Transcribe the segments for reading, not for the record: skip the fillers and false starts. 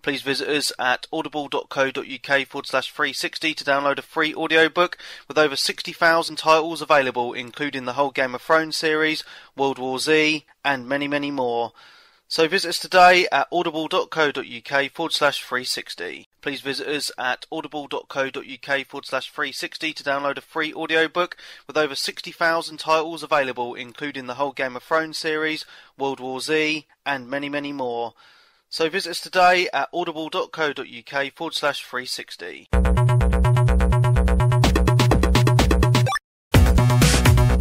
Please visit us at audible.co.uk/360 to download a free audiobook with over 60,000 titles available, including the whole Game of Thrones series, World War Z, and many, many more. So visit us today at audible.co.uk/360. Please visit us at audible.co.uk/360 to download a free audiobook with over 60,000 titles available, including the whole Game of Thrones series, World War Z, and many, many more. So visit us today at audible.co.uk/360.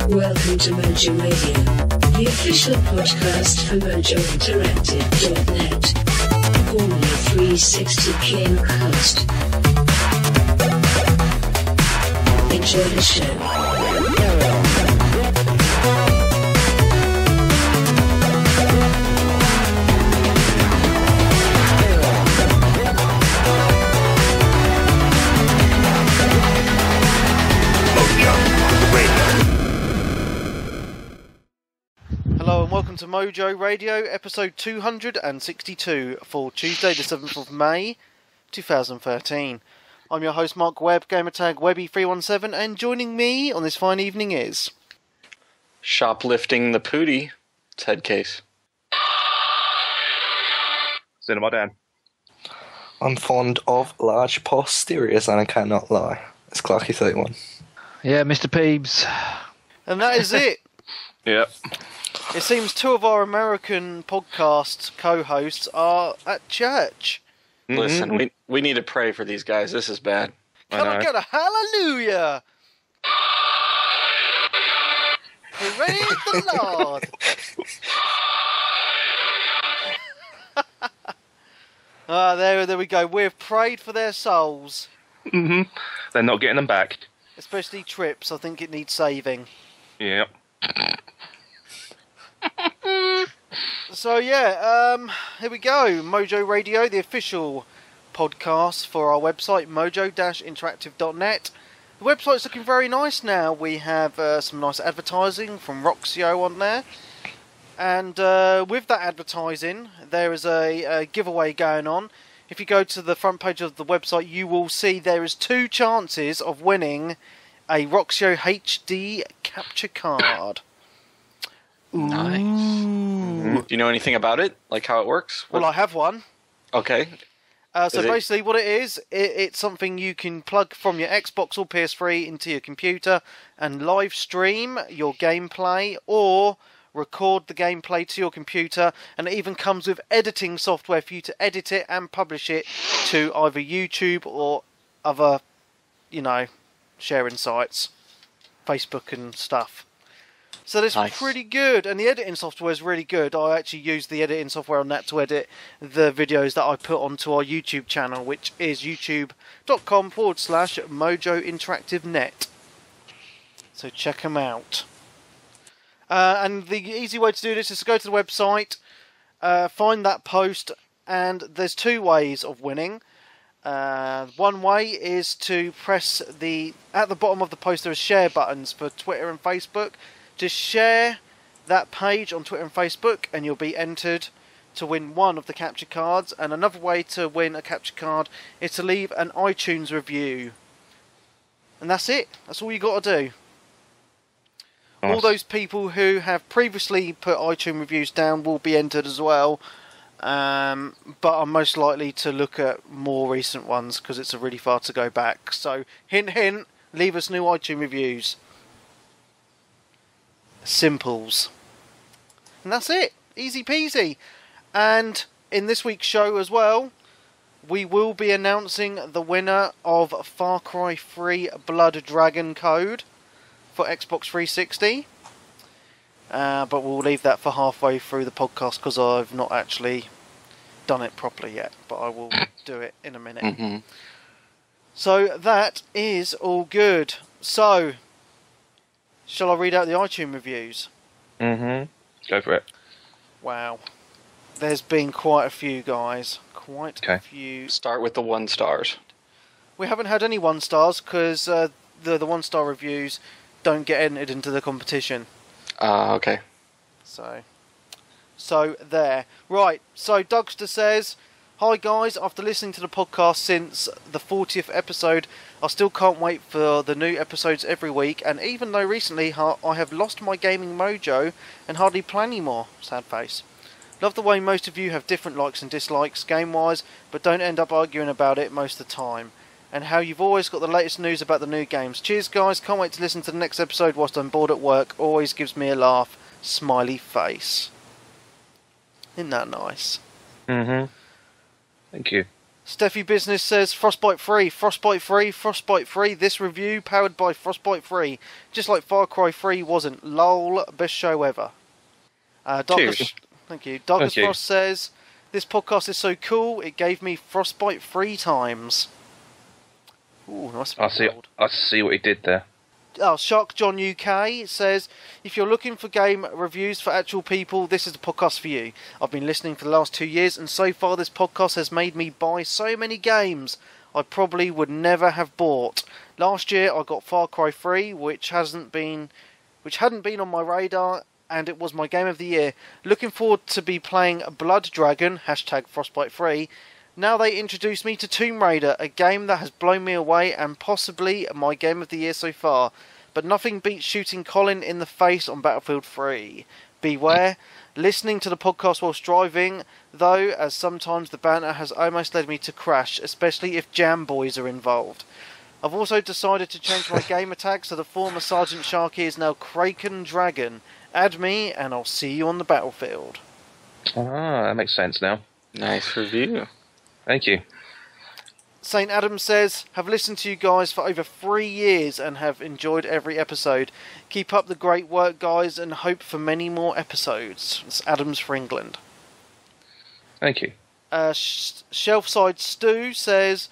Welcome to Mojo Radio, the official podcast for MojoInteractive.net, formerly 360 Gamecast. Enjoy the show. Hello and welcome to Mojo Radio, episode 262 for Tuesday the 7th of May 2013. I'm your host Mark Webb, gamertag Webby317, and joining me on this fine evening is... Shoplifting the Pootie, Ted Case. Cinema Dan. I'm fond of large posteriors and I cannot lie. It's Clarky31. Yeah, Mr. Peebs. And that is it. Yep. It seems two of our American podcast co-hosts are at church. Listen, we need to pray for these guys. This is bad. Can I get a hallelujah? Praise the Lord. There we go. We've prayed for their souls. They're not getting them back. Especially Trips. I think it needs saving. Yep. So yeah, here we go. Mojo Radio, the official podcast for our website, mojo-interactive.net. The website's looking very nice now. We have some nice advertising from Roxio on there. And with that advertising, there is a giveaway going on. If you go to the front page of the website, you will see there is 2 chances of winning a Roxio HD capture card. Nice. Do you know anything about it? Like how it works? Well, I have one. Okay. So basically what it is, it's something you can plug from your Xbox or PS3 into your computer and live stream your gameplay or record the gameplay to your computer, and it even comes with editing software for you to edit it and publish it to either YouTube or other, sharing sites, Facebook and stuff. So that's nice. Pretty good, and the editing software is really good. I actually use the editing software on that to edit the videos that I put onto our YouTube channel, which is youtube.com/MojoInteractiveNet. So check them out. And the easy way to do this is to go to the website, find that post, and there's 2 ways of winning. One way is to press at the bottom of the post there are share buttons for Twitter and Facebook. Just share that page on Twitter and Facebook and you'll be entered to win one of the capture cards. And another way to win a capture card is to leave an iTunes review. And that's it. That's all you got to do. Nice. All those people who have previously put iTunes reviews down will be entered as well. But I'm most likely to look at more recent ones because it's really far to go back. So, hint, hint, leave us new iTunes reviews. Simples. And that's it. Easy peasy. And in this week's show as well, we will be announcing the winner of Far Cry 3 Blood Dragon Code for Xbox 360. But we'll leave that for halfway through the podcast because I've not actually done it properly yet. But I will do it in a minute. Mm-hmm. So that is all good. So... shall I read out the iTunes reviews? Go for it. Wow. There's been quite a few, guys. Quite a few. Start with the 1 stars. We haven't had any 1 stars because the 1 star reviews don't get entered into the competition. Okay. So there. Right, so Dougster says, Hi guys, after listening to the podcast since the 40th episode, I still can't wait for the new episodes every week, and even though recently I have lost my gaming mojo and hardly play anymore, sad face. Love the way most of you have different likes and dislikes game-wise, but don't end up arguing about it most of the time. And how you've always got the latest news about the new games. Cheers guys, can't wait to listen to the next episode whilst I'm bored at work, always gives me a laugh, smiley face. Isn't that nice? Mm-hmm. Thank you. Steffi Business says, Frostbite free, Frostbite free, Frostbite free. This review powered by Frostbite free. Just like Far Cry 3 wasn't. Lol, best show ever. Cheers. Thank you. Darkest Frost says, this podcast is so cool, it gave me Frostbite 3 times. Ooh, nice. I see what he did there. Shark John UK says, if you're looking for game reviews for actual people, this is the podcast for you. I've been listening for the last 2 years, and so far this podcast has made me buy so many games I probably would never have bought. Last year I got Far Cry 3, which hadn't been on my radar, and it was my game of the year. Looking forward to be playing Blood Dragon, #Frostbite3. Now they introduced me to Tomb Raider, a game that has blown me away and possibly my game of the year so far. But nothing beats shooting Colin in the face on Battlefield 3. Beware. Listening to the podcast whilst driving, though, as sometimes the banter has almost led me to crash, especially if Jam Boys are involved. I've also decided to change my gamer tag, so the former Sergeant Sharky is now Kraken Dragon. Add me, and I'll see you on the battlefield. Ah, that makes sense now. Nice review. Thank you. St. Adam says, have listened to you guys for over 3 years and have enjoyed every episode. Keep up the great work, guys, and hope for many more episodes. It's Adams for England. Thank you. Shelfside Stu says,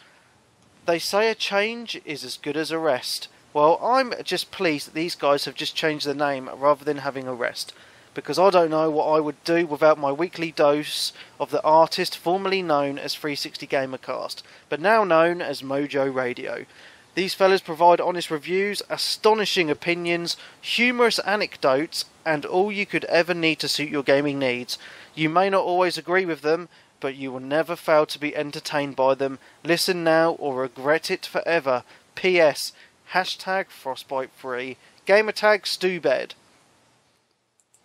they say a change is as good as a rest. Well, I'm just pleased that these guys have just changed the name rather than having a rest, because I don't know what I would do without my weekly dose of the artist formerly known as 360 Gamercast, but now known as Mojo Radio. These fellas provide honest reviews, astonishing opinions, humorous anecdotes, and all you could ever need to suit your gaming needs. You may not always agree with them, but you will never fail to be entertained by them. Listen now or regret it forever. P.S. #Frostbite3. Gamertag StuBed.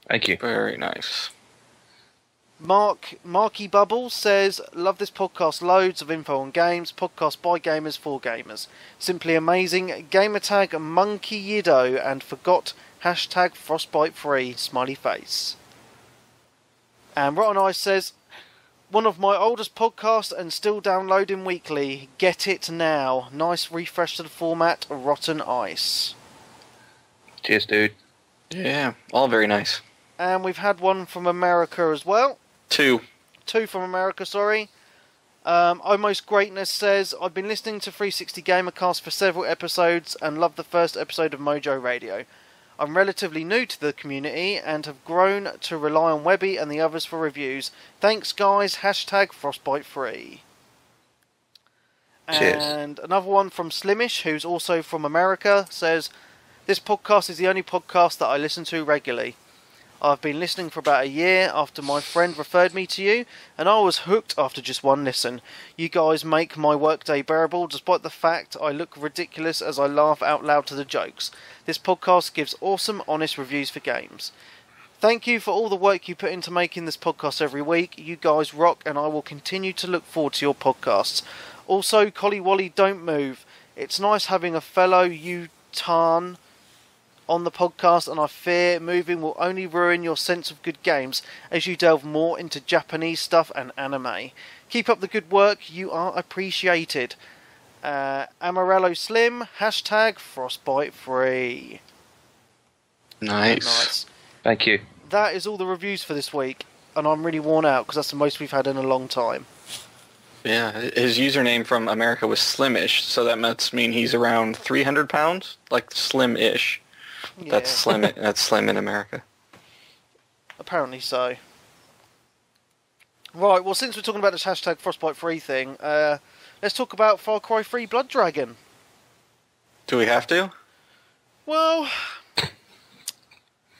Thank you. Very nice. Marky Bubble says, love this podcast, loads of info on games, podcast by gamers for gamers. Simply amazing. Gamertag Monkey Yido and forgot #Frostbite3, smiley face. And Rotten Ice says, one of my oldest podcasts and still downloading weekly. Get it now. Nice refresh to the format, Rotten Ice. Cheers, dude. Yeah, all very nice. And we've had one from America as well. Two from America, sorry. Almost Greatness says, I've been listening to 360 Gamercast for several episodes and love the first episode of Mojo Radio. I'm relatively new to the community and have grown to rely on Webby and the others for reviews. Thanks guys, #Frostbite3. Cheers. And another one from Slimish, who's also from America, says, this podcast is the only podcast that I listen to regularly. I've been listening for about a year after my friend referred me to you, and I was hooked after just one listen. You guys make my workday bearable, despite the fact I look ridiculous as I laugh out loud to the jokes. This podcast gives awesome, honest reviews for games. Thank you for all the work you put into making this podcast every week. You guys rock, and I will continue to look forward to your podcasts. Also, Collie Wally, don't move. It's nice having a fellow Utah on the podcast, and I fear moving will only ruin your sense of good games as you delve more into Japanese stuff and anime. Keep up the good work, you are appreciated. Amarello Slim, #Frostbite3. nice. Thank you. That is all the reviews for this week, and I'm really worn out because that's the most we've had in a long time. Yeah, his username from America was Slimish, so that must mean he's around 300 pounds, like slim-ish. Yeah. That's slim. That's slim in America. Apparently so. Right, well, since we're talking about this #Frostbite3 thing, let's talk about Far Cry 3 Blood Dragon. Do we have to? Well,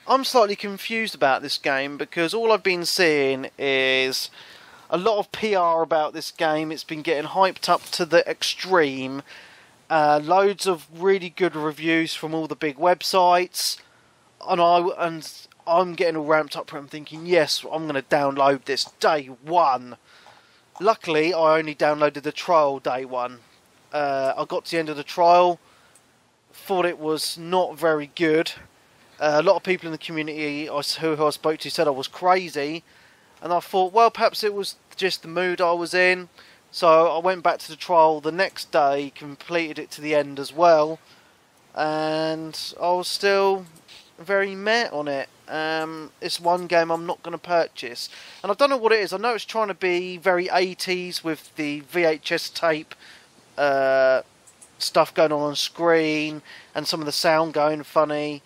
I'm slightly confused about this game because all I've been seeing is a lot of PR about this game. It's been getting hyped up to the extreme. Loads of really good reviews from all the big websites, and I'm getting all ramped up for it. I'm thinking, yes, I'm going to download this day one. Luckily, I only downloaded the trial day one. I got to the end of the trial, thought it was not very good. A lot of people in the community who I spoke to said I was crazy, and I thought, well, perhaps it was just the mood I was in. So I went back to the trial the next day, completed it to the end as well, and I was still very meh on it. It's one game I'm not going to purchase, and I don't know what it is. I know it's trying to be very 80s with the VHS tape stuff going on screen, and some of the sound going funny,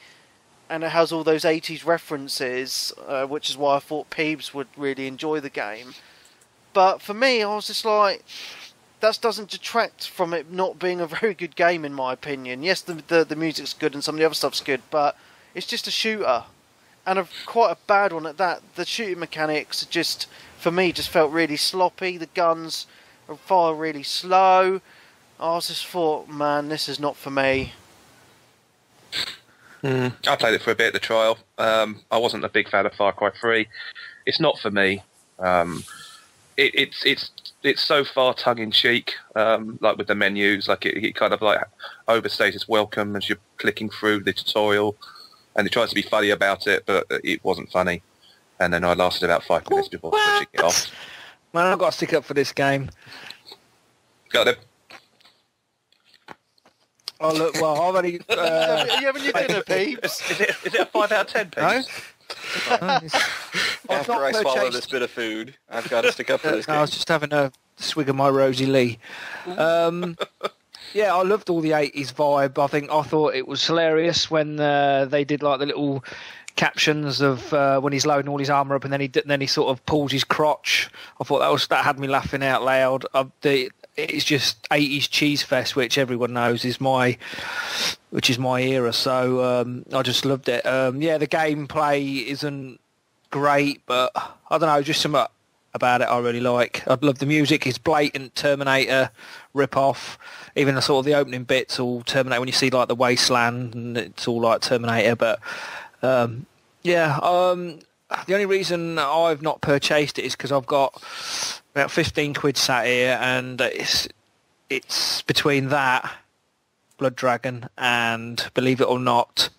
and it has all those 80s references, which is why I thought Peebs would really enjoy the game. But for me, I was just like, that doesn't detract from it not being a very good game, in my opinion. Yes, the music's good and some of the other stuff's good, but it's just a shooter, and quite a bad one at that. The shooting mechanics just, for me, just felt really sloppy. The guns fire really slow. I was just thought, man, this is not for me. I played it for a bit at the trial. I wasn't a big fan of Far Cry 3. It's not for me. It's so far tongue-in-cheek, like with the menus, like it kind of like overstays its welcome as you're clicking through the tutorial, and it tries to be funny about it, but it wasn't funny. And then I lasted about 5 minutes before switching it off. Man, I've got to stick up for this game. Got it. Oh, look, well, I've only... Are you having your dinner, Peeps? Is it a 5 out of 10, No? Pete? After I swallow this bit of food, I've got to stick up for this game. I was just having a swig of my Rosie Lee. Yeah, I loved all the 80s vibe. I thought it was hilarious when they did like the little captions of when he's loading all his armour up, and then he sort of pulls his crotch. I thought that had me laughing out loud. It's just 80s cheese fest, which everyone knows is my era. So I just loved it. Yeah, the gameplay isn't great, but I don't know, just something about it I really like. I love the music. It's blatant Terminator rip-off. Even the sort of the opening bits all Terminator, when you see like the wasteland, and it's all like Terminator. But the only reason I've not purchased it is because I've got about 15 quid sat here, and it's between that, Blood Dragon, and, believe it or not,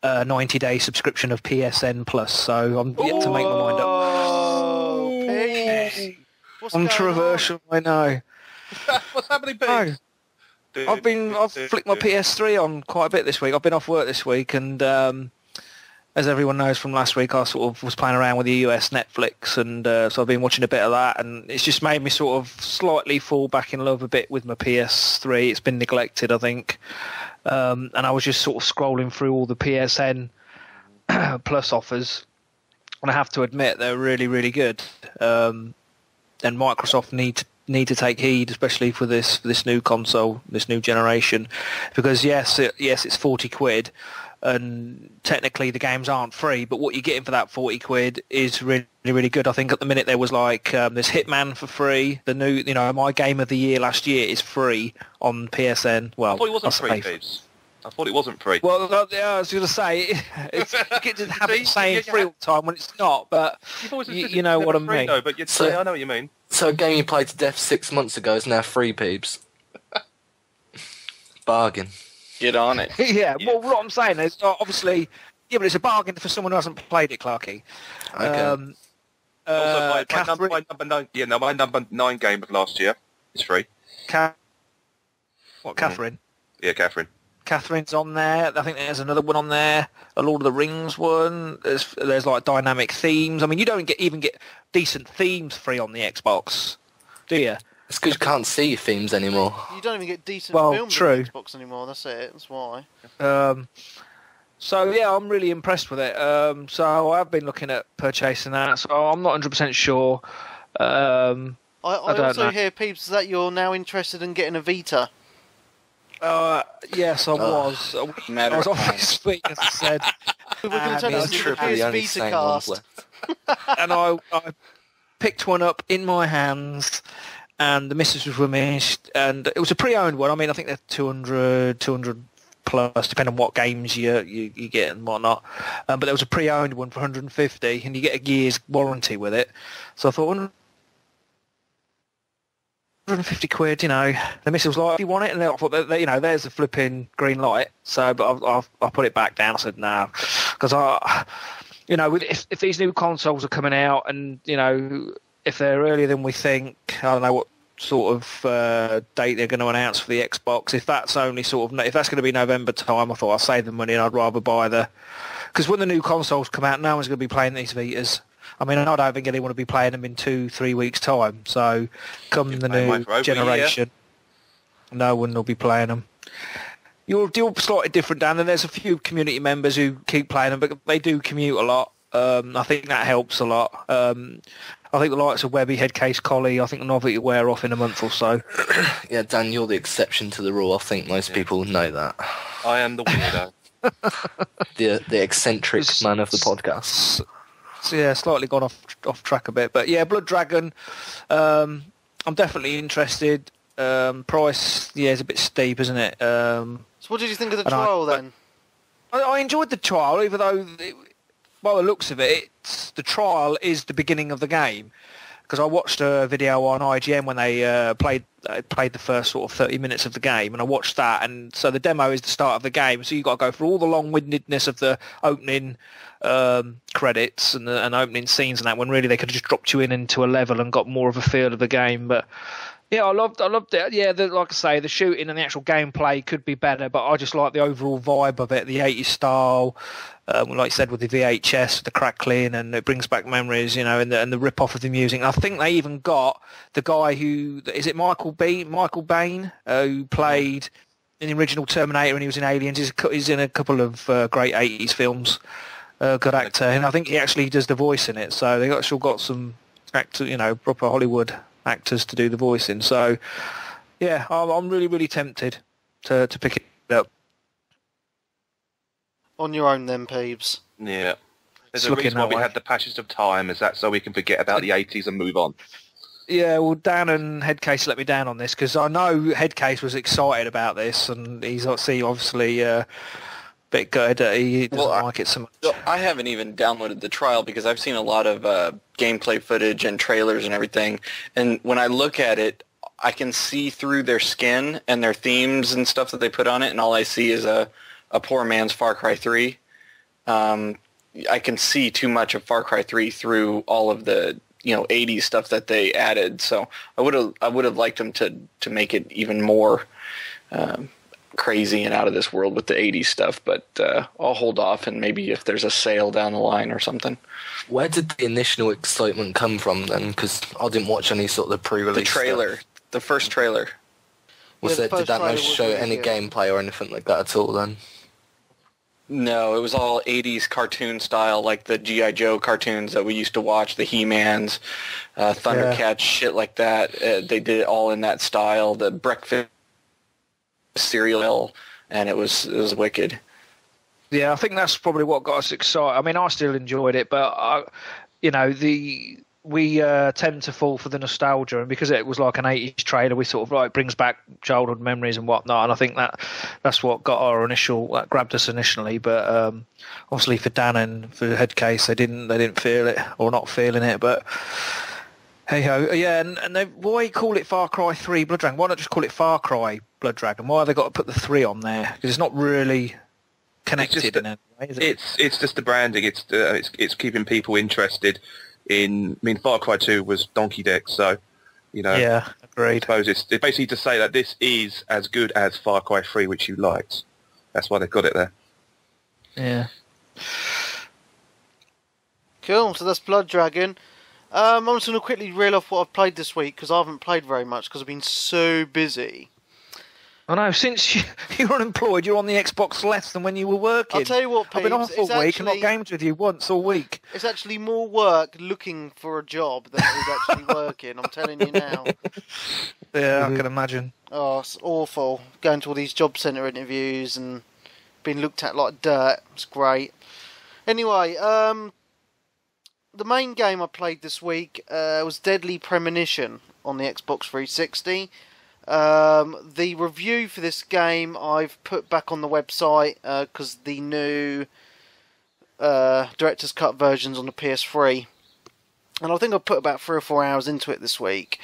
a 90-day subscription of PSN Plus. So I'm yet to make my mind up. Oh, Pete. Controversial, I know. What's happening, Pete? No. I've flicked my PS3 on quite a bit this week. I've been off work this week, and as everyone knows from last week, I sort of was playing around with the US Netflix, and so I've been watching a bit of that, and it's just made me sort of slightly fall back in love a bit with my PS3. It's been neglected, I think, and I was just sort of scrolling through all the PSN Plus offers, and I have to admit they're really, really good. And Microsoft need to take heed, especially for this new console, this new generation, because yes, it's 40 quid. And technically the games aren't free, but what you're getting for that 40 quid is really, really good. I think at the minute there was like, there's Hitman for free. The new, my game of the year last year is free on PSN. Well, I thought it wasn't free, Peeps. I thought it wasn't free. Well, I was going to say, it's good to have it saying free all the time when it's not, but you know what I mean. No, but I know what you mean. So a game you played to death 6 months ago is now free, Peeps. Bargain. Get on it. Yeah, well, what I'm saying is, obviously, but it's a bargain for someone who hasn't played it, Clarky. Okay. Also, my number 9 game of last year is free. Catherine? Yeah, Catherine. Catherine's on there. I think there's another one on there. A Lord of the Rings one. There's like dynamic themes. I mean, you don't even get decent themes free on the Xbox, do you? It's because you can't see your themes anymore. You don't even get decent films on the Xbox anymore. That's it. That's why. So yeah, I'm really impressed with it. So I've been looking at purchasing that. So I'm not 100% sure. I also hear, Peeps, that you're now interested in getting a Vita. Yes, I was. I was off this week, as I said. We're going to turn this into the PS Vita cast. And I picked one up in my hands, and the missus was with me, and it was a pre-owned one. I mean, I think they're 200 plus, depending on what games you get and whatnot. But there was a pre-owned one for 150, and you get a year's warranty with it. So I thought, 150 quid, the missus was like, "Do you want it?" And I thought, there's the flipping green light. So, but I put it back down. I said no, because if these new consoles are coming out, and if they're earlier than we think, I don't know what sort of date they're going to announce for the Xbox. If that's only if that's going to be November time, I thought I'll save the money and I'd rather buy because when the new consoles come out, no one's going to be playing these Vitas. I mean, I don't think anyone will be playing them in 2-3 weeks' time. So, come the new generation, no one will be playing them. You're slightly different, Dan, and there's a few community members who keep playing them, but they do commute a lot. I think that helps a lot. I think the likes of Webby, Headcase, Collie, I think the novelty will wear off in a month or so. Yeah, Dan, you're the exception to the rule. I think most people know that. I am the weirdo. the eccentric man of the podcast. So, yeah, slightly gone off track a bit. But yeah, Blood Dragon, I'm definitely interested. Price, is a bit steep, isn't it? So what did you think of the trial then? I enjoyed the trial, even though, by the looks of it, the trial is the beginning of the game. Because I watched a video on IGN when they played the first sort of 30 minutes of the game, and I watched that, and so the demo is the start of the game, so you've got to go through all the long-windedness of the opening credits and opening scenes and that, when really they could have just dropped you into a level and got more of a feel of the game. But yeah, I loved it. Yeah, like I say, the shooting and the actual gameplay could be better, but I just like the overall vibe of it, the 80s style. Like you said, with the VHS, the crackling, and it brings back memories, and the rip-off of the music. I think they even got the guy is it Michael Bain, who played in the original Terminator, and he was in Aliens. He's in a couple of great 80s films. Good actor, and I think he actually does the voice in it. So they actually got some actor, proper Hollywood actors to do the voicing. So yeah, I'm really, really tempted to pick it up. On your own then, Peebs. Yeah. There's a reason why we had the Passage of Time, is that so we can forget about the 80s and move on. Yeah, well, Dan and Headcase let me down on this, because I know Headcase was excited about this, and he's obviously a bit good. He doesn't like it so much. I haven't even downloaded the trial because I've seen a lot of gameplay footage and trailers and everything, and when I look at it, I can see through their skin and their themes and stuff that they put on it, and all I see is a poor man's Far Cry 3. I can see too much of Far Cry 3 through all of the 80s stuff that they added. So I would have liked them to make it even more crazy and out of this world with the 80s stuff. But I'll hold off, and maybe if there's a sale down the line or something. Where did the initial excitement come from then? Because I didn't watch any sort of the pre-release. The trailer, stuff. The first trailer. Did that not show any gameplay or anything like that at all then? No, it was all 80s cartoon style, like the G.I. Joe cartoons that we used to watch, the He-Mans, Thundercats, shit like that. They did it all in that style, the breakfast cereal, and it was wicked. Yeah, I think that's probably what got us excited. I mean, I still enjoyed it, but, we tend to fall for the nostalgia, and because it was like an 80s trailer, we sort of like brings back childhood memories and whatnot, and I think that's what that grabbed us initially. But obviously for Dan and for Headcase, they didn't feel it, or not feeling it. But hey ho, yeah. And why call it Far Cry 3 Blood Dragon? Why not just call it Far Cry Blood Dragon? Why have they got to put the 3 on there? Because it's not really connected in any way, is it? It's just the branding. It's keeping people interested. Far Cry 2 was donkey dick, so, Yeah, agreed. I suppose it's basically to say that this is as good as Far Cry 3, which you liked. That's why they've got it there. Yeah. Cool, so that's Blood Dragon. I'm just going to quickly reel off what I've played this week, because I haven't played very much, because I've been so busy. I know, since you're unemployed, you're on the Xbox less than when you were working. I'll tell you what, Pete. I've been off all week and not gamed with you once all week. It's actually more work looking for a job than it is actually working, I'm telling you now. Yeah, I can imagine. Oh, it's awful. Going to all these job centre interviews and being looked at like dirt. It's great. Anyway, the main game I played this week was Deadly Premonition on the Xbox 360. The review for this game I've put back on the website because the new Director's Cut version's on the PS3. And I think I've put about 3 or 4 hours into it this week.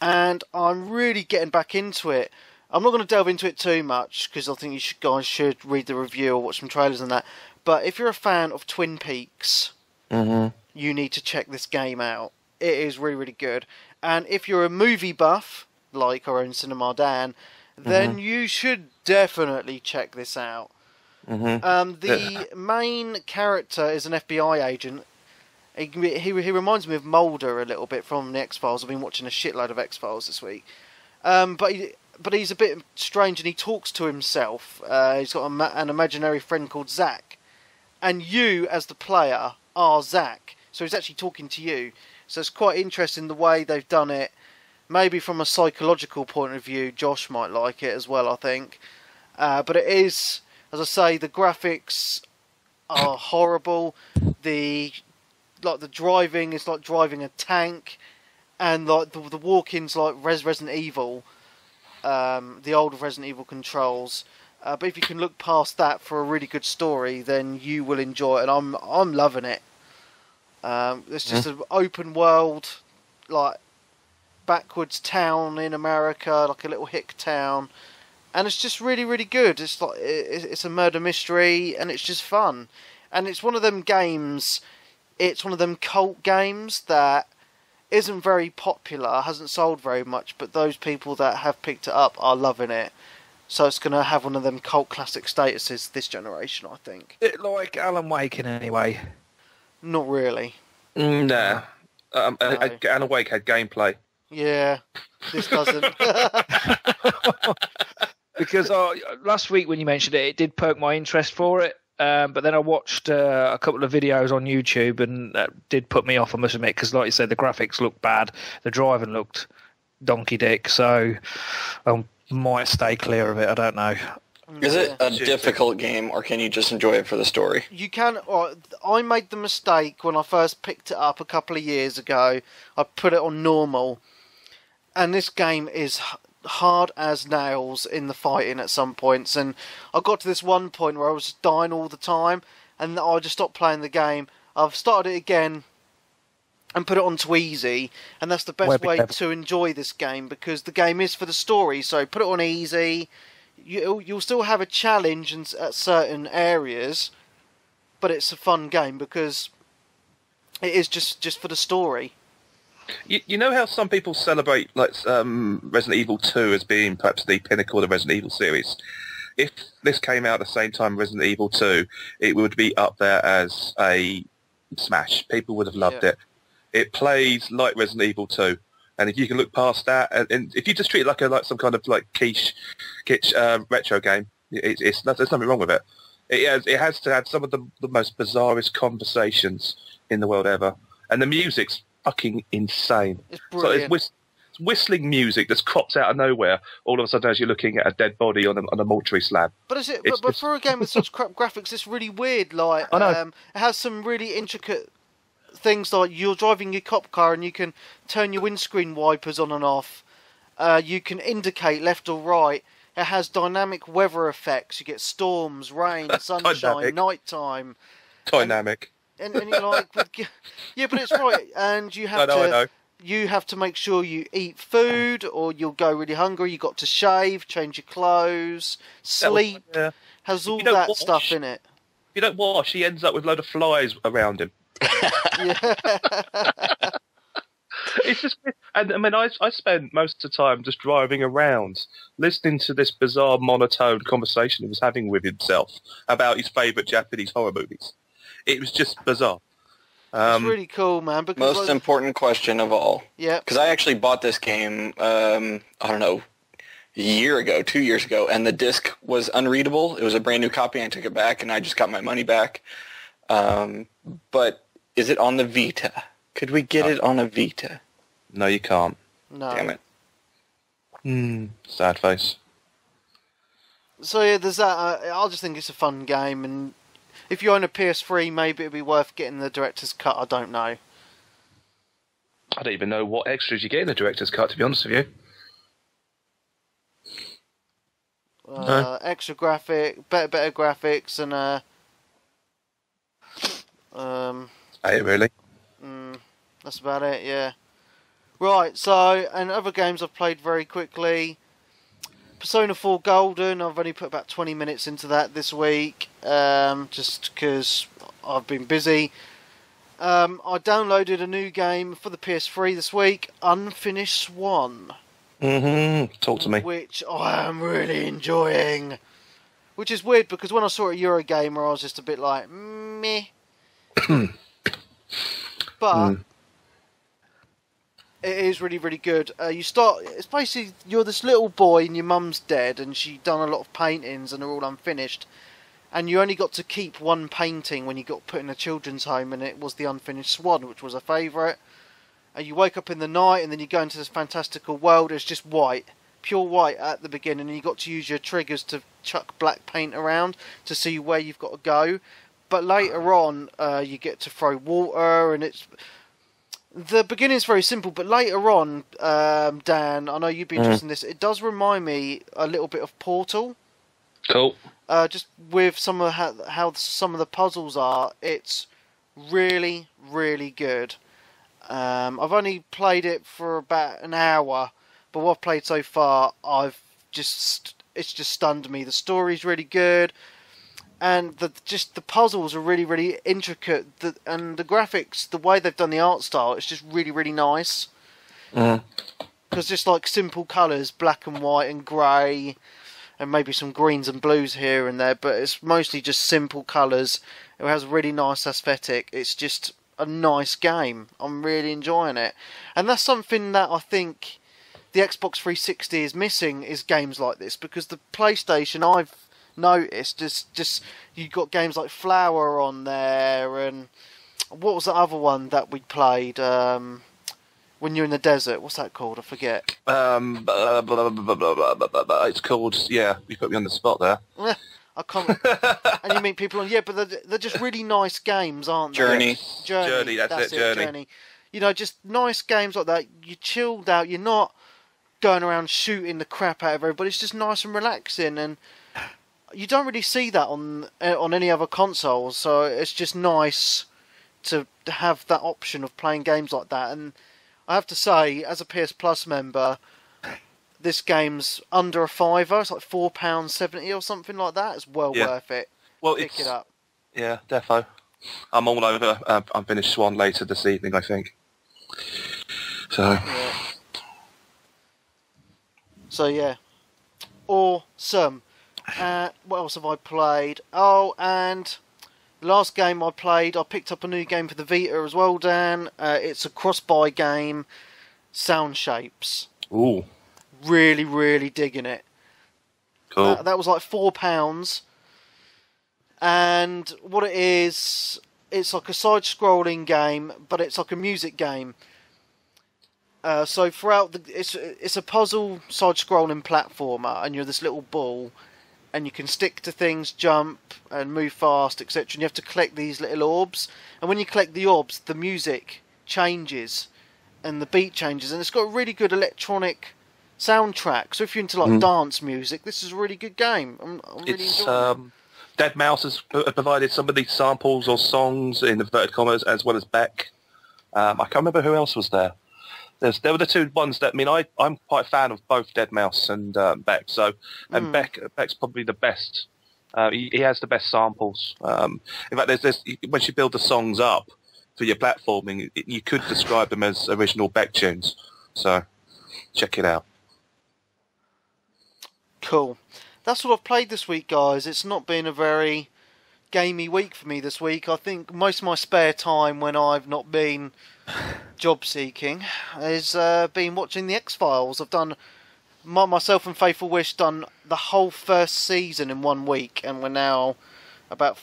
And I'm really getting back into it. I'm not going to delve into it too much because I think you guys should read the review or watch some trailers and that. But if you're a fan of Twin Peaks, you need to check this game out. It is really, really good. And if you're a movie buff, like our own Cinema Dan, then you should definitely check this out. The main character is an FBI agent. He reminds me of Mulder a little bit from the X-Files. I've been watching a shitload of X-Files this week. But he's a bit strange and he talks to himself. He's got an imaginary friend called Zach. And you, as the player, are Zach. So he's actually talking to you. So it's quite interesting the way they've done it. Maybe from a psychological point of view, Josh might like it as well, I think. But it is, as I say, the graphics are horrible. The driving is like driving a tank, and like the walking's like Resident Evil, the old Resident Evil controls. But if you can look past that for a really good story, then you will enjoy it, and I'm loving it. It's just an open world, like backwards town in America, like a little hick town, and it's just really, really good. It's like it's a murder mystery, and it's just fun. And it's one of them games. It's one of them cult games that isn't very popular, hasn't sold very much, but those people that have picked it up are loving it. So it's going to have one of them cult classic statuses this generation, I think. It like Alan Wake in any way? Not really. Nah. Alan Wake had gameplay. Yeah, this doesn't. Because last week when you mentioned it, it did perk my interest for it. But then I watched a couple of videos on YouTube, and that did put me off, I must admit, because like you said, the graphics looked bad, the driving looked donkey dick, so I might stay clear of it, I don't know. Is it a difficult game, or can you just enjoy it for the story? You can. I made the mistake when I first picked it up a couple of years ago. I put it on normal, and this game is hard as nails in the fighting at some points, and I got to this one point where I was dying all the time, and I just stopped playing the game. I've started it again and put it on to easy, and that's the best way to enjoy this game, because the game is for the story. So put it on easy. You'll still have a challenge at certain areas, but it's a fun game because it is just for the story. You know how some people celebrate like Resident Evil 2 as being perhaps the pinnacle of the Resident Evil series? If this came out at the same time Resident Evil 2, it would be up there as a smash. People would have loved it. It plays like Resident Evil 2. And if you can look past that, and if you just treat it like some kind of like kitsch retro game, there's nothing wrong with it. It has to have some of the most bizarrest conversations in the world ever, and the music's fucking insane. It's brilliant. So it's whistling music that's crops out of nowhere all of a sudden as you're looking at a dead body on a mortuary slab. But but for a game with such crap graphics, it's really weird. Like it has some really intricate things, like you're driving your cop car and you can turn your windscreen wipers on and off. You can indicate left or right. It has dynamic weather effects. You get storms, rain, sunshine, nighttime. Dynamic. And you're like, yeah, but it's right. And you have you have to make sure you eat food, or you'll go really hungry. You got to shave, change your clothes, sleep. Has all that stuff in it. If you don't wash, he ends up with a load of flies around him. It's just, and I mean, I spent most of the time just driving around, listening to this bizarre monotone conversation he was having with himself about his favourite Japanese horror movies. It was just bizarre. It's really cool, man. Because most important question of all. Yeah. Because I actually bought this game, I don't know, a year ago, 2 years ago, and the disc was unreadable. It was a brand new copy, and I took it back, and I just got my money back. But is it on the Vita? Could we get it on a Vita? No, you can't. No. Damn it. Sad face. So yeah, there's that. I just think it's a fun game, and if you own a PS3, maybe it'd be worth getting the director's cut. I don't know. I don't even know what extras you get in the director's cut, to be honest with you. Extra better graphics, and Hey, really? that's about it. Yeah. Right. So, and other games I've played very quickly. Persona 4 Golden. I've only put about 20 minutes into that this week, just because I've been busy. I downloaded a new game for the PS3 this week, Unfinished Swan. Talk to me. Which I am really enjoying. Which is weird because when I saw it at Eurogamer, I was just a bit like, meh. But it is really, really good. It's basically, you're this little boy and your mum's dead and she'd done a lot of paintings and they're all unfinished. And you only got to keep one painting when you got put in a children's home, and it was the Unfinished Swan, which was a favourite. And you wake up in the night and then you go into this fantastical world. It's just white, pure white at the beginning, and you got to use your triggers to chuck black paint around to see where you've got to go. But later on, you get to throw water, and the beginning's very simple. But later on, Dan, I know you'd be interested in this. It does remind me a little bit of Portal. Cool. Just with some of how some of the puzzles are, it's really, really good. I've only played it for about an hour, but what I've played so far, it's just stunned me. The story's really good, and the puzzles are really, really intricate. And the graphics, the way they've done the art style, it's just really, really nice. Because just like simple colours, black and white and grey, and maybe some greens and blues here and there, but it's mostly just simple colours. It has a really nice aesthetic. It's just a nice game. I'm really enjoying it, and that's something that I think the Xbox 360 is missing, is games like this, because the PlayStation, I've noticed, is just you got games like Flower on there, and what was the other one that we played when you're in the desert? What's that called? I forget. It's called, yeah, you put me on the spot there. I can't. And you meet people on, yeah, but they're just really nice games, aren't they? Journey, that's it, Journey. You know, just nice games like that. You're chilled out. You're not going around shooting the crap out of everybody. It's just nice and relaxing, and you don't really see that on any other consoles. So it's just nice to have that option of playing games like that. And I have to say, as a PS Plus member, this game's under a fiver. It's like £4.70 or something like that. It's well worth it. Well, Pick it up. Yeah, defo. I'm all over Unfinished Swan later this evening, I think. So. Yeah. So yeah, awesome. What else have I played? Oh, and the last game I played, I picked up a new game for the Vita as well, Dan. It's a cross-buy game, Sound Shapes. Ooh. Really, really digging it. Cool. That was like £4. And what it is, it's like a side-scrolling game, but it's like a music game. So throughout it's a puzzle side-scrolling platformer, and you're this little ball, and you can stick to things, jump, and move fast, etc. And you have to collect these little orbs. And when you collect the orbs, the music changes, and the beat changes, and it's got a really good electronic soundtrack. So if you're into like dance music, this is a really good game. I'm really enjoying it. Dead Mouse has provided some of these samples or songs in inverted commas, as well as Beck. I can't remember who else was there. There were the two ones that, I mean, I'm quite a fan of both Dead Mouse and Beck. So, and Beck's probably the best. He has the best samples. In fact, there's once you build the songs up for your platforming, you could describe them as original Beck tunes. So, check it out. Cool. That's what I've played this week, guys. It's not been a very gamey week for me this week. I think most of my spare time when I've not been job seeking has been watching the X-Files. I've done myself and Faithful Wish done the whole first season in 1 week, and we're now about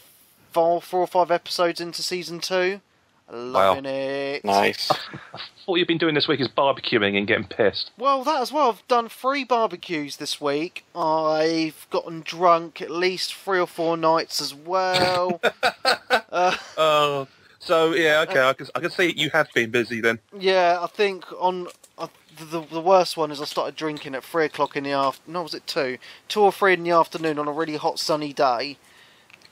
4 or 5 episodes into season 2. Loving it. Nice. What you've been doing this week is barbecuing and getting pissed. Well, that as well. I've done 3 barbecues this week. I've gotten drunk at least 3 or 4 nights as well. So yeah, okay, I can see you have been busy then. Yeah, I think the worst one is I started drinking at 3 o'clock in the afternoon. No, was it 2? 2 or 3 in the afternoon on a really hot sunny day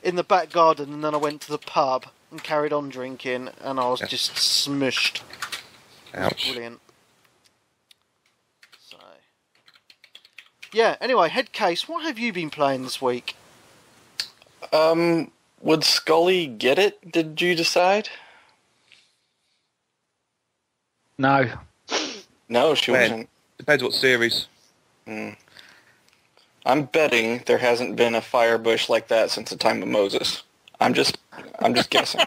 in the back garden, and then I went to the pub and carried on drinking, and I was just smushed. Ouch. Brilliant. So, yeah. Anyway, Headcase, what have you been playing this week? Would Scully get it? Did you decide? No. No, she wasn't. Depends what series. I'm betting there hasn't been a fire bush like that since the time of Moses. I'm just guessing.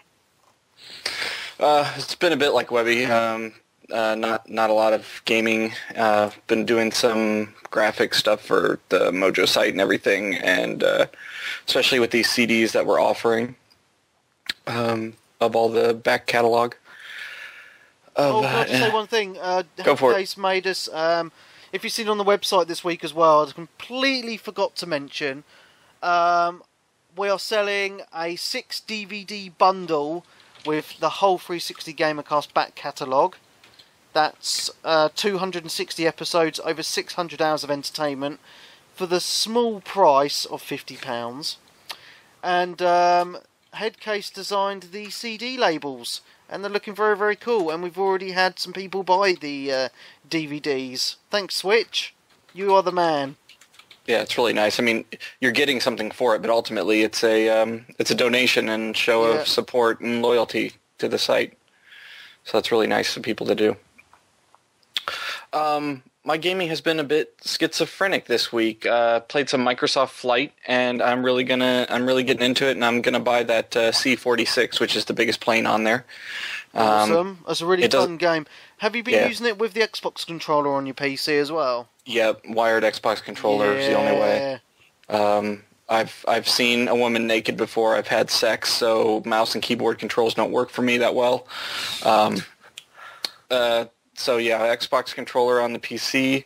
It's been a bit like Webby. Not a lot of gaming. Been doing some graphic stuff for the Mojo site and everything, and especially with these CDs that we're offering of all the back catalog. Can I just say one thing? Go for it. Headcase made us. If you've seen on the website this week as well, I completely forgot to mention. We are selling a 6 DVD bundle with the whole 360 Gamercast back catalogue. That's 260 episodes, over 600 hours of entertainment for the small price of £50. And Headcase designed the CD labels, and they're looking very, very cool. And we've already had some people buy the DVDs. Thanks, Switch. You are the man. Yeah, it's really nice. I mean, you're getting something for it, but ultimately it's a donation and show of support and loyalty to the site. So that's really nice for people to do. My gaming has been a bit schizophrenic this week. Played some Microsoft Flight, and I'm really getting into it, and I'm gonna buy that C-46, which is the biggest plane on there. Awesome. That's a really fun game. Have you been using it with the Xbox controller on your PC as well? Yep, wired Xbox controller is the only way. I've seen a woman naked before. I've had sex, so mouse and keyboard controls don't work for me that well. So yeah, Xbox controller on the PC.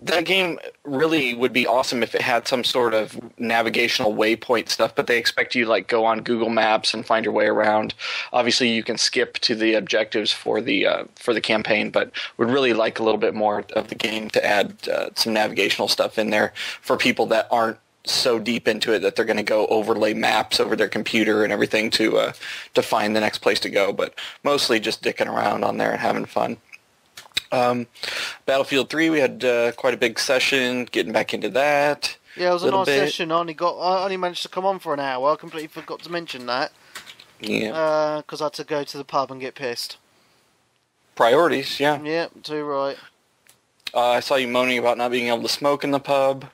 That game really would be awesome if it had some sort of navigational waypoint stuff, but they expect you to like go on Google Maps and find your way around. Obviously, you can skip to the objectives for the campaign, but would really like a little bit more of the game to add some navigational stuff in there for people that aren't so deep into it that they're going to go overlay maps over their computer and everything to find the next place to go, but mostly just dicking around on there and having fun. Battlefield 3, we had quite a big session, getting back into that. Yeah, it was a nice session. I only managed to come on for an hour. I completely forgot to mention that. Yeah. Because I had to go to the pub and get pissed. Priorities, yeah. Yeah, too right. I saw you moaning about not being able to smoke in the pub.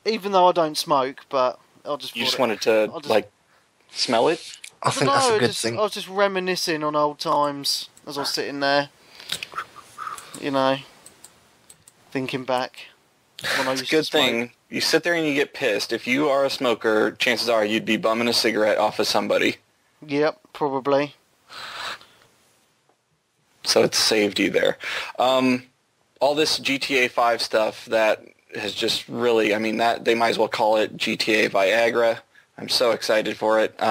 Even though I don't smoke, but I just... You just wanted to, smell it? I think that's a good thing. I was just reminiscing on old times as I was sitting there. You know, thinking back. When I used It's a good thing. You sit there and you get pissed. If you are a smoker, chances are you'd be bumming a cigarette off of somebody. Yep, probably. So it's saved you there. All this GTA 5 stuff that has just really, I mean, that they might as well call it GTA Viagra. I'm so excited for it. They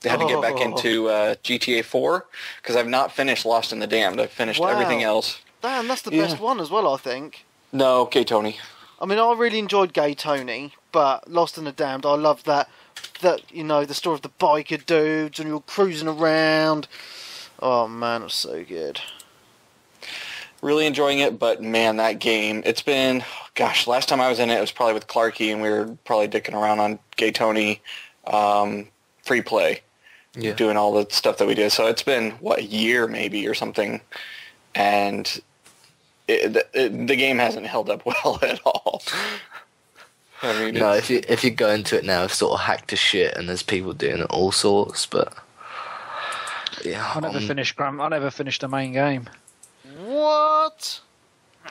had to get back into GTA 4 because I've not finished Lost in the Damned. I've finished everything else. Damn, that's the best one as well, I think. No, Gay Tony. I mean, I really enjoyed Gay Tony, but Lost in the Damned, I love that, you know, the story of the biker dudes and you're cruising around. Oh, man, it was so good. Really enjoying it, but man, that game, it's been, gosh, last time I was in it was probably with Clarky, and we were probably dicking around on Gay Tony free play, doing all the stuff that we did. So it's been, what, a year maybe or something, and the game hasn't held up well at all. I mean, no, if you go into it now, it's sort of hacked to shit, and there's people doing it all sorts, but yeah. I never finished the main game. What?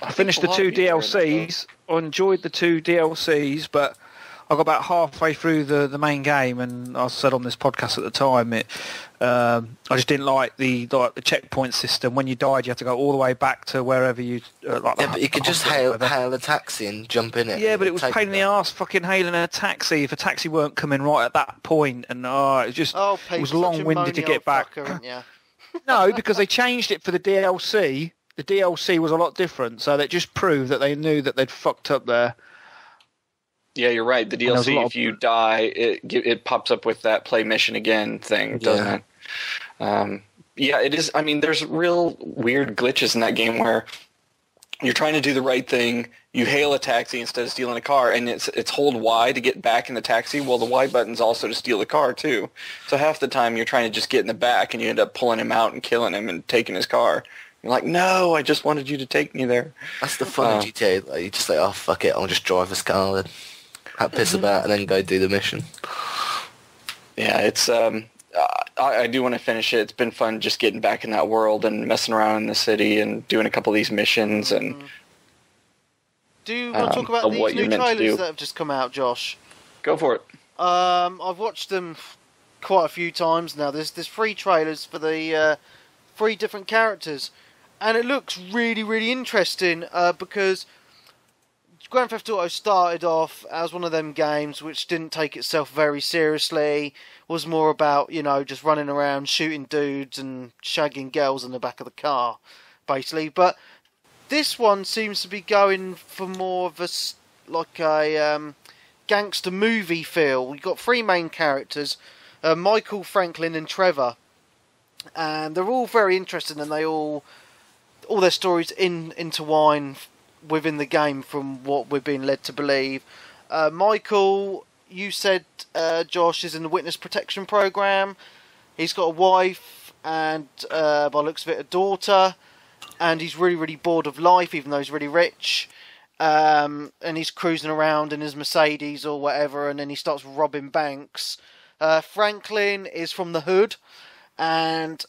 I finished the 2 DLCs. I enjoyed the 2 DLCs, but I got about halfway through the main game, and I said on this podcast at the time, I just didn't like the checkpoint system. When you died, you had to go all the way back to wherever you. But you could just hail a taxi and jump in it. Yeah, but it was a pain in the arse fucking hailing a taxi if a taxi weren't coming right at that point, and it was long-winded to get back. No, because they changed it for the DLC. The DLC was a lot different, so that just proved that they knew that they'd fucked up there. Yeah, you're right. The DLC, if you die, it pops up with that play mission again thing, doesn't it? Yeah, it is. I mean, there's real weird glitches in that game where you're trying to do the right thing, you hail a taxi instead of stealing a car, and it's hold Y to get back in the taxi. Well, the Y button's also to steal the car, too. So half the time you're trying to just get in the back, and you end up pulling him out and killing him and taking his car. You're like, no, I just wanted you to take me there. That's the fun of GTA. Like, you're just like, oh, fuck it, I'll just drive this car then. Have piss about and then go do the mission. Yeah, it's... I do want to finish it. It's been fun just getting back in that world and messing around in the city and doing a couple of these missions. And do you want to talk about these new trailers that have just come out, Josh? Go for it. I've watched them quite a few times now. There's 3 trailers for the 3 different characters, and it looks really, really interesting because Grand Theft Auto started off as one of them games which didn't take itself very seriously, was more about, just running around shooting dudes and shagging girls in the back of the car, basically. But this one seems to be going for more of a gangster movie feel. You've got 3 main characters, Michael, Franklin and Trevor, and they're all very interesting, and they all their stories intertwine within the game from what we're being led to believe. Michael, you said, Josh, is in the witness protection program. He's got a wife and, by the looks of it, a daughter, and he's really, really bored of life, even though he's really rich. And he's cruising around in his Mercedes or whatever, and then he starts robbing banks. Franklin is from the hood, and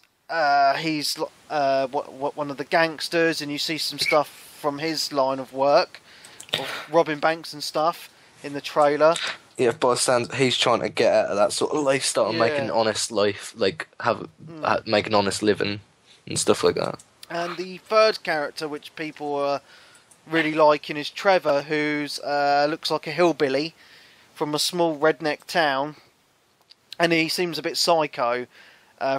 he's one of the gangsters, and you see some stuff from his line of work, of robbing banks and stuff, in the trailer. Yeah, by the sounds, he's trying to get out of that sort of lifestyle and make an honest life, like make an honest living and stuff like that. And the third character, which people are really liking, is Trevor, who's looks like a hillbilly from a small redneck town, and he seems a bit psycho.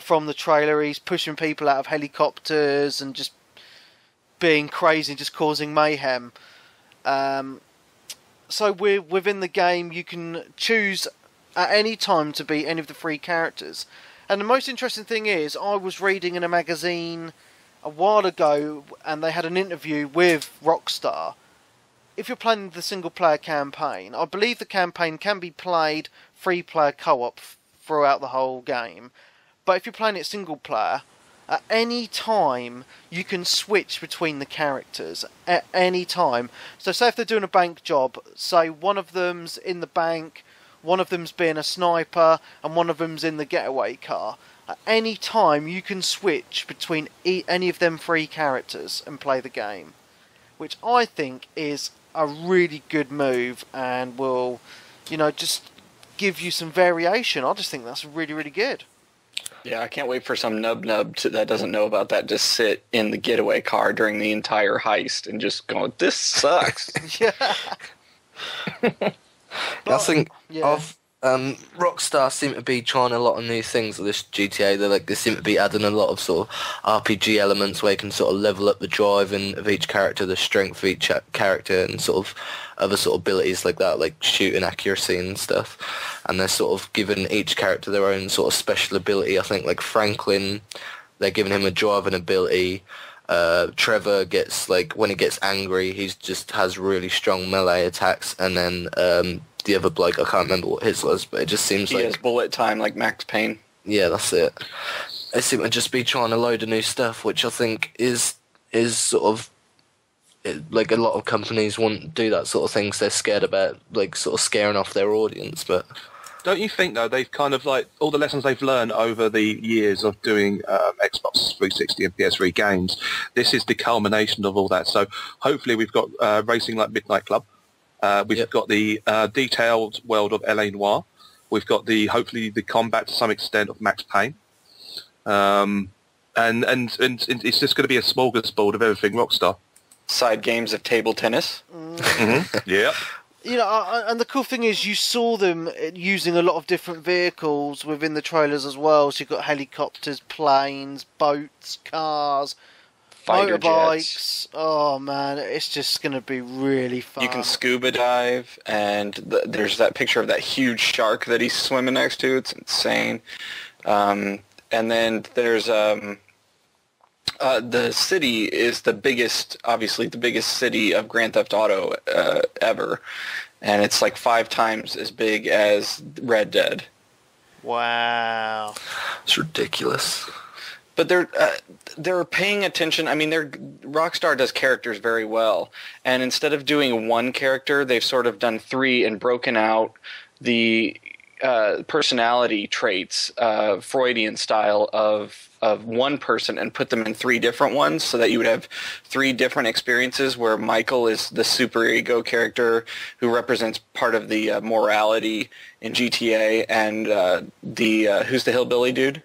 From the trailer, he's pushing people out of helicopters and just being crazy, just causing mayhem. So within the game, you can choose at any time to be any of the 3 characters. And the most interesting thing is, I was reading in a magazine a while ago, and they had an interview with Rockstar. If you're playing the single-player campaign, I believe the campaign can be played 3-player co-op throughout the whole game. But if you're playing it single-player, at any time, you can switch between the characters. At any time. So say if they're doing a bank job, say one of them's in the bank, one of them's being a sniper, and one of them's in the getaway car. At any time, you can switch between any of them 3 characters and play the game. Which I think is a really good move, and will, just give you some variation. I just think that's really, really good. Yeah, I can't wait for some nub that doesn't know about that to sit in the getaway car during the entire heist and just go, this sucks. Yeah. I think Rockstar seem to be trying a lot of new things with this GTA. They seem to be adding a lot of sort of RPG elements where you can sort of level up the driving of each character, the strength of each character, and sort of other sort of abilities like that, like shooting accuracy and stuff. And they're sort of giving each character their own sort of special ability. I think like Franklin, they're giving him a driving ability. Trevor gets, when he gets angry, he just has really strong melee attacks, and then the other bloke, I can't remember what his was, but it just seems he has bullet time like Max Payne. Yeah, that's it. They seem to just be trying a load of new stuff, which I think is sort of like a lot of companies won't do that sort of thing, so they're scared about sort of scaring off their audience. But don't you think though they've kind of all the lessons they've learned over the years of doing Xbox 360 and PS3 games, this is the culmination of all that. So hopefully we've got racing like Midnight Club. We've got the detailed world of L.A. Noire. We've got hopefully the combat to some extent of Max Payne. And it's just going to be a smorgasbord of everything Rockstar. Side games of table tennis. Mm-hmm. Yeah. You know, and the cool thing is you saw them using a lot of different vehicles within the trailers as well. So you've got helicopters, planes, boats, cars, Fighter motorbikes. jets. Oh man, it's just going to be really fun. You can scuba dive, and there's that picture of that huge shark that he's swimming next to. It's insane. And then there's the city is obviously the biggest city of Grand Theft Auto ever, and it's like 5 times as big as Red Dead. Wow, It's ridiculous. But they're paying attention. I mean, Rockstar does characters very well, and instead of doing one character, they've sort of done 3 and broken out the personality traits, Freudian style of one person, and put them in 3 different ones, so that you would have 3 different experiences. Where Michael is the superego character who represents part of the morality in GTA, and who's the hillbilly dude?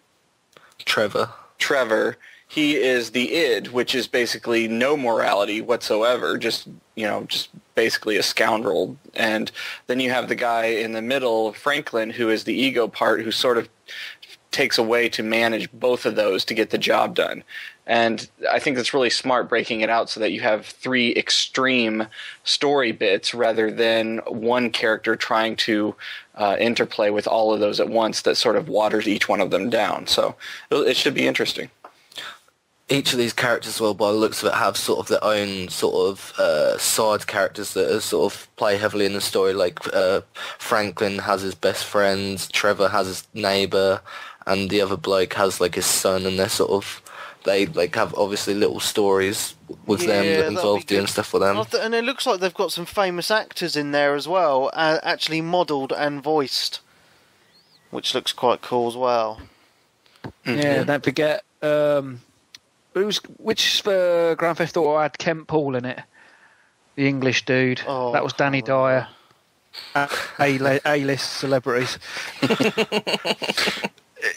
Trevor, he is the id, which is basically no morality whatsoever, just basically a scoundrel. And then you have the guy in the middle, Franklin, who is the ego part, who sort of takes a way to manage both of those to get the job done. And I think that's really smart, breaking it out so that you have 3 extreme story bits rather than one character trying to interplay with all of those at once that sort of waters each one of them down. So it should be interesting. Each of these characters, well, by the looks of it, have sort of their own sort of side characters that are sort of play heavily in the story. Like Franklin has his best friends, Trevor has his neighbour, and the other bloke has like his son, and they're sort of they like have obviously little stories with them that involve doing stuff with them. And it looks like they've got some famous actors in there as well, actually modelled and voiced, which looks quite cool as well. Yeah, don't forget. Which Grand Theft Auto had Kent Paul in it? The English dude. Oh, that was Danny Dyer. A-list celebrities.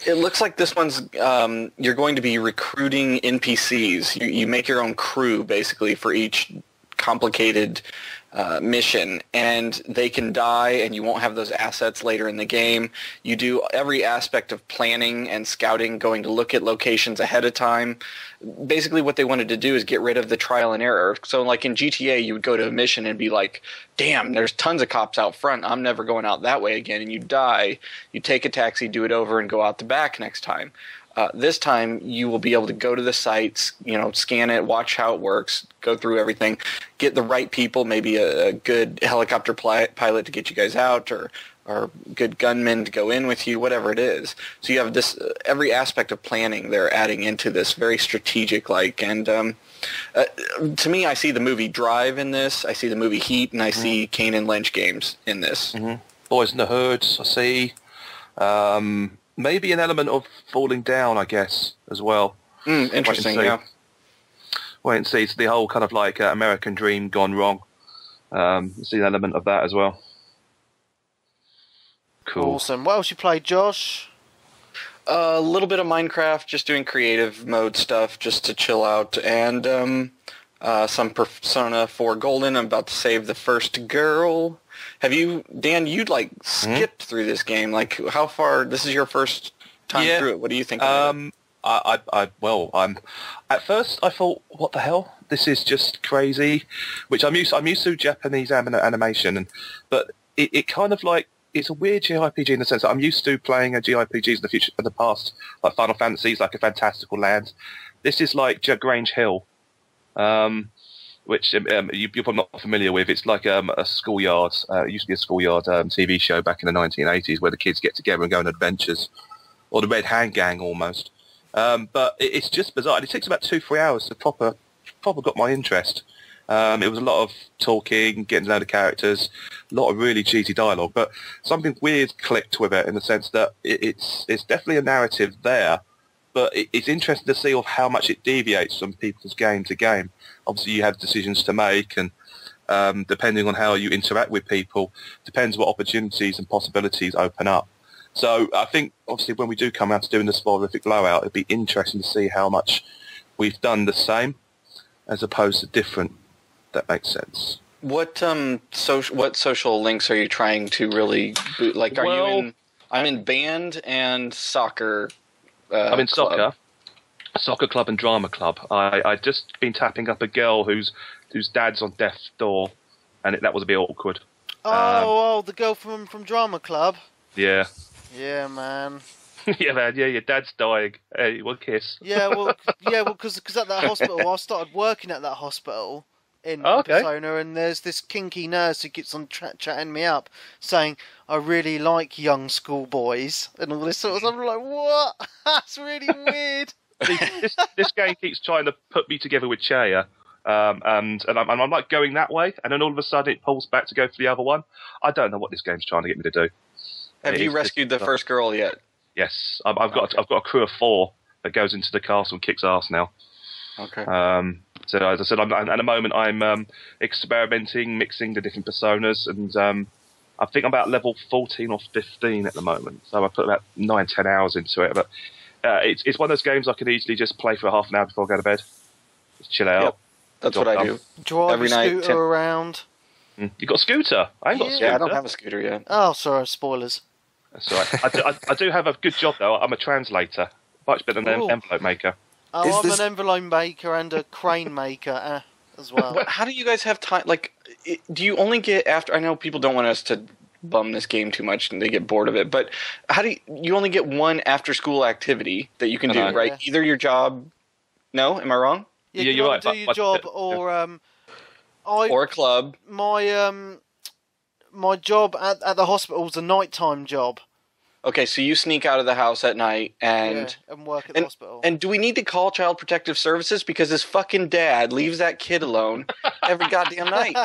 It looks like this one's you're going to be recruiting NPCs. You make your own crew basically for each complicated mission, and they can die, and you won't have those assets later in the game. You do every aspect of planning and scouting, going to look at locations ahead of time. Basically what they wanted to do is get rid of the trial and error. So like in GTA, you would go to a mission and be like, damn, there's tons of cops out front, I'm never going out that way again, and you die. You take a taxi, do it over, and go out the back next time. This time, you will be able to go to the sites, scan it, watch how it works, go through everything, get the right people, maybe a good helicopter pilot to get you guys out, or good gunmen to go in with you, whatever it is. So you have this every aspect of planning they're adding into this, very strategic-like. And to me, I see the movie Drive in this, I see the movie Heat, and I see Kane and Lynch games in this. Mm-hmm. Boys in the Hood, I see. Maybe an element of Falling Down, I guess, as well. Interesting, yeah. Wait and see. It's the whole kind of like American Dream gone wrong. See an element of that as well. Cool. Awesome. What else you played, Josh? A little bit of Minecraft, just doing creative mode stuff, just to chill out, and some Persona 4 Golden. I'm about to save the first girl. Have you, Dan, you'd skipped through this game. Like, how far, this is your first time through it. What do you think of it? At first I thought, what the hell? This is just crazy, which I'm used to Japanese animation, but it kind of like, it's a weird JRPG in the sense that I'm used to playing JRPGs in the past, like Final Fantasies, like A Fantastical Land. This is like Grange Hill, which you're probably not familiar with. It's like a schoolyard. It used to be a schoolyard TV show back in the 1980s where the kids get together and go on adventures, or the Red Hand Gang almost. But it's just bizarre. And it takes about 2-3 hours to proper got my interest. It was a lot of talking, getting to know the characters, a lot of really cheesy dialogue, but something weird clicked with it in the sense that it's definitely a narrative there, but it's interesting to see how much it deviates from people's game to game. Obviously, you have decisions to make, and depending on how you interact with people, depends what opportunities and possibilities open up. So I think, obviously, when we do come out to doing the spoilerific blowout, it'd be interesting to see how much we've done the same as opposed to different. That makes sense. What social links are you trying to really boot? Like, are you in? I'm in band and soccer. I'm in club. soccer club and drama club. I just been tapping up a girl whose dad's on death's door, and that was a bit awkward. Oh, the girl from drama club. Yeah. Yeah, man. Yeah, man. Yeah, your dad's dying. Hey, one kiss. Yeah, well, because at that hospital, I started working at that hospital in Persona, and there's this kinky nurse who keeps on chatting me up, saying, I really like young schoolboys, and all this sort of stuff. I'm like, what? That's really weird. this game keeps trying to put me together with Chaya, and I'm like going that way, and then all of a sudden it pulls back to go for the other one. I don't know what this game's trying to get me to do. Have you rescued the first girl yet? Yes, I've got a crew of 4 that goes into the castle and kicks ass now. Okay. So as I said, at the moment I'm experimenting, mixing the different personas, and I think I'm about level 14 or 15 at the moment. So I put about 9-10 hours into it. But it's one of those games I could easily just play for half an hour before I go to bed. Just chill out. Yep. That's what I do. Drive every a night. scooter around. You got a scooter? I ain't got a scooter. Yeah, I don't have a scooter yet. Oh, sorry, spoilers. That's all right. I do have a good job though. I'm a translator, much better than an envelope maker. Oh, I'm an envelope maker and a crane maker as well. How do you guys have time? Like, do you only get after? I know people don't want us to bum this game too much and they get bored of it, but how do you only get one after-school activity that you can do, right? Yeah. Either your job. No, am I wrong? Yeah, you're right. Do your job or or a club. My job at the hospital is a nighttime job. Okay, so you sneak out of the house at night and work at the hospital. And do we need to call Child Protective Services because his fucking dad leaves that kid alone every goddamn night?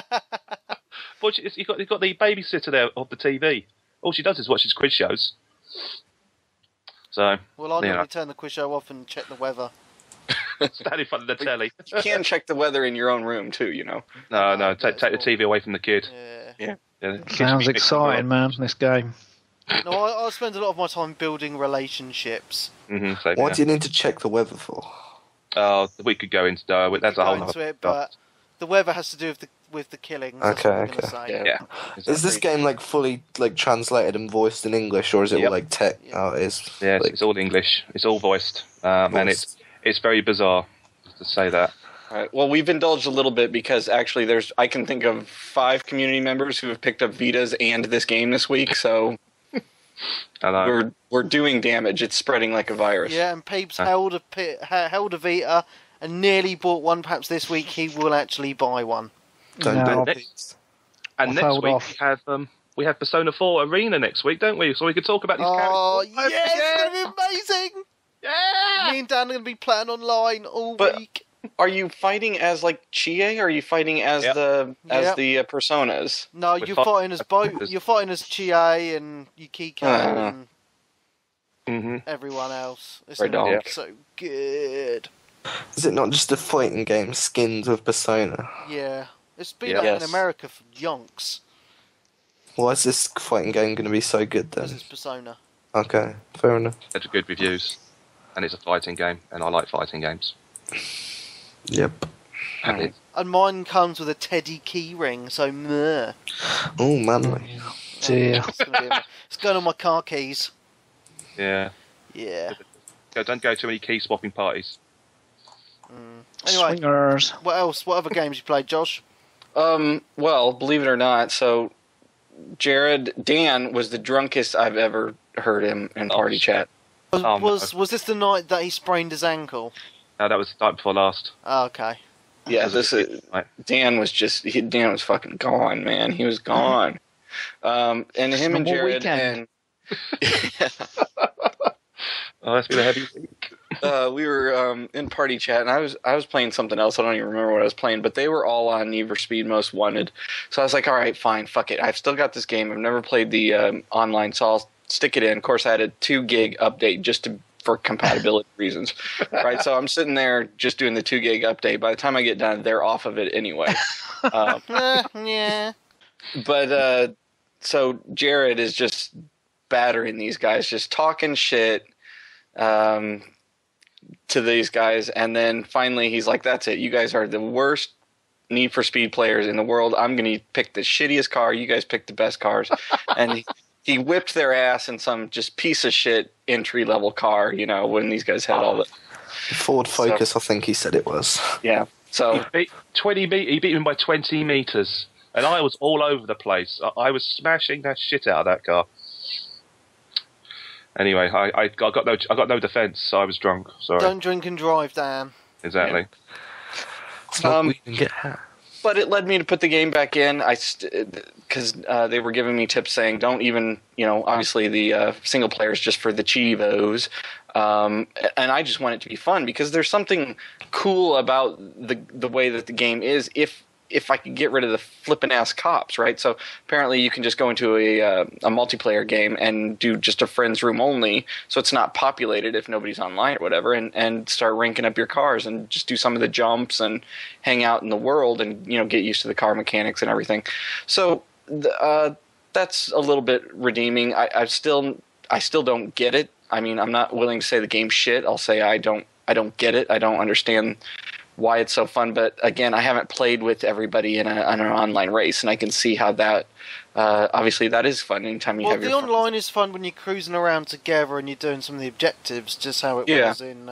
Well, you've got the babysitter there of the TV. All she does is watch his quiz shows. So. Well, I normally turn the quiz show off and check the weather. Stand in front of the telly. You can check the weather in your own room too, you know. No, take the TV away from the kid. Yeah. Sounds exciting, man. This game. No, I spend a lot of my time building relationships. Mm-hmm, what do you need to check the weather for? We could go into that's a whole other. But the weather has to do with the killings. Okay. Yeah. Exactly. Is this game like fully like translated and voiced in English, or is it all like tech? Yeah. Oh, it is. Yeah, it's all English. It's all voiced, and it's very bizarre to say that. All right. Well, we've indulged a little bit because actually I can think of 5 community members who have picked up Vitas and this game this week, so we're doing damage. It's spreading like a virus. Yeah, and Peeps held a Vita and nearly bought one. Perhaps this week he will actually buy one. And next week we have Persona 4 Arena next week, don't we? So we can talk about these characters. Oh, yes, it's going to be amazing! Yeah! Me and Dan are going to be playing online all week. Are you fighting as like Chie, or are you fighting as the personas? No, you're fighting as both. You're fighting as Chie and Yukiko and everyone else. It's so good. Is it not just a fighting game skins with Persona? Yeah. It's been like in America for yonks. Why is this fighting game going to be so good then? Because it's Persona. Okay, fair enough. It's good reviews, and it's a fighting game, and I like fighting games. Yep. And mine comes with a Teddy key ring, so meh. Oh, manly. Dear. It's going on my car keys. Yeah. Yeah. Don't go to any key swapping parties. Anyway, Swingers. What else? What other games you played, Josh? Well, believe it or not, so Dan was the drunkest I've ever heard him in party chat. Was this the night that he sprained his ankle? No, that was the night before last. Oh, okay. Yeah, Dan was fucking gone, man. He was gone. And him and Jared and oh, that's been a heavy week. We were in party chat, and I was playing something else. I don't even remember what I was playing, but they were all on Need for Speed Most Wanted. So I was like, all right, fine, fuck it. I've still got this game. I've never played the online, so I'll stick it in. Of course, I had a 2 gig update just for compatibility reasons, right? So I'm sitting there just doing the 2 gig update. By the time I get done, they're off of it anyway. Yeah. But so Jared is just battering these guys, just talking shit to these guys, and then finally he's like, "That's it. You guys are the worst Need for Speed players in the world. I'm going to pick the shittiest car. You guys pick the best cars." And he whipped their ass in some just piece of shit entry-level car, when these guys had all the... Ford Focus, I think he said it was. Yeah, so... He beat him by 20 metres, and I was all over the place. I was smashing that shit out of that car. Anyway, I got no defence, so I was drunk. Sorry. Don't drink and drive, Dan. Exactly. We can get hat. But it led me to put the game back in. Because they were giving me tips saying, don't even, obviously the single player is just for the chivos. And I just want it to be fun because there's something cool about the way that the game is if I could get rid of the flippin' ass cops, right? So apparently you can just go into a multiplayer game and do just a friends room only, so it's not populated if nobody's online or whatever, and start ranking up your cars and just do some of the jumps and hang out in the world and get used to the car mechanics and everything. So that's a little bit redeeming. I still don't get it. I mean, I'm not willing to say the game's shit. I'll say I don't get it. I don't understand why it's so fun, but again, I haven't played with everybody in an online race, and I can see how that obviously that is fun anytime you have your the online is fun when you're cruising around together and you're doing some of the objectives, just how it was in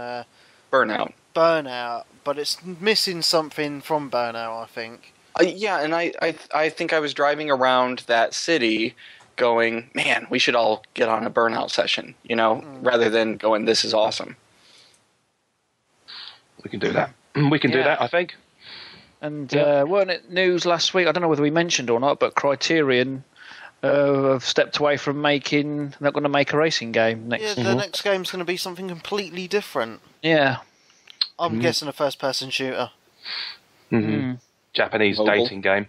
Burnout, but it's missing something from Burnout, I think. Yeah, and I think I was driving around that city going, man, we should all get on a Burnout session, rather than going, this is awesome. We can do that. We can do that, I think. And weren't it news last week? I don't know whether we mentioned or not, but Criterion have stepped away from making. They're going to make a racing game next. Yeah, the next game's going to be something completely different. Yeah, I'm guessing a first-person shooter. Japanese dating game.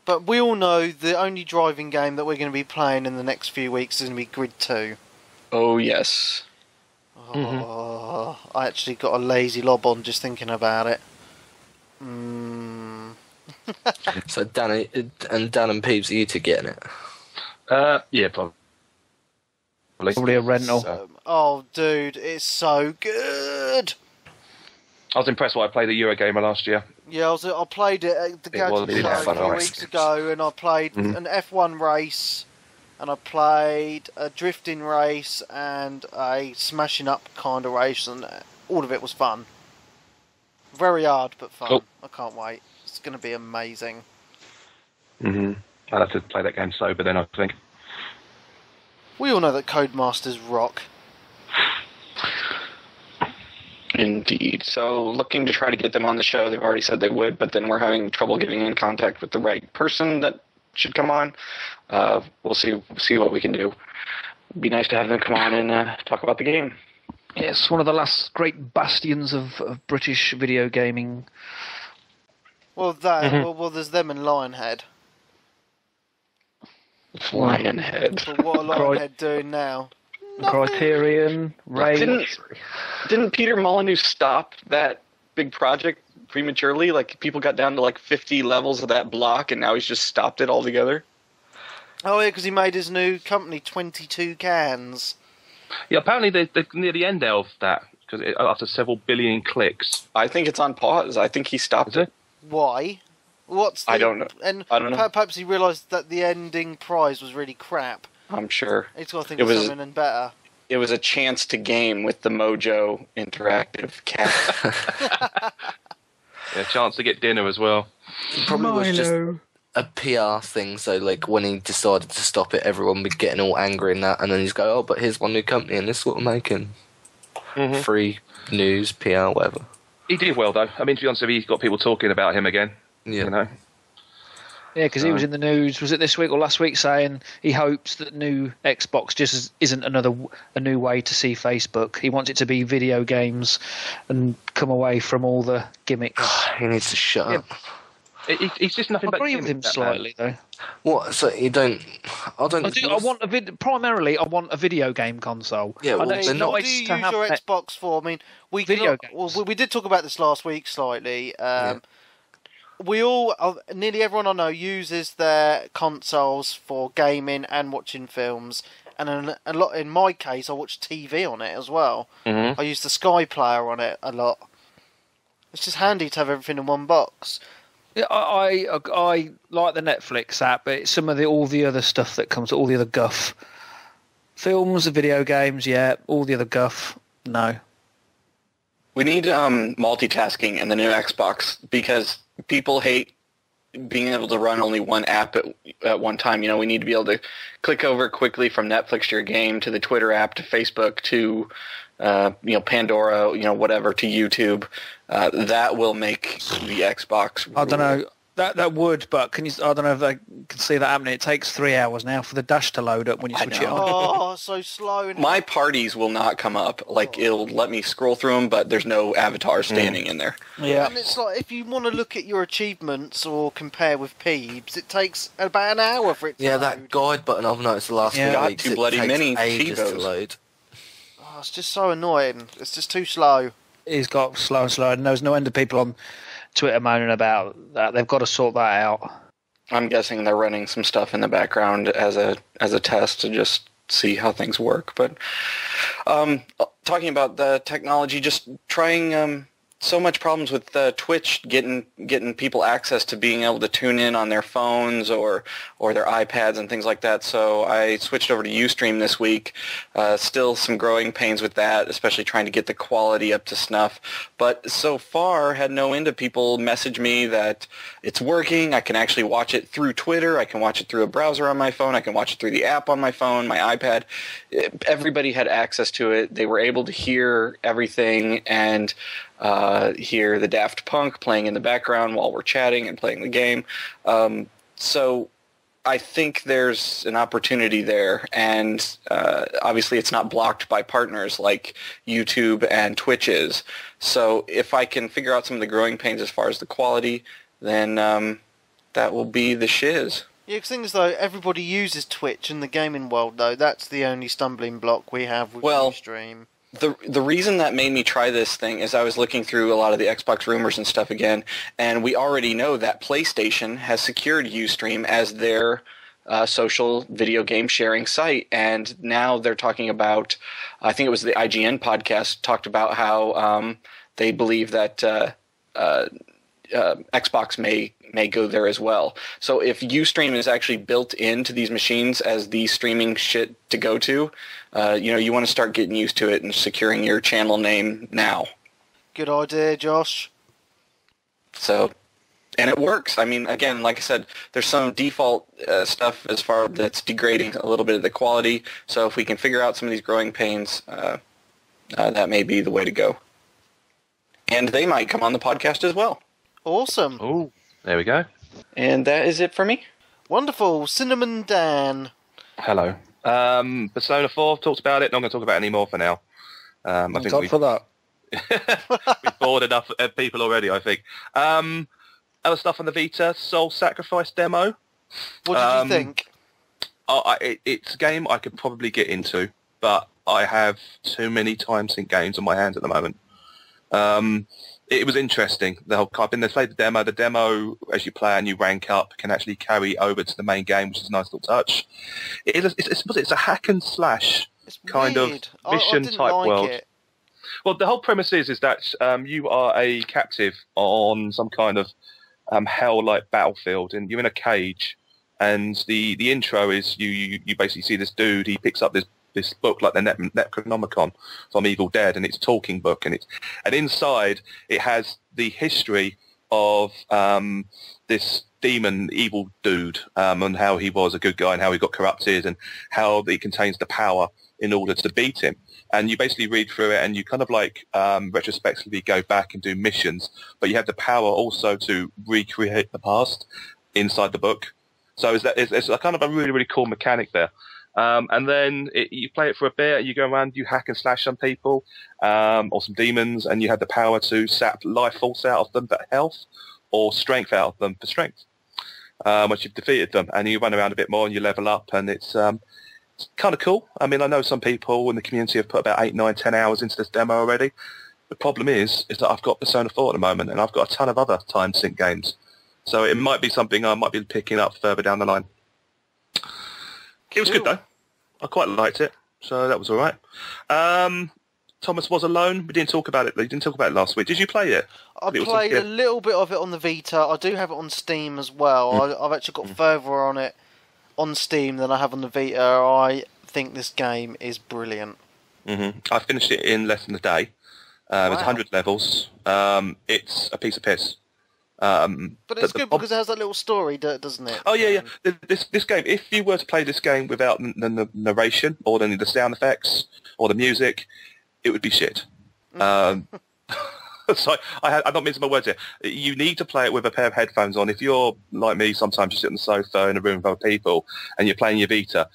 But we all know the only driving game that we're going to be playing in the next few weeks is going to be Grid 2. Oh yes. Oh, I actually got a lazy lob on just thinking about it. So Dan and Peeves, are you two getting it? Yeah, probably. Probably a rental. Oh, dude, it's so good. I was impressed when I played the Eurogamer last year. Yeah, I played it at the Gadget Show a few weeks ago, and I played an F1 race, and I played a drifting race and a smashing up kind of race, and all of it was fun. Very hard, but fun. Cool. I can't wait. It's going to be amazing. I'll have to play that game sober then, I think. We all know that Codemasters rock. Indeed. So looking to try to get them on the show. They've already said they would, but then we're having trouble getting in contact with the right person that should come on. We'll see what we can do. It'd be nice to have them come on and talk about the game. Yeah, it's one of the last great bastions of British video gaming. Well, well, there's them and Lionhead. Lionhead. But what are Lionhead doing now? Criterion, Ray. Didn't Peter Molyneux stop that big project prematurely? Like, people got down to like 50 levels of that block, and now he's just stopped it altogether? Oh, yeah, because he made his new company, 22 Cans. Yeah, apparently they're near the end of that, because after several billion clicks. I think it's on pause. I think he stopped it. Why? I don't know. And I don't know. Perhaps he realised that the ending prize was really crap. I'm sure. He's got to think of something better. It was a chance to game with the Mojo interactive cat. Yeah, chance to get dinner as well. It probably was just a PR thing, so like when he decided to stop it, everyone would be getting all angry and that, and then he's go, oh, but here's one new company and this is what we're making. Free news, PR, whatever. He did well though. I mean, to be honest with you, he's got people talking about him again. Yeah. You know? Yeah, because he was in the news, was it this week or last week, saying he hopes that new Xbox just isn't a new way to see Facebook. He wants it to be video games and come away from all the gimmicks. He needs to shut up. He's just nothing but. I agree with him slightly, though. What? So you don't? I want primarily, I want a video game console. Yeah, well, What do you use your Xbox for? I mean, we did talk about this last week slightly. nearly everyone I know uses their consoles for gaming and watching films. And a lot, in my case, I watch TV on it as well. Mm-hmm. I use the Sky Player on it a lot. It's just handy to have everything in one box. Yeah, I like the Netflix app, but it's all the other stuff that comes, all the other guff. Films, the video games, yeah. All the other guff, no. We need multitasking in the new Xbox because people hate being able to run only one app at one time. We need to be able to click over quickly from Netflix to your game to the Twitter app to Facebook to Pandora, whatever, to YouTube. That will make the Xbox. I don't know. That would, but I don't know if I can see that happening. It takes 3 hours now for the dash to load up when you switch it on. Oh, so slow. My parties will not come up. Like, it'll let me scroll through them, but there's no avatar standing in there. Yeah. And it's like, if you want to look at your achievements or compare with Peebs, it takes about an hour for it to load. That guide button I've noticed the last few Got weeks. too bloody many ages to TiVos. load. Oh, it's just so annoying. It's just too slow. He's got slow and slow, and there's no end of people on Twitter moaning about that. They've got to sort that out. I'm guessing they're running some stuff in the background as a test to just see how things work. But talking about the technology, just trying so much problems with Twitch getting people access to being able to tune in on their phones or their iPads and things like that. So I switched over to Ustream this week. Still some growing pains with that, especially trying to get the quality up to snuff. But so far, had no end of people message me that it's working. I can actually watch it through Twitter. I can watch it through a browser on my phone. I can watch it through the app on my phone, my iPad. Everybody had access to it. They were able to hear everything and hear the Daft Punk playing in the background while we're chatting and playing the game. So I think there's an opportunity there, and obviously it's not blocked by partners like YouTube and Twitch is. So if I can figure out some of the growing pains as far as the quality, then that will be the shiz. Yeah, because things though, everybody uses Twitch in the gaming world though. That's the only stumbling block we have with Ustream. The reason that made me try this thing is I was looking through a lot of the Xbox rumors and stuff again, and we already know that PlayStation has secured Ustream as their social video game sharing site, and now they're talking about, I think it was the IGN podcast talked about how they believe that Xbox may go there as well. So if Ustream is actually built into these machines as the streaming shit to go to, you want to start getting used to it and securing your channel name now. Good idea, Josh. So, and it works. I mean, again, like I said, there's some default stuff as far that's degrading a little bit of the quality. So if we can figure out some of these growing pains, that may be the way to go. And they might come on the podcast as well. Awesome. Oh, there we go. And that is it for me. Wonderful. Cinnamon Dan. Hello. Persona 4, talked about it. Not going to talk about it anymore for now. I think God for that. we've bored enough people already, I think. Other stuff on the Vita, Soul Sacrifice demo. What did you think? It's a game I could probably get into, but I have too many time sync games on my hands at the moment. It was interesting. I've been there, played the demo. The demo, as you play and you rank up, can actually carry over to the main game, which is a nice little touch. It's a hack and slash kind of mission type world. Well, the whole premise is that you are a captive on some kind of hell-like battlefield, and you're in a cage. And the intro is you basically see this dude. He picks up this book like the Necronomicon from Evil Dead, and it's a talking book, and inside it has the history of this demon evil dude, and how he was a good guy and how he got corrupted and how it contains the power in order to beat him. And you basically read through it and you kind of like retrospectively go back and do missions, but you have the power also to recreate the past inside the book. So it's a kind of a really, really cool mechanic there. And then you play it for a bit, you go around, you hack and slash some people, or some demons, and you have the power to sap life force out of them for health, or strength out of them for strength, once you've defeated them. And you run around a bit more and you level up, and it's kind of cool. I mean, I know some people in the community have put about 8, 9, 10 hours into this demo already. The problem is that I've got Persona 4 at the moment, and I've got a ton of other time sync games. So it might be something I might be picking up further down the line. It was good though. I quite liked it, so that was all right. Thomas was alone. We didn't talk about it. We didn't talk about it last week. Did you play it? I played a little bit of it on the Vita. I do have it on Steam as well. I've actually got further on it on Steam than I have on the Vita. I think this game is brilliant. I finished it in less than a day. It's 100 levels. It's a piece of piss. But it's good because it has that little story, doesn't it? Oh yeah. This game, if you were to play this game without the narration or any of the sound effects or the music, it would be shit. So I'm not mincing my words here. You need to play it with a pair of headphones on. If you're like me, sometimes you sit on the sofa in a room full of people and you're playing your Vita,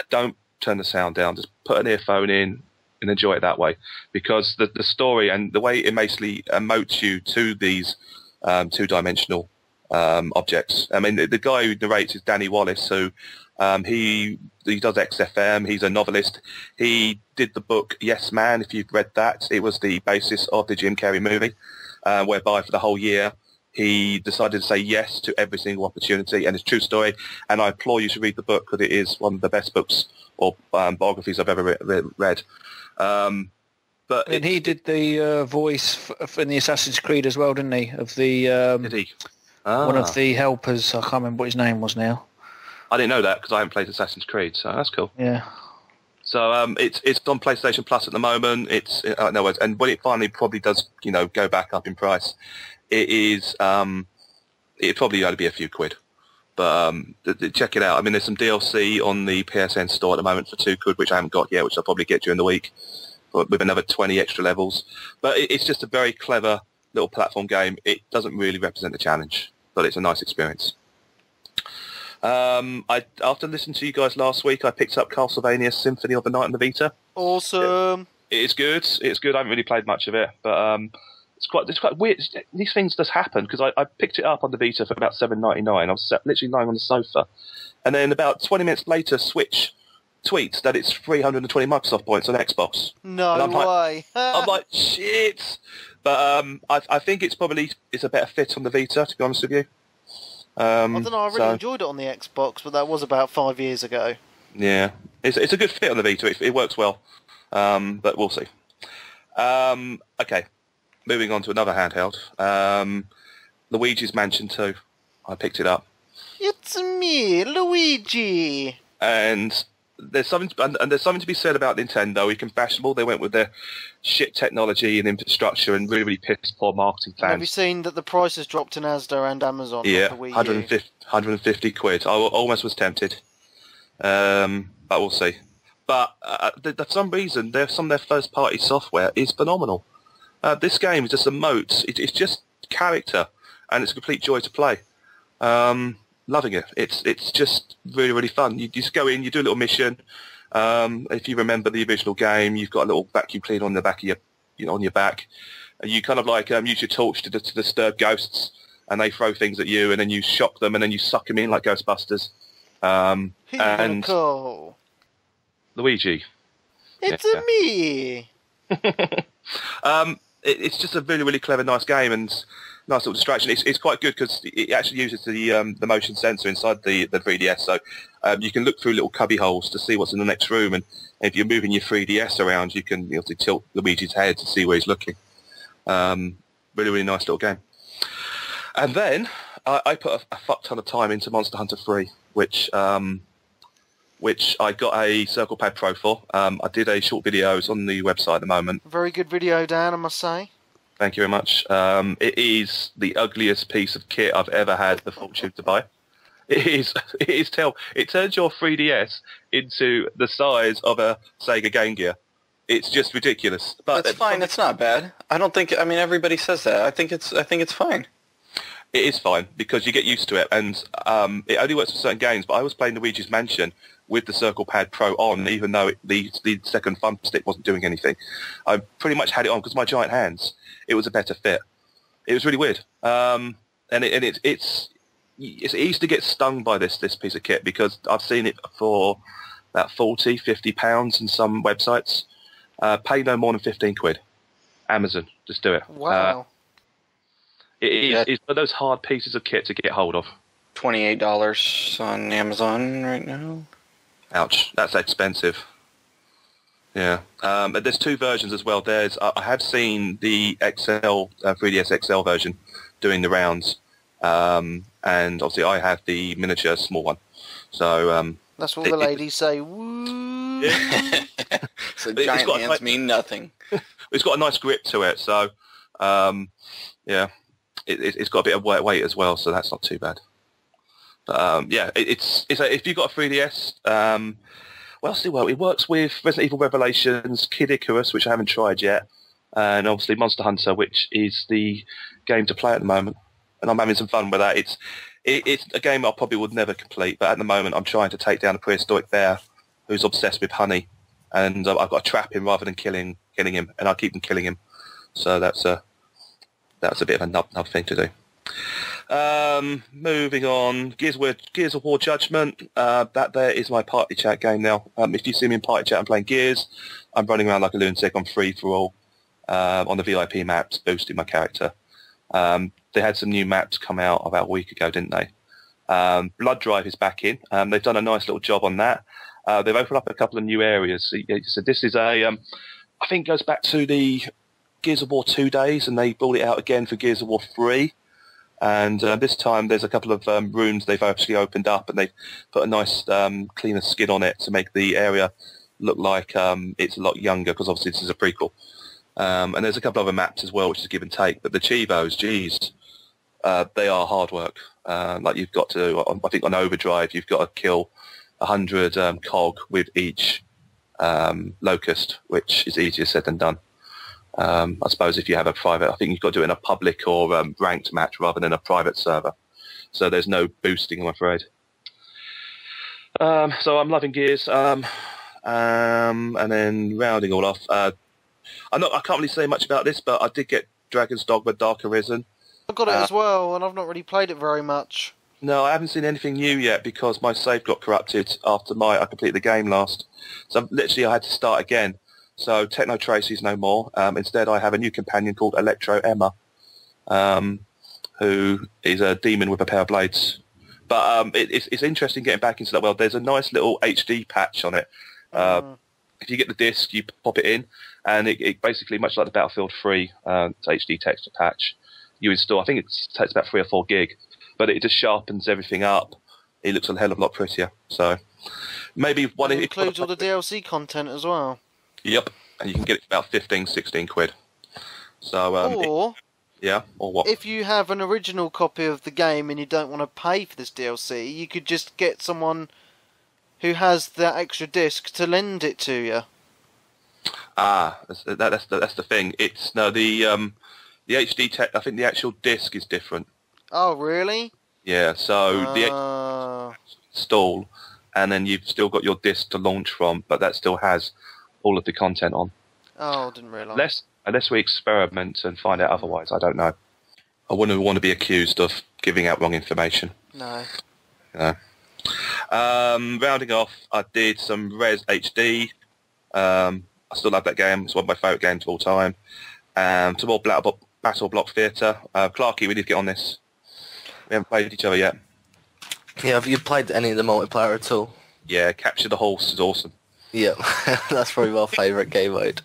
don't turn the sound down. Just put an earphone in and enjoy it that way. Because the story and the way it basically emotes you to these two-dimensional objects. I mean, the guy who narrates is Danny Wallace, who he does XFM. He's a novelist. He did the book Yes Man. If you've read that, it was the basis of the Jim Carrey movie, whereby for the whole year he decided to say yes to every single opportunity, and it's a true story. And I implore you to read the book because it is one of the best books or biographies I've ever read. But he did the voice in the Assassin's Creed as well, didn't he? Of the did he? One of the helpers. I can't remember what his name was now. I didn't know that because I haven't played Assassin's Creed, so that's cool. Yeah. So it's on PlayStation Plus at the moment. It's no, and when it finally probably does, go back up in price, it is it'd probably only be a few quid. But check it out. I mean, there's some DLC on the PSN store at the moment for £2, which I haven't got yet, which I'll probably get during the week with another 20 extra levels. But it's just a very clever little platform game. It doesn't really represent the challenge, but it's a nice experience. After listening to you guys last week, I picked up Castlevania Symphony of the Night on the Vita. Awesome. It's good. It's good. I haven't really played much of it, but it's quite weird. These things just happen because I picked it up on the Vita for about $7.99. I was literally lying on the sofa, and then about 20 minutes later, Switch tweets that it's 320 Microsoft points on Xbox. No way. I'm like, shit. But I think it's a better fit on the Vita, to be honest with you. I don't know, I really enjoyed it on the Xbox, but that was about 5 years ago. Yeah, it's a good fit on the Vita. It works well, but we'll see. Okay, moving on to another handheld. Luigi's Mansion 2. I picked it up. It's me, Luigi. And there's something to be said about Nintendo. You can fashionable. They went with their shit technology and infrastructure and really pissed poor marketing plans. Have you seen that the price has dropped in Asda and Amazon? Yeah, for the Wii U? 150 quid. I almost was tempted, but we'll see. But for some reason, some of their first-party software is phenomenal. This game is just a moat. It's just character, and it's a complete joy to play. Loving it. It's just really fun. You just go in, you do a little mission. If you remember the original game, you've got a little vacuum cleaner on the back of on your back, and you kind of like use your torch to disturb ghosts, and they throw things at you, and then you shock them, and then you suck them in like Ghostbusters. And cool. Luigi, it's me. It's just a really clever, nice game, and nice little distraction. It's quite good because it actually uses the motion sensor inside the 3DS, so you can look through little cubby holes to see what's in the next room, and if you're moving your 3DS around, you can tilt Luigi's head to see where he's looking. Really nice little game. And then I put a fuck ton of time into Monster Hunter 3, which I got a Circle Pad Pro for. I did a short video. It's on the website at the moment. Very good video, Dan, I must say. Thank you very much. It is the ugliest piece of kit I've ever had the fortune to buy. It is terrible. It turns your 3DS into the size of a Sega Game Gear. It's just ridiculous. But that's fine. It's not bad. I don't think. I mean, everybody says that. I think it's fine. It is fine because you get used to it, and it only works for certain games. But I was playing Luigi's Mansion with the Circle Pad Pro on, even though the second thumbstick wasn't doing anything. I pretty much had it on because my giant hands. It was a better fit. It was really weird, and it's easy to get stung by this piece of kit because I've seen it for about £40-50 in some websites. Pay no more than 15 quid. Amazon, just do it. Wow. It's one of those hard pieces of kit to get hold of. $28 on Amazon right now. Ouch, that's expensive. Yeah, there's two versions as well. I have seen the XL 3DS XL version doing the rounds, and obviously I have the miniature small one. So that's what the ladies say. Woo! Yeah. So giant hands mean nothing. It's got a nice grip to it, so yeah, it's got a bit of weight as well, so that's not too bad. Yeah, if you've got a 3DS. Well, it works with Resident Evil Revelations, Kid Icarus, which I haven't tried yet, and obviously Monster Hunter, which is the game to play at the moment. And I'm having some fun with that. It's a game I probably would never complete, but at the moment I'm trying to take down a prehistoric bear who's obsessed with honey, and I've got to trap him rather than killing him, and I keep on killing him. So that's a bit of a nub thing to do. Moving on, Gears of War Judgment. That there is my party chat game now. If you see me in party chat, I'm playing Gears. I'm running around like a lunatic on free for all on the VIP maps, boosting my character. They had some new maps come out about a week ago, didn't they? Blood Drive is back in. They've done a nice little job on that. They've opened up a couple of new areas. So this is I think it goes back to the Gears of War 2 days, and they brought it out again for Gears of War 3. And this time there's a couple of rooms they've actually opened up, and they've put a nice cleaner skin on it to make the area look like it's a lot younger, because obviously this is a prequel. And there's a couple other maps as well, which is give and take. But the Chivos, geez, they are hard work. Like you've got to, I think on Overdrive, you've got to kill 100 cog with each locust, which is easier said than done. I suppose if you have a private, I think you've got to do it in a public or ranked match rather than a private server. So there's no boosting, I'm afraid. So I'm loving Gears. And then rounding all off, I can't really say much about this, but I did get Dragon's Dogma Dark Arisen. I got it as well, and I've not really played it very much. No, I haven't seen anything new yet because my save got corrupted after I completed the game last. So literally I had to start again. So Techno Tracy's no more. Instead, I have a new companion called Electro Emma, who is a demon with a pair of blades. But it's interesting getting back into that world. There's a nice little HD patch on it. If you get the disc, you pop it in, and it basically, much like the Battlefield 3 HD texture patch, you install. I think it takes about 3 or 4 gig, but it just sharpens everything up. It looks a hell of a lot prettier. So maybe one. It includes all the DLC content as well. Yep, and you can get it for about 15, 16 quid. So, or what? If you have an original copy of the game and you don't want to pay for this DLC, you could just get someone who has that extra disc to lend it to you. That's the thing. It's the HD tech. I think the actual disc is different. Oh, really? Yeah. So the install, and then you've still got your disc to launch from, but that still has all of the content on. Oh, didn't realise. Unless we experiment and find out otherwise, I don't know. I wouldn't want to be accused of giving out wrong information. No. Rounding off, I did some Res HD. I still love that game. It's one of my favourite games of all time. Some more Battle Block Theatre. Clarky, we need to get on this. We haven't played each other yet. Yeah, have you played any of the multiplayer at all? Yeah, Capture the Horse is awesome. Yeah, that's probably my favourite game mode.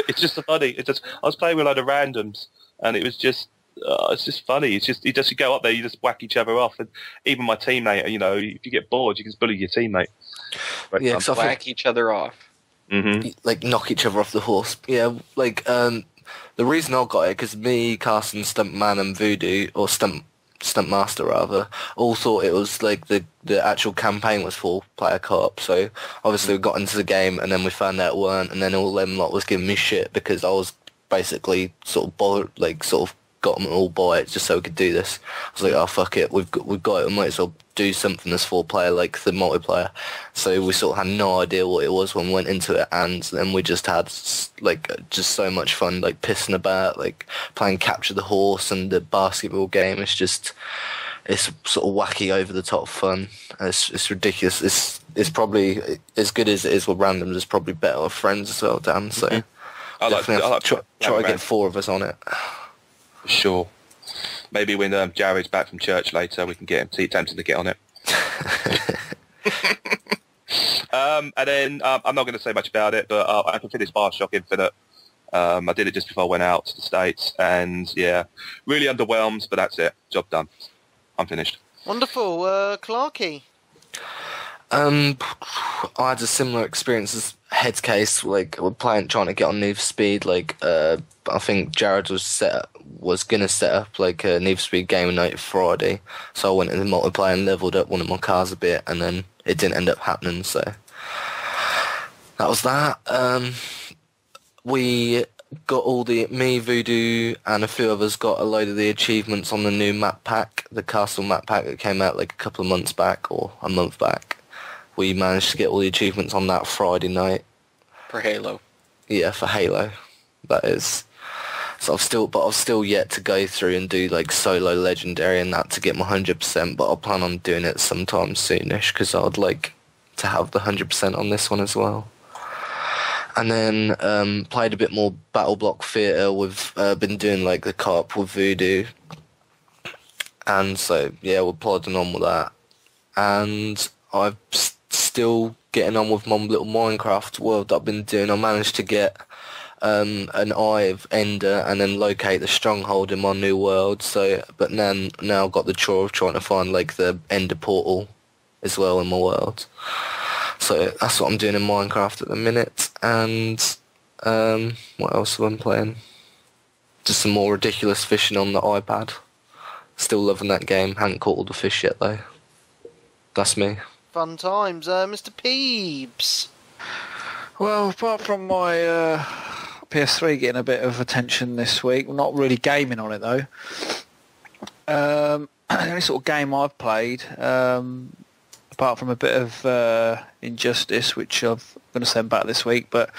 It's just funny. I was playing with a load of randoms, and it was just, it's just funny. It's just, you go up there, you just whack each other off, and even my teammate, if you get bored, you can bully your teammate. Yeah, whack each other off. Mm-hmm. Like knock each other off the horse. Yeah, like the reason I got it because me, Carson, Stuntman, and Voodoo, or Stuntmaster rather, all thought it was like the actual campaign was 4-player co-op. So obviously we got into the game and then we found out it weren't, and then all them lot was giving me shit because I was basically sort of got them all by it just so we could do this. I was like, oh fuck it, we've got it, we might as well do something that's 4-player like the multiplayer. So we sort of had no idea what it was when we went into it, and then we just had just so much fun pissing about, playing Capture the Horse and the basketball game. It's sort of wacky, over the top fun. It's ridiculous. It's probably as good as it is with randoms. It's probably better with friends as well, Dan. So I like try to get 4 of us on it. Sure. Maybe when Jared's back from church later, we can get him tempted to get on it. And then I'm not going to say much about it, but I can finish Bioshock Infinite. I did it just before I went out to the States, and yeah, really underwhelmed, but that's it. Job done. I'm finished. Wonderful. Clarky? I had a similar experience as Headcase, like, we're trying to get on Need for Speed, like, I think Jared was going to set up, like, a Need for Speed game night Friday, so I went in the multiplayer and leveled up one of my cars a bit, and then it didn't end up happening, so that was that. We got me, Voodoo, and a few others got a load of the achievements on the new map pack, the Castle map pack that came out like a couple of months back, or a month back. We managed to get all the achievements on that Friday night. For Halo. Yeah, for Halo. That is. So I've still yet to go through and do like solo legendary and that to get my 100%, but I'll plan on doing it sometime soonish because I'd like to have the 100% on this one as well. And then played a bit more Battle Block Theatre. We've been doing like the co-op with Voodoo. And so, yeah, we're plodding on with that. And I'm still getting on with my little Minecraft world that I've been doing. I managed to get an Eye of Ender and then locate the stronghold in my new world. So, but now I've got the chore of trying to find like the Ender portal as well in my world. So that's what I'm doing in Minecraft at the minute. And what else have I been playing? Just some more ridiculous fishing on the iPad. Still loving that game. Haven't caught all the fish yet though. That's me. Fun times. Mr. Peebs? Well, apart from my PS3 getting a bit of attention this week, not really gaming on it though. The only sort of game I've played, apart from a bit of Injustice, which I'm going to send back this week, but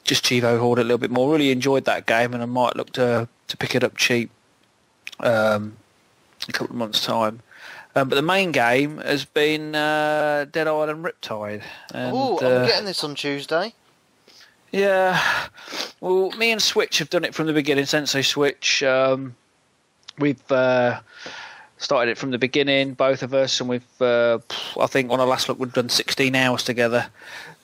just Chivo Horde a little bit more. Really enjoyed that game, and I might look to pick it up cheap a couple of months' time. But the main game has been Dead Island Riptide. Oh, I'm getting this on Tuesday. Yeah. Well, me and Switch have done it from the beginning. Sensei Switch. We've started it from the beginning, both of us, and we've, I think on our last look, we've done 16 hours together.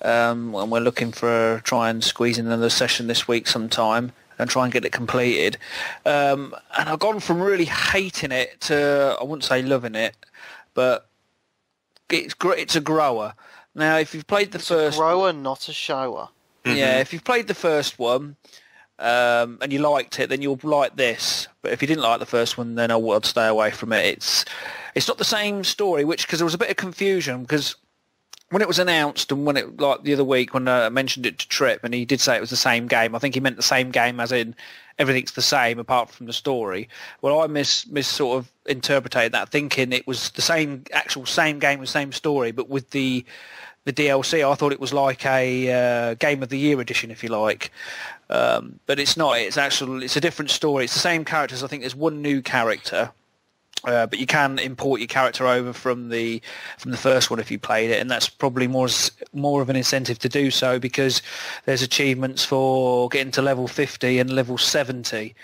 And we're looking for try and squeeze in another session this week sometime and try and get it completed. And I've gone from really hating it to, I wouldn't say loving it, but it's a grower. Now, if you've played the first... a grower, not a shower. Yeah, if you've played the first one and you liked it, then you'll like this. But if you didn't like the first one, then I'd stay away from it. It's not the same story, because there was a bit of confusion, because when it was announced and when it, like the other week when I mentioned it to Trip and he did say it was the same game, I think he meant the same game as in everything's the same apart from the story. Well, I mis sort of interpreted that, thinking it was the same game, the same story, but with the DLC. I thought it was like a Game of the Year edition, if you like, but it's not. It's a different story. It's the same characters. I think there's one new character. But you can import your character over from the first one if you played it, and that's probably more of an incentive to do so, because there's achievements for getting to level 50 and level 70,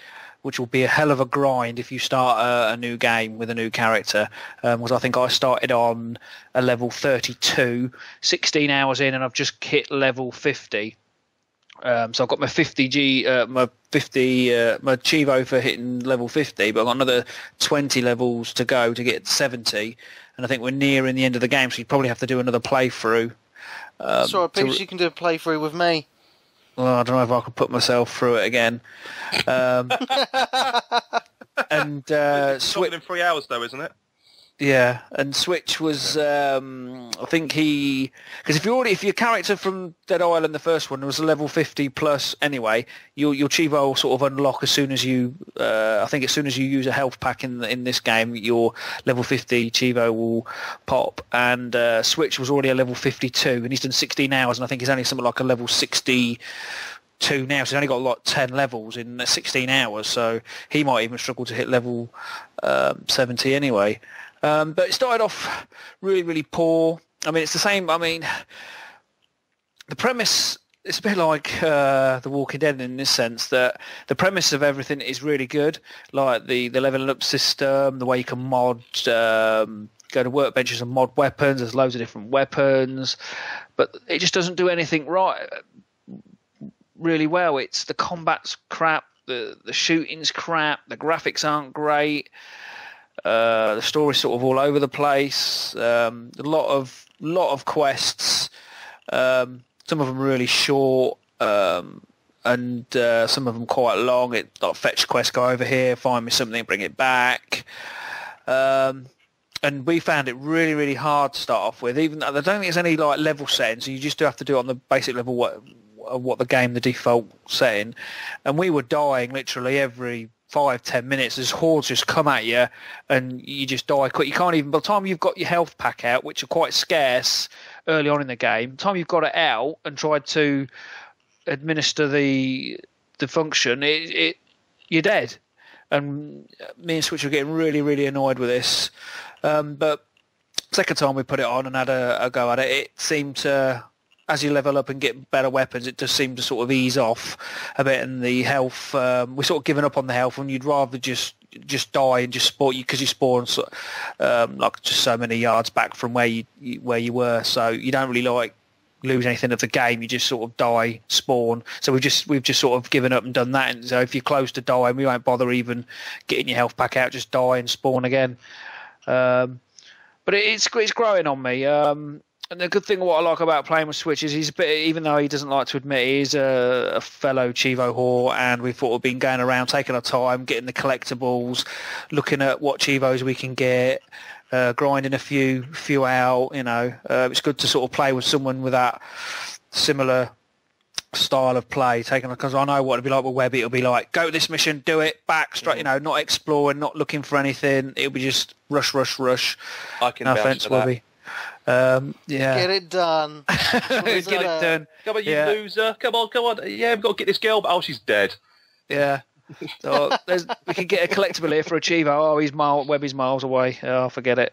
which will be a hell of a grind if you start a new game with a new character. Because I think I started on a level 32, 16 hours in, and I've just hit level 50. So I've got my 50 my Chivo for hitting level 50, but I've got another 20 levels to go to get 70, and I think we're nearing the end of the game, so you probably have to do another playthrough. Sorry, Peeps, you can do a playthrough with me. Well, I don't know if I could put myself through it again. And it's not in 3 hours though, isn't it? Yeah, and Switch was, I think because if your character from Dead Island, the first one, was a level 50 plus anyway, your Chivo will sort of unlock as soon as you, I think as soon as you use a health pack in this game, your level 50 Chivo will pop, and Switch was already a level 52, and he's done 16 hours, and I think he's only something like a level 62 now, so he's only got like 10 levels in 16 hours, so he might even struggle to hit level 70 anyway. But it started off really, really poor. I mean, it's the same. I mean, the premise it's a bit like The Walking Dead in this sense that the premise of everything is really good, like the leveling up system, the way you can mod, go to workbenches and mod weapons. There's loads of different weapons, but it just doesn't do anything right really well. It's the combat's crap, the shooting's crap, the graphics aren't great, the story's sort of all over the place. A lot of quests. Some of them really short, and some of them quite long. Like fetch quest, go over here, find me something, bring it back. And we found it really, really hard to start off with. Even though I don't think there's any like level setting, so you just do have to do it on the basic level what the game, the default setting. And we were dying literally every 5-10 minutes. There's hordes just come at you, and you just die quick. You can't even, by the time you've got your health pack out, which are quite scarce early on in the game, by the time you've got it out and tried to administer the function, you're dead. And me and Switch were getting really, really annoyed with this. But second time we put it on and had a go at it, it seemed to, as you level up and get better weapons, it does seem to sort of ease off a bit. And the health, we're sort of giving up on the health, and you'd rather just die and just spawn you, because you spawn like just so many yards back from where you were, so you don't really like lose anything of the game. You just sort of die, spawn. So we've just sort of given up and done that. And so if you're close to dying, we won't bother even getting your health pack out. Just die and spawn again. But it's growing on me. And the good thing, what I like about playing with Switch is he's a bit, even though he doesn't like to admit, he's a fellow Chivo whore, and we've sort of been going around, taking our time, getting the collectibles, looking at what Chivos we can get, grinding a few out. It's good to sort of play with someone with that similar style of play, because I know what it'll be like with Webby. It'll be like, go to this mission, do it, back straight, not exploring, not looking for anything. It'll be just rush. I can vouch for that. Webby. Yeah. Get it done. Get it done. Come on, you loser. Come on. Yeah, we've got to get this girl, but she's dead. Yeah. So we can get a collectible here for a Chivo. Oh, Webby's miles away. Oh, forget it.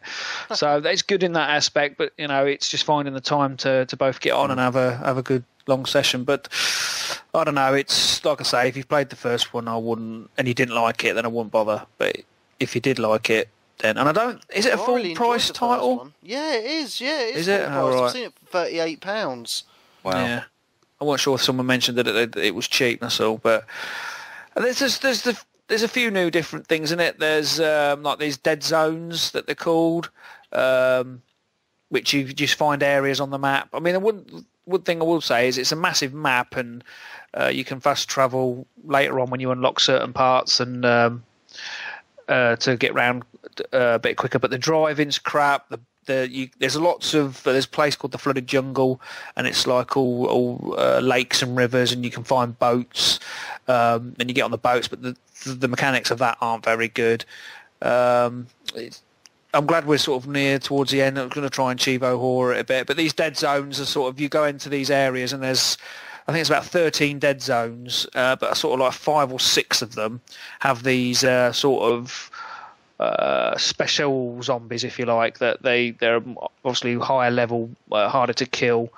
So it's good in that aspect, but it's just finding the time to both get on and have a good long session. But I don't know. It's like I say, if you've played the first one, I wouldn't, and you didn't like it, then I wouldn't bother. But if you did like it, then, and I don't. Is it a full price title? Yeah, it is. Yeah, it is. Is it? Full price. Right. I've seen it for £38. Wow. Yeah. I wasn't sure if someone mentioned that it was cheap. That's all. But there's a few new different things in it. There's like these dead zones that they're called, which you just find areas on the map. I mean, one thing I will say is it's a massive map, and you can fast travel later on when you unlock certain parts and to get around a bit quicker. But the driving's crap. There's a place called the Flooded Jungle, and it's like all lakes and rivers, and you can find boats, and you get on the boats, but the mechanics of that aren't very good. I'm glad we're sort of near towards the end. I'm going to try and Chivo horror it a bit, but these dead zones are sort of, you go into these areas, and I think it's about 13 dead zones, but sort of like 5 or 6 of them have these sort of special zombies, if you like, that they're obviously higher level, harder to kill,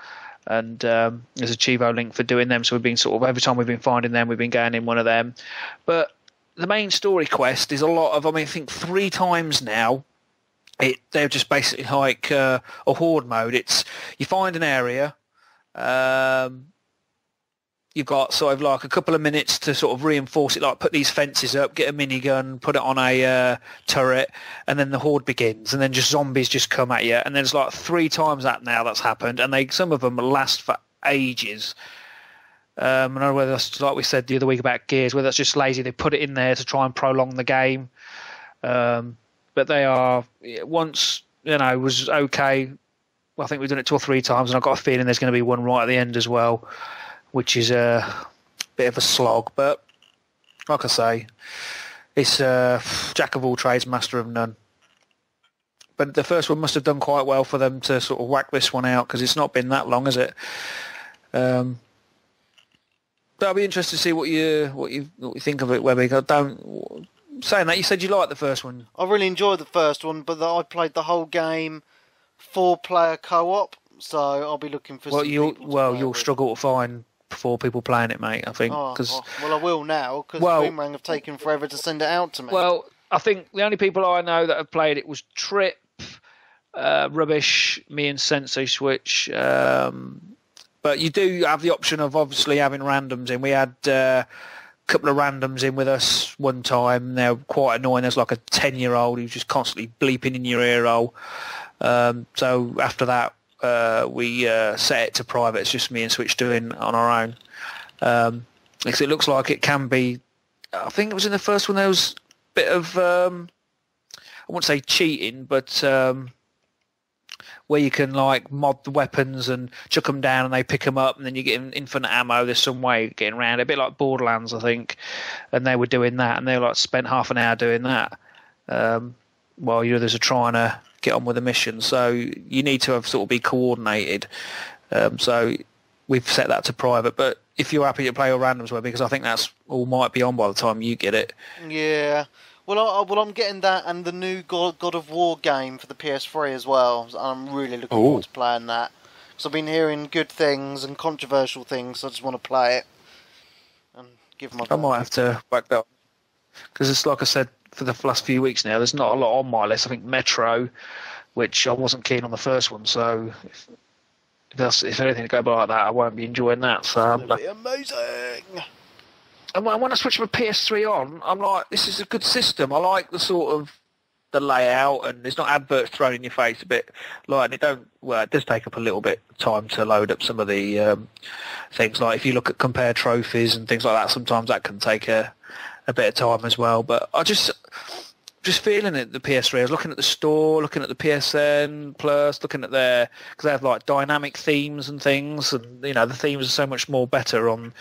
and there's a Chivo link for doing them. So we've been sort of, every time we've been finding them, we've been going in one of them. But the main story quest is a lot of, I think 3 times now, they're just basically like a horde mode. It's, you find an area, you've got sort of like a couple of minutes to sort of reinforce it, like put these fences up, get a minigun, put it on a turret, and then the horde begins, and then just zombies just come at you. And there's like 3 times that now that's happened, and some of them last for ages. I don't know whether that's, like we said the other week about Gears, whether that's just lazy, they put it in there to try and prolong the game. But they are, once, was okay. Well, I think we've done it 2 or 3 times, and I've got a feeling there's going to be one right at the end as well, which is a bit of a slog. But like I say, it's jack of all trades, master of none. But the first one must have done quite well for them to sort of whack this one out, because it's not been that long, has it? But I'll be interested to see what you think of it, Webby. Saying that, you said you liked the first one. I really enjoyed the first one, but I played the whole game 4-player co-op, so I'll be looking for. You'll struggle to find before people playing it, mate. I think well, I will now because Boomerang have taken forever to send it out to me. Well, I think the only people I know that have played it was Trip, Rubbish, me and Sensei Switch. But you do have the option of obviously having randoms in. We had a couple of randoms in with us one time. They're quite annoying. There's like a 10-year-old who's just constantly bleeping in your ear hole. So after that, we set it to private. It's just me and Switch doing on our own. Because it looks like it can be. I think it was in the first one. There was a bit of I wouldn't say cheating, but where you can like mod the weapons and chuck them down and they pick them up and then you get infinite ammo. There's some way of getting around it, a bit like Borderlands, I think. And they were doing that, and they like spent half an hour doing that while the others are trying to get on with the mission. So you need to have sort of be coordinated. So we've set that to private. But if you're happy to play all randoms, well, because I think that's all might be on by the time you get it. Yeah. Well, I'm getting that and the new God of War game for the PS3 as well. I'm really looking forward to playing that. Because I've been hearing good things and controversial things, so I just want to play it and give my. I might have to back that up. Because it's like I said for the last few weeks now, there's not a lot on my list. I think Metro, which I wasn't keen on the first one, so if anything to go by like that, I won't be enjoying that. So it'll be amazing. And when I switch my PS3 on, I'm like, this is a good system. I like the sort of the layout, and there's not adverts thrown in your face a bit. Like it does take up a little bit of time to load up some of the things. Like if you look at compare trophies and things like that, sometimes that can take a bit of time as well. But I just feeling it. The PS3. I was looking at the store, looking at the PSN Plus, looking at because they have like dynamic themes and things, and the themes are so much more better on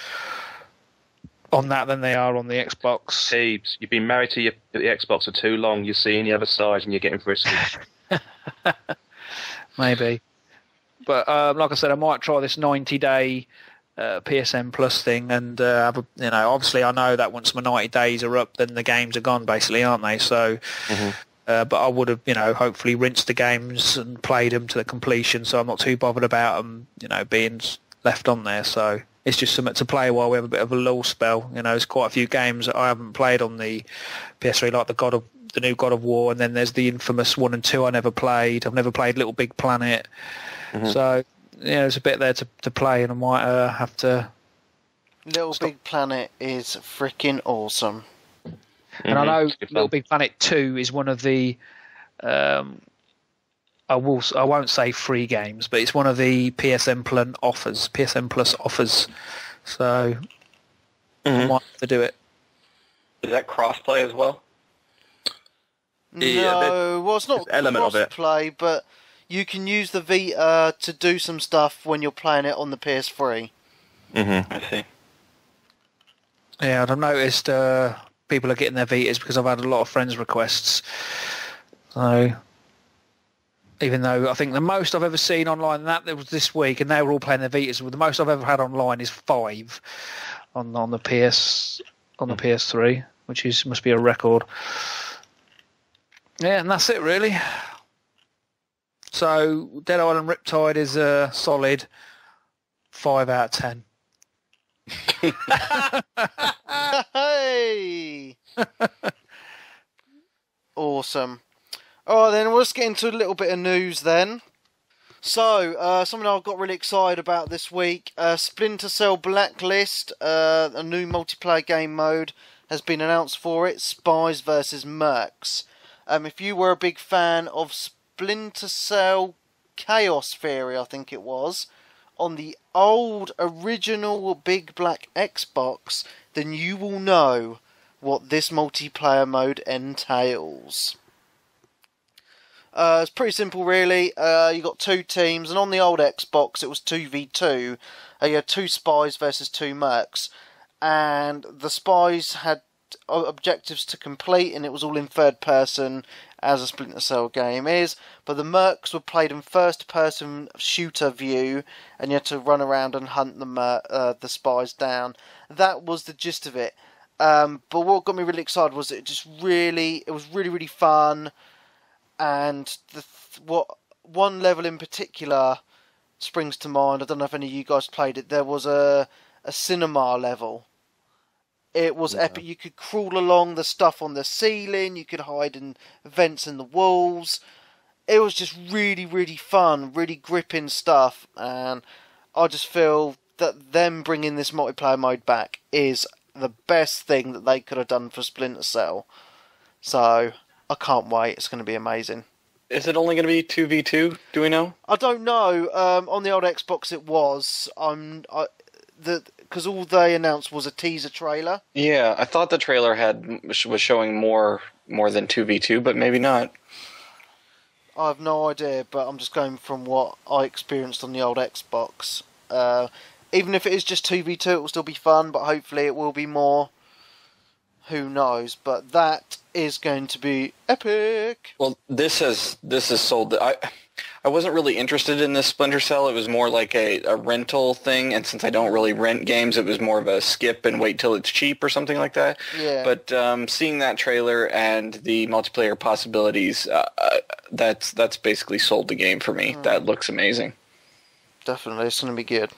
that than they are on the Xbox. Teebs, you've been married to the Xbox for too long. You're seeing the other side and you're getting frisky. Maybe. But like I said, I might try this 90-day PSN Plus thing, and obviously I know that once my 90 days are up, then the games are gone, basically, aren't they? So, but I would have, hopefully rinsed the games and played them to the completion, so I'm not too bothered about them, being left on there. So it's just something to play while we have a bit of a lull spell. There's quite a few games that I haven't played on the PS3, like the new God of War, and then there's the infamous 1 and 2 I never played. I've never played Little Big Planet. So there's a bit there to play, and I might have to. Little Big Planet is freaking awesome. And I know Little Big Planet 2 is one of the I won't say free games, but it's one of the PSN Plus offers. So I might have to do it. Is that crossplay as well? No, well, it's not element of it. Crossplay, but you can use the Vita to do some stuff when you're playing it on the PS3. I see. Yeah, I've noticed people are getting their Vitas because I've had a lot of friends' requests. So even though I think the most I've ever seen online that was this week, and they were all playing their Vitas. Well, the most I've ever had online is 5 on the PS3, which must be a record. Yeah, and that's it really. So Dead Island Riptide is a solid 5 out of 10. Hey! Awesome. Alright then, let's get into a little bit of news then. So, something I got really excited about this week, Splinter Cell Blacklist, a new multiplayer game mode has been announced for it, Spies vs. Mercs. If you were a big fan of Splinter Cell Chaos Theory, I think it was, on the old original Big Black Xbox, then you will know what this multiplayer mode entails. It's pretty simple really. You got 2 teams, and on the old Xbox it was 2v2. You had 2 spies versus 2 mercs, and the spies had objectives to complete, and it was all in third person as a Splinter Cell game is, but the mercs were played in first person shooter view, and you had to run around and hunt the spies down. That was the gist of it. But what got me really excited was it was really fun. And what one level in particular springs to mind, I don't know if any of you guys played it, there was a a cinema level. It was epic. You could crawl along the stuff on the ceiling. You could hide in vents in the walls. It was just really, really fun, really gripping stuff. And I just feel that them bringing this multiplayer mode back is the best thing that they could have done for Splinter Cell. So I can't wait. It's going to be amazing. Is it only going to be 2v2? Do we know? I don't know. On the old Xbox, it was. Because all they announced was a teaser trailer. Yeah, I thought the trailer was showing more than 2v2, but maybe not. I have no idea, but I'm just going from what I experienced on the old Xbox. Even if it is just 2v2, it will still be fun, but hopefully it will be more. Who knows? But that is going to be epic. Well, this has sold. I wasn't really interested in this Splinter Cell. It was more like a rental thing, and since I don't really rent games, it was more of a skip and wait till it's cheap or something like that. Yeah. But seeing that trailer and the multiplayer possibilities, that's basically sold the game for me. That looks amazing. Definitely, it's going to be good.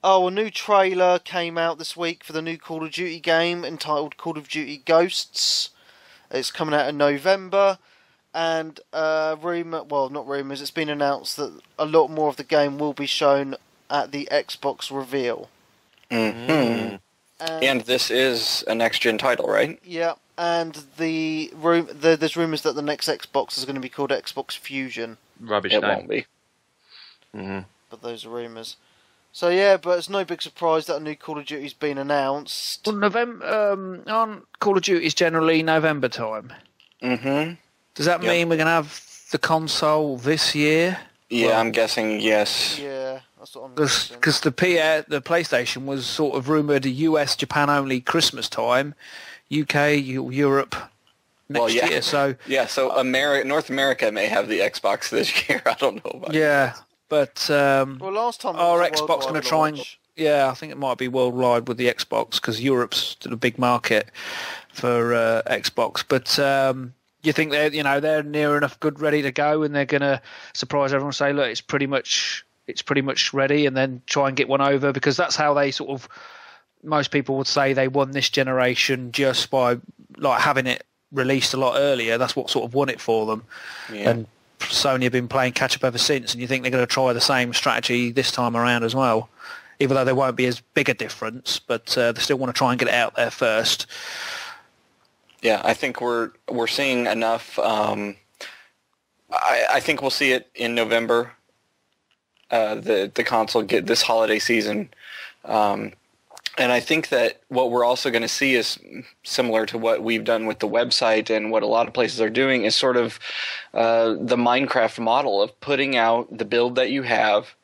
Oh, a new trailer came out this week for the new Call of Duty game entitled Call of Duty Ghosts. It's coming out in November, and not rumours, it's been announced that a lot more of the game will be shown at the Xbox reveal. Mm-hmm. And this is a next-gen title, right? Yeah, and there's rumours that the next Xbox is going to be called Xbox Fusion. Rubbish it name. Won't be. Mm-hmm. But those are rumours. So yeah, but it's no big surprise that a new Call of Duty's been announced. Well, November on Call of Duty is generally November time. Mm-hmm. Does that mean we're going to have the console this year? Yeah, I'm guessing yes. Yeah, that's what I'm guessing. Because the PlayStation was sort of rumoured US, Japan only Christmas time, UK, Europe next year. So so North America may have the Xbox this year. I don't know about that. But last time our Xbox going to try and... Yeah, I think it might be worldwide with the Xbox because Europe's still a big market for Xbox. But you think they're near enough good, ready to go, and they're going to surprise everyone and say, look, it's pretty much ready, and then try and get one over, because that's how they sort of... Most people would say they won this generation just by like having it released a lot earlier. That's what sort of won it for them. Yeah. And Sony have been playing catch-up ever since, and you think they're going to try the same strategy this time around as well, even though there won't be as big a difference, but they still want to try and get it out there first. Yeah, I think we're seeing enough. I think we'll see it in November, the console get this holiday season. And I think that what we're also going to see is similar to what we've done with the website and what a lot of places are doing is sort of the Minecraft model of putting out the build that you have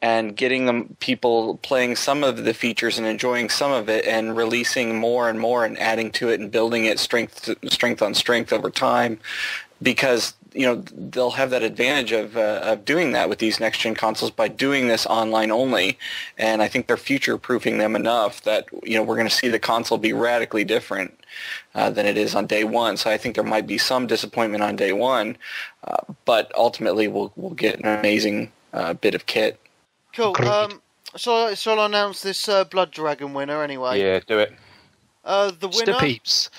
and getting them people playing some of the features and enjoying some of it and releasing more and more and adding to it and building it strength on strength over time, because they'll have that advantage of doing that with these next-gen consoles by doing this online only. And I think they're future-proofing them enough that, we're going to see the console be radically different than it is on day one. So I think there might be some disappointment on day one, but ultimately we'll get an amazing bit of kit. Cool. Shall I announce this Blood Dragon winner anyway? Yeah, do it. The winner... Peeps.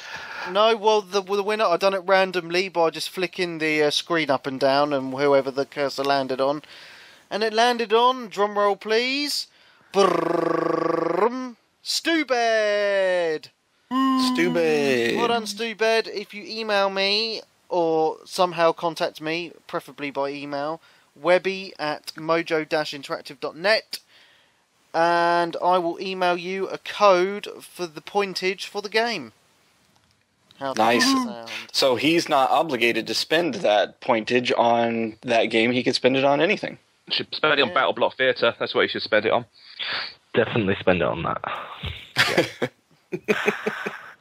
No, well, the winner, I done it randomly by just flicking the screen up and down and whoever the cursor landed on. And it landed on, drum roll please, Stubed! Stubed! Well done, Stubed. If you email me or somehow contact me, preferably by email, webby@mojo-interactive.net, and I will email you a code for the pointage for the game. Nice. So he's not obligated to spend that pointage on that game. He could spend it on anything. Should spend it on Battle Block Theatre. That's what he should spend it on. Definitely spend it on that. Yeah.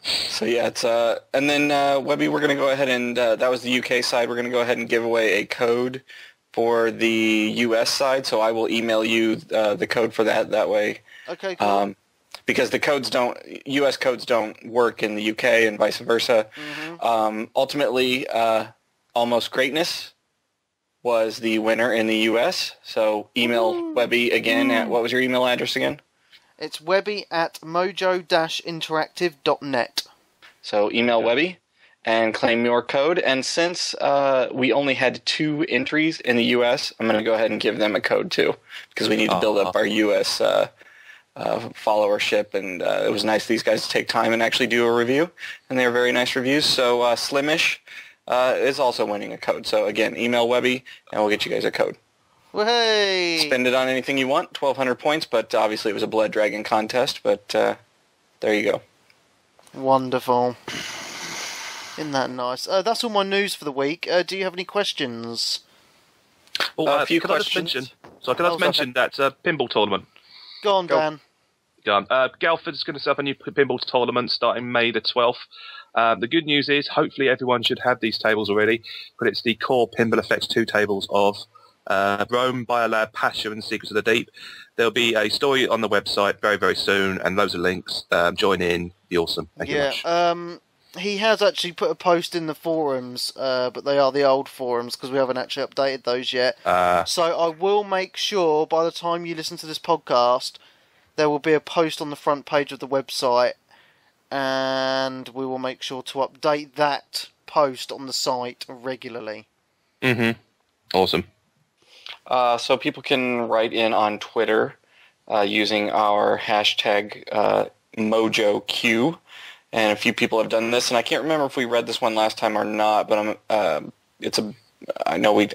So yeah, it's and then Webby, we're going to go ahead and that was the UK side. We're going to go ahead and give away a code for the US side. So I will email you the code for that way. Okay. Cool. Because the U.S. codes don't work in the U.K. and vice versa. Mm-hmm. Ultimately, Almost Greatness was the winner in the U.S. So email Webby again at, what was your email address again? It's webby@mojo-interactive.net. So email Webby and claim your code. And since we only had 2 entries in the U.S., I'm going to go ahead and give them a code too, because we need to build up our U.S. Followership. And it was nice these guys to take time and actually do a review, and they were very nice reviews. So Slimish is also winning a code. So again, email Webby, and we'll get you guys a code. Well, hey! Spend it on anything you want, 1,200 points, but obviously it was a Blood Dragon contest, but there you go. Wonderful. Isn't that nice? That's all my news for the week. Do you have any questions? A few questions. Can I just mention that pinball tournament? Go on, Dan. Go on. Galford's going to set up a new pinball tournament starting May the 12th. The good news is, hopefully everyone should have these tables already, but it's the core Pinball Effects 2 tables of Rome, Biolab, Pasha, and Secrets of the Deep. There'll be a story on the website very, very soon, and loads of links. Join in. Be awesome. Thank you very much. He has actually put a post in the forums, but they are the old forums because we haven't actually updated those yet. So I will make sure by the time you listen to this podcast, there will be a post on the front page of the website, and we will make sure to update that post on the site regularly. Mm-hmm. Awesome. So people can write in on Twitter using our hashtag MojoQ. And a few people have done this, and I can't remember if we read this one last time or not. But I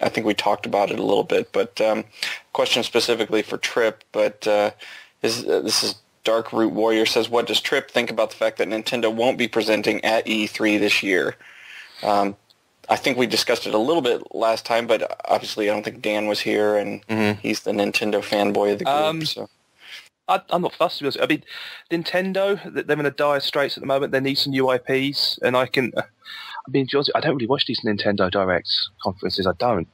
think we talked about it a little bit. But question specifically for Trip. But this is Dark Root Warrior says, what does Trip think about the fact that Nintendo won't be presenting at E3 this year? I think we discussed it a little bit last time, but obviously I don't think Dan was here, and he's the Nintendo fanboy of the group. So. I'm not fussed, to be honest. I mean, Nintendo, they're in a dire straits at the moment. They need some new IPs, and I don't really watch these Nintendo Directs conferences. I don't.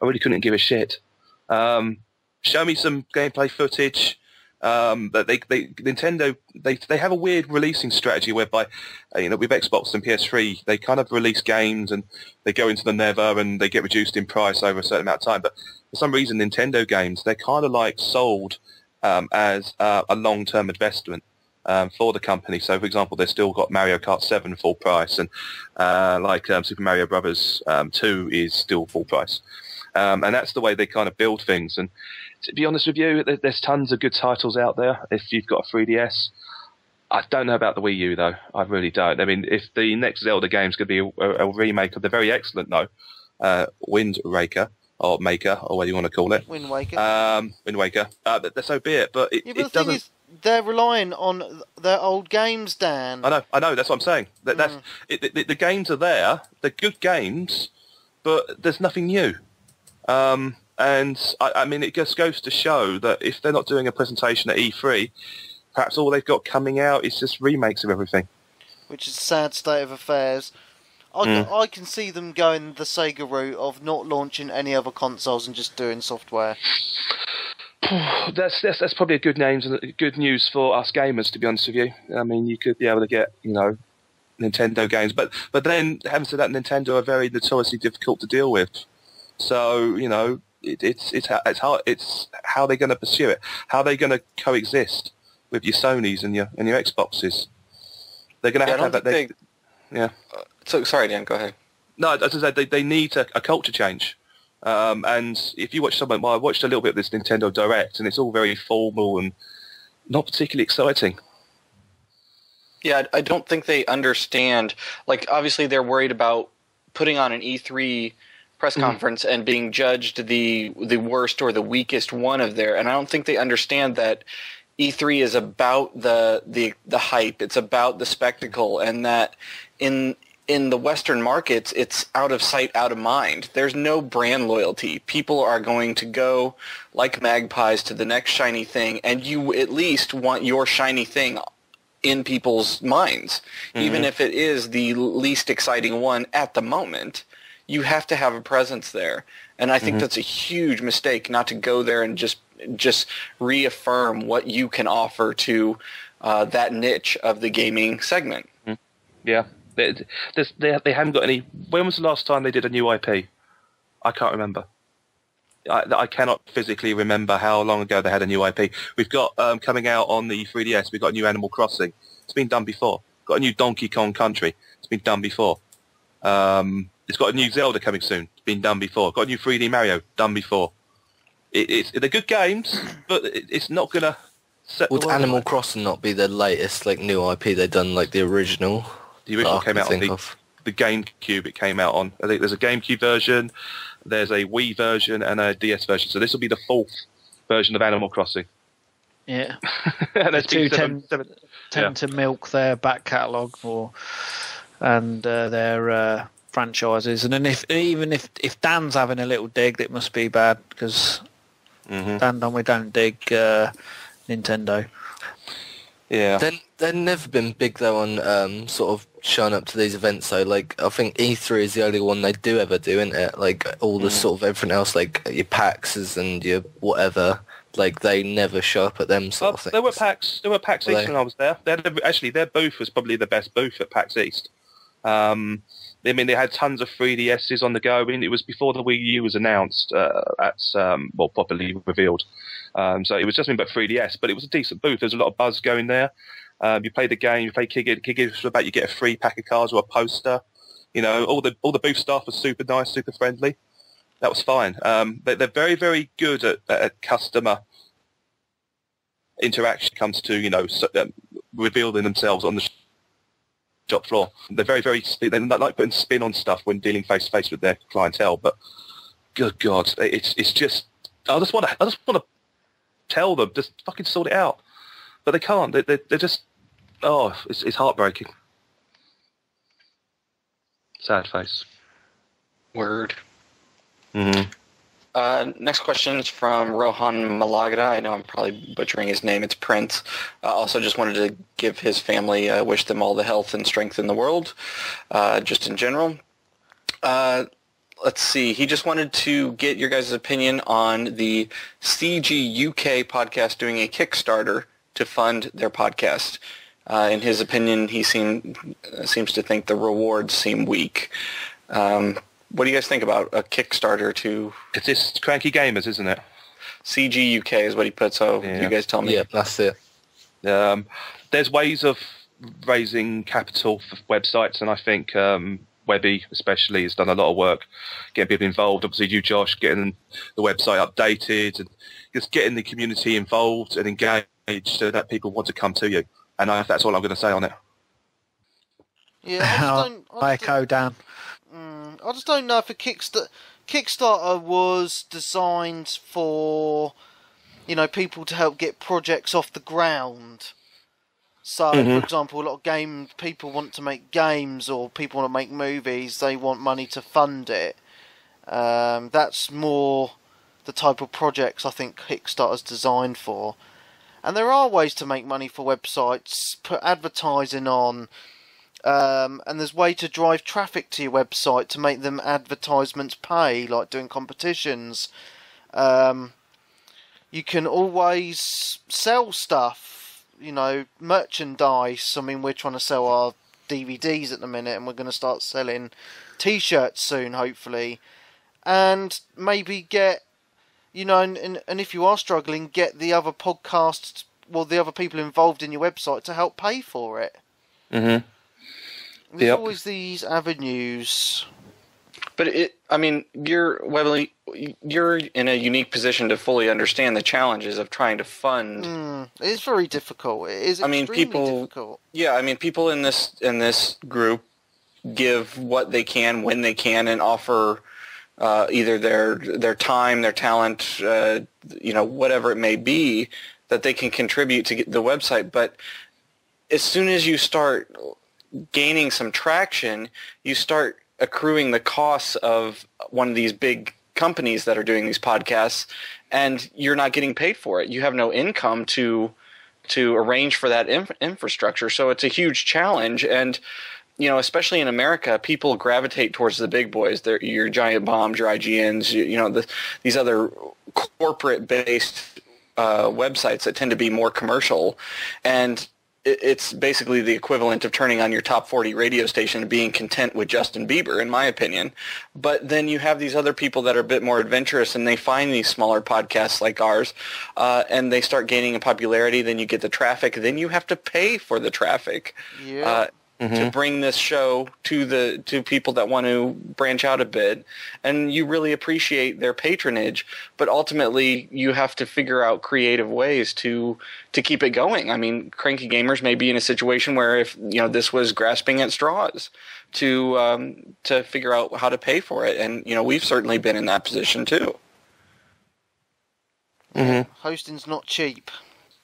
I really couldn't give a shit. Show me some gameplay footage. But Nintendo have a weird releasing strategy whereby, with Xbox and PS3, they kind of release games and they go into the nether and they get reduced in price over a certain amount of time. But for some reason, Nintendo games, they're kind of like sold as a long-term investment for the company. So, for example, they've still got Mario Kart 7 full price, and Super Mario Brothers 2 is still full price. And that's the way they kind of build things. And to be honest with you, there's tons of good titles out there if you've got a 3DS. I don't know about the Wii U, though. I really don't. I mean, if the next Zelda game's going to be a remake of the very excellent, Wind Waker, or Maker, or whatever you want to call it. Wind Waker. Wind Waker. So be it, but it the doesn't... thing is, they're relying on their old games, Dan. I know, that's what I'm saying. The games are there, they're good games, but there's nothing new. And I mean, it just goes to show that if they're not doing a presentation at E3, perhaps all they've got coming out is just remakes of everything. Which is a sad state of affairs. I can see them going the Sega route of not launching any other consoles and just doing software. That's probably a good news for us gamers, to be honest with you. I mean, you could be able to get, Nintendo games, but then having said that, Nintendo are very notoriously difficult to deal with. So it's hard. It's how they're going to pursue it. How they're going to coexist with your Sonys and your Xboxes. They're going to have that. Yeah. So sorry, Dan. Go ahead. No, as I said, they need a culture change. And if you watch I watched a little bit of this Nintendo Direct, and it's all very formal and not particularly exciting. Yeah, I don't think they understand. Like, obviously, they're worried about putting on an E3 press conference and being judged the worst or the weakest one of there. And I don't think they understand that E3 is about the hype. It's about the spectacle, and that in the Western markets, it's out of sight, out of mind. There's no brand loyalty. People are going to go like magpies to the next shiny thing, and you at least want your shiny thing in people's minds. Even if it is the least exciting one at the moment, you have to have a presence there. And I think that's a huge mistake not to go there and just reaffirm what you can offer to that niche of the gaming segment. Yeah. They haven't got any... When was the last time they did a new IP? I can't remember. I cannot physically remember how long ago they had a new IP. We've got coming out on the 3DS. We've got a new Animal Crossing. It's been done before. Got a new Donkey Kong Country. It's been done before. It's got a new Zelda coming soon. It's been done before. Got a new 3D Mario. Done before. They're good games, but it's not gonna. Would Animal Crossing not be the latest new IP they've done, like the original? The original came out on the GameCube. It came out on. I think there's a GameCube version. There's a Wii version and a DS version. So this will be the 4th version of Animal Crossing. Yeah. And the two tend to milk their back catalogue and their franchises. And then if Dan's having a little dig, it must be bad because we don't dig Nintendo. Yeah. They've never been big though on sort of showing up to these events. So I think E3 is the only one they do ever do, isn't it? Like all the sort of everything else, like your PAXs and your whatever. Like they never show up at them sort of things. There were PAX East when I was there. Actually, their booth was probably the best booth at PAX East. They had tons of 3DSs on the go. I mean, it was before the Wii U was announced properly revealed. So it was just about 3DS, but it was a decent booth. There's a lot of buzz going there. You play the game, you play Kick It about, you get a free pack of cards or a poster. All the booth staff was super nice, super friendly. That was fine. They're very, very good at customer interaction. Comes to revealing themselves on the shop floor. They're very, very. They like putting spin on stuff when dealing face to face with their clientele. But good God, it's just. I just want to tell them, just fucking sort it out. But they can't. They're just. Oh, it's heartbreaking. Sad face. Word. Mm-hmm. Next question is from Rohan Malagada. I know I'm probably butchering his name. It's Prince. Also just wanted to give his family, wish them all the health and strength in the world, just in general. Let's see. He just wanted to get your guys' opinion on the CG UK podcast doing a Kickstarter to fund their podcast. In his opinion, he seems to think the rewards seem weak. What do you guys think about a Kickstarter to... It's just Cranky Gamers, isn't it? CG UK is what he put, so you guys tell me. Yeah, that's it. There's ways of raising capital for websites, and I think Webby especially has done a lot of work getting people involved. Obviously you, Josh, getting the website updated and just getting the community involved and engaged so that people want to come to you. And that's all I'm going to say on it. Yeah, I echo Dan. I just don't know if a Kickstarter was designed for, people to help get projects off the ground. So, for example, a lot of people want to make games or people want to make movies. They want money to fund it. That's more the type of projects I think Kickstarter's designed for. And there are ways to make money for websites, put advertising on. And there's a way to drive traffic to your website to make them advertisements pay, like doing competitions. You can always sell stuff, merchandise. I mean, we're trying to sell our DVDs at the minute, and we're going to start selling T-shirts soon, hopefully. And maybe get, and if you are struggling, get the other podcasts, the other people involved in your website to help pay for it. Mm-hmm. There's always these avenues. But you're in a unique position to fully understand the challenges of trying to fund. It's very difficult. It is extremely difficult. Yeah, people in this group give what they can when they can and offer either their time, their talent, whatever it may be that they can contribute to get the website. But as soon as you start gaining some traction, you start accruing the costs of one of these big companies that are doing these podcasts, and you're not getting paid for it. You have no income to arrange for that infrastructure. So it's a huge challenge. And, especially in America, people gravitate towards the big boys. Your Giant Bombs, your IGNs, these other corporate-based websites that tend to be more commercial. And it's basically the equivalent of turning on your top 40 radio station and being content with Justin Bieber, in my opinion. But then you have these other people that are a bit more adventurous, and they find these smaller podcasts like ours, and they start gaining in popularity. Then you get the traffic. Then you have to pay for the traffic. Yeah. To bring this show to people that want to branch out a bit, and you really appreciate their patronage, but ultimately you have to figure out creative ways to keep it going. I mean, Cranky Gamers may be in a situation where if this was grasping at straws to figure out how to pay for it, and we've certainly been in that position too. Hosting's not cheap.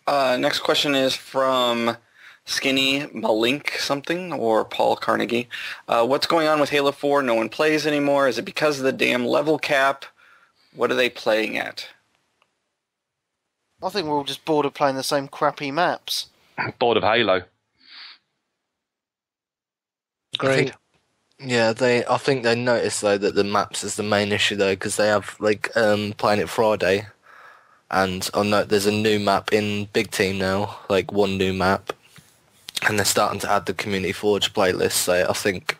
Next question is from Skinny Malink something or Paul Carnegie. What's going on with Halo 4? No one plays anymore. Is it because of the damn level cap? What are they playing at? I think we're all just bored of playing the same crappy maps. Bored of Halo. Agreed. I think they noticed though that the maps is the main issue though, because they have Planet Friday, and there's a new map in Big Team now, like one new map. And they're starting to add the Community Forge playlist, so I think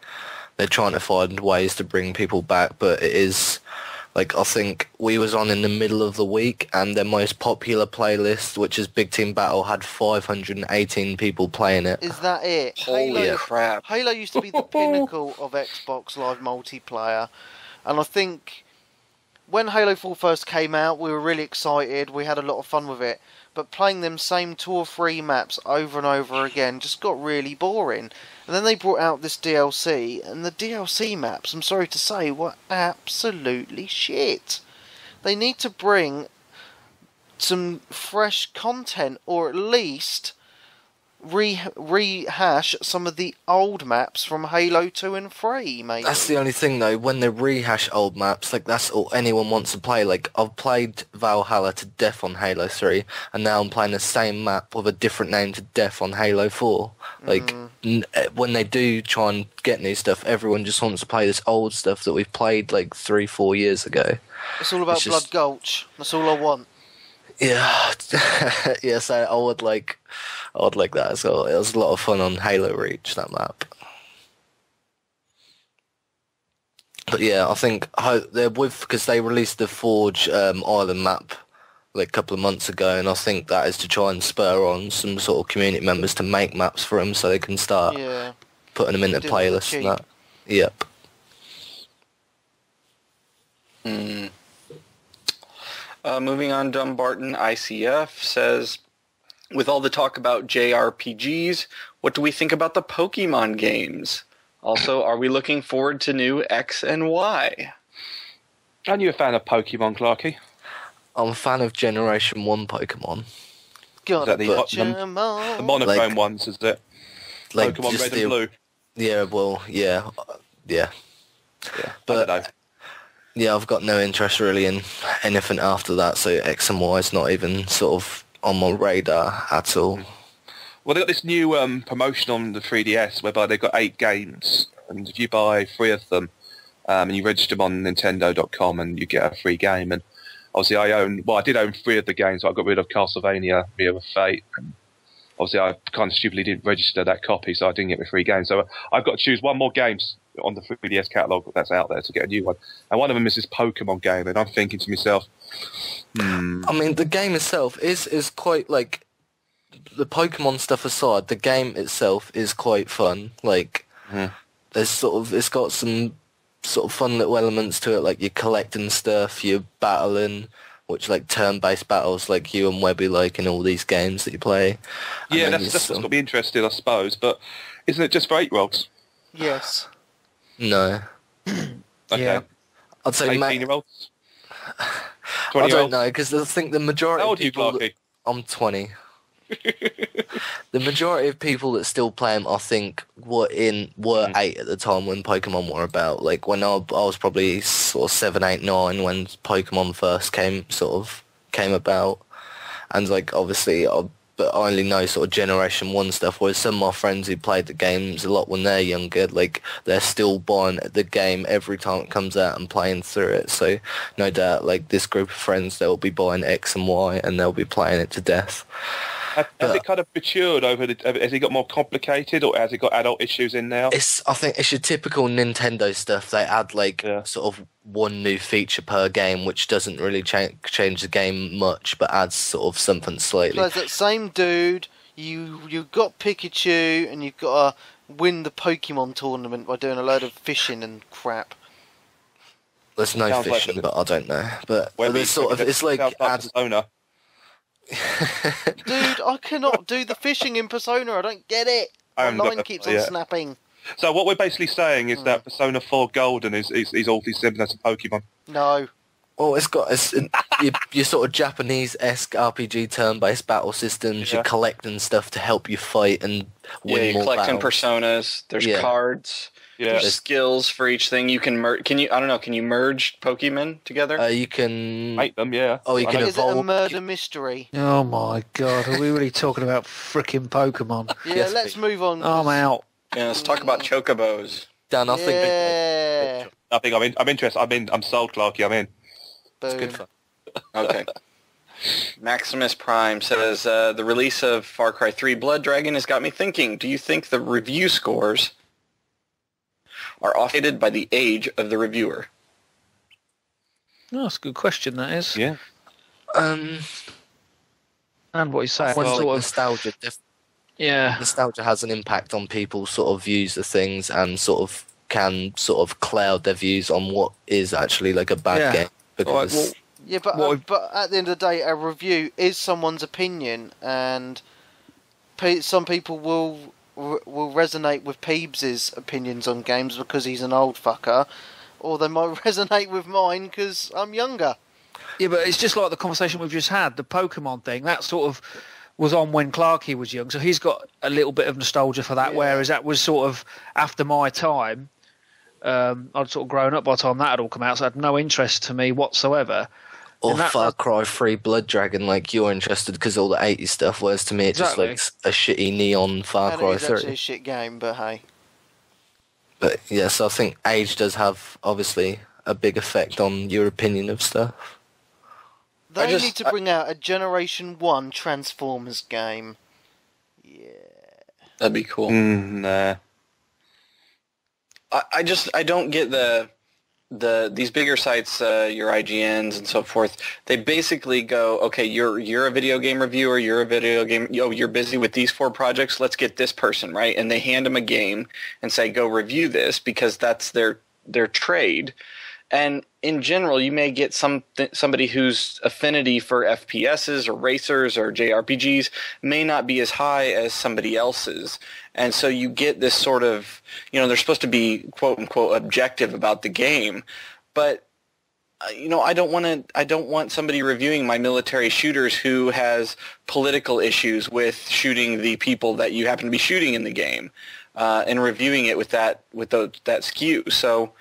they're trying to find ways to bring people back, but it is, I think we was on in the middle of the week, and their most popular playlist, which is Big Team Battle, had 518 people playing it. Is that it? Holy crap. Halo used to be the pinnacle of Xbox Live multiplayer, and I think when Halo 4 first came out, we were really excited, we had a lot of fun with it. But playing them same 2 or 3 maps over and over again just got really boring. And then they brought out this DLC, and the DLC maps, I'm sorry to say, were absolutely shit. They need to bring some fresh content, or at least rehash some of the old maps from Halo 2 and 3, maybe. That's the only thing though, when they rehash old maps, that's all anyone wants to play. I've played Valhalla to death on Halo 3, and now I'm playing the same map with a different name to death on Halo 4. When they do try and get new stuff, everyone just wants to play this old stuff that we've played 3-4 years ago. It's all about Blood Gulch. That's all I want. Yeah, yeah. So I would like that as well. It was a lot of fun on Halo Reach, that map. But yeah, I think they're because they released the Forge Island map a couple of months ago, and I think that is to try and spur on some sort of community members to make maps for them, so they can start putting them into playlists and that. Yep. Moving on, Dumbarton ICF says, with all the talk about JRPGs, what do we think about the Pokemon games? Also, are we looking forward to new X and Y? Aren't you a fan of Pokemon, Clarky? I'm a fan of Generation 1 Pokemon. Is that the monochrome ones, is it? Pokemon Red and Blue? Yeah, well, yeah. But I don't know. Yeah, I've got no interest really in anything after that, so X and Y is not even sort of on my radar at all. Well, they got this new promotion on the 3DS whereby they've got 8 games, and if you buy 3 of them and you register them on Nintendo.com, and you get a free game. And obviously, I did own 3 of the games. So I got rid of Castlevania, Mirror of Fate, and obviously I kind of stupidly didn't register that copy, so I didn't get my free game. So I've got to choose one more game on the 3DS catalogue that's out there to get a new one. And one of them is this Pokemon game, and I'm thinking to myself, I mean, the game itself is quite, the Pokemon stuff aside, the game itself is quite fun. There's it's got some sort of fun little elements to it, like you're collecting stuff, you're battling, which turn-based battles like you and Webby in all these games that you play. Yeah, that's what's got to be interesting, I suppose, but isn't it just for 8-year-olds? Yes. No. Okay. Yeah. I'd say 18-year-olds? I don't know, because I think the majority How of old are you, people... Clarky? I'm 20. The majority of people that still play them, I think, were 8 at the time when Pokemon were about. When I was probably sort of 7, 8, 9 when Pokemon first came about. And, obviously, but I only know sort of Generation 1 stuff, whereas some of my friends who played the games a lot when they're younger, they're still buying the game every time it comes out and playing through it. So no doubt, this group of friends, they'll be buying X and Y and they'll be playing it to death. Has it kind of matured over has it got more complicated, or has it got adult issues in now? I think it's your typical Nintendo stuff. They add sort of one new feature per game, which doesn't really change the game much, but adds sort of something slightly. So it's that same dude. You've got Pikachu, and you've got to win the Pokemon tournament by doing a load of fishing and crap. There's no Sounds fishing, like but I don't know. But there's sort of it's like Persona. Dude, I cannot do the fishing in Persona. I don't get it. I My line keeps on snapping. So what we're basically saying is that Persona 4 Golden is awfully similar to Pokemon. No. Well, it's your sort of Japanese-esque RPG turn-based battle systems. You're collecting stuff to help you fight and win more collecting battles. personas. There's cards. Yeah. There's skills for each thing. You can merge. Can you merge Pokemon together? You can make them. Yeah. Oh, you can Is it a evolve. murder mystery? Oh my god, are we really talking about frickin' Pokemon? Yeah, Yes, let's move on. I'm out. Yeah, let's talk about chocobos. Dan, I Yeah. think I'm interested. I'm sold, Clarky. I'm in. Boom. it's good fun. Okay. Maximus Prime says, the release of Far Cry 3 Blood Dragon has got me thinking, do you think the review scores are offended by the age of the reviewer? Oh, that's a good question, that is. Yeah. And what he's saying. Well, sort of, nostalgia. yeah. Nostalgia has an impact on people's sort of views of things, and sort of can sort of cloud their views on what is actually like a bad game. Because Yeah, but at the end of the day, a review is someone's opinion, and some people will resonate with Peebs' opinions on games because he's an old fucker, or they might resonate with mine because I'm younger. Yeah, but it's just like the conversation we've just had, the Pokemon thing, that sort of was on when Clarky was young, so he's got a little bit of nostalgia for that, whereas that was sort of after my time. I'd sort of grown up by the time that had all come out, so it had no interest to me whatsoever. Or Far Cry 3 Blood Dragon, like you're interested because all the 80s stuff, whereas to me it's just like a shitty neon Far Cry 3. It's actually a shit game, but hey. But yeah, so I think age does have obviously a big effect on your opinion of stuff. They need to bring out a Generation 1 Transformers game. Yeah. That'd be cool. Nah. I don't get these bigger sites, your IGNs and so forth. They basically go, okay, you're a video game reviewer, you're busy with these 4 projects, let's get this person, right? And they hand them a game and say, go review this, because that's their trade. And in general, you may get somebody whose affinity for FPSs or racers or JRPGs may not be as high as somebody else's. And so you get this sort of, they're supposed to be quote unquote objective about the game, but I don't want somebody reviewing my military shooters who has political issues with shooting the people that you happen to be shooting in the game, and reviewing it with that skew. So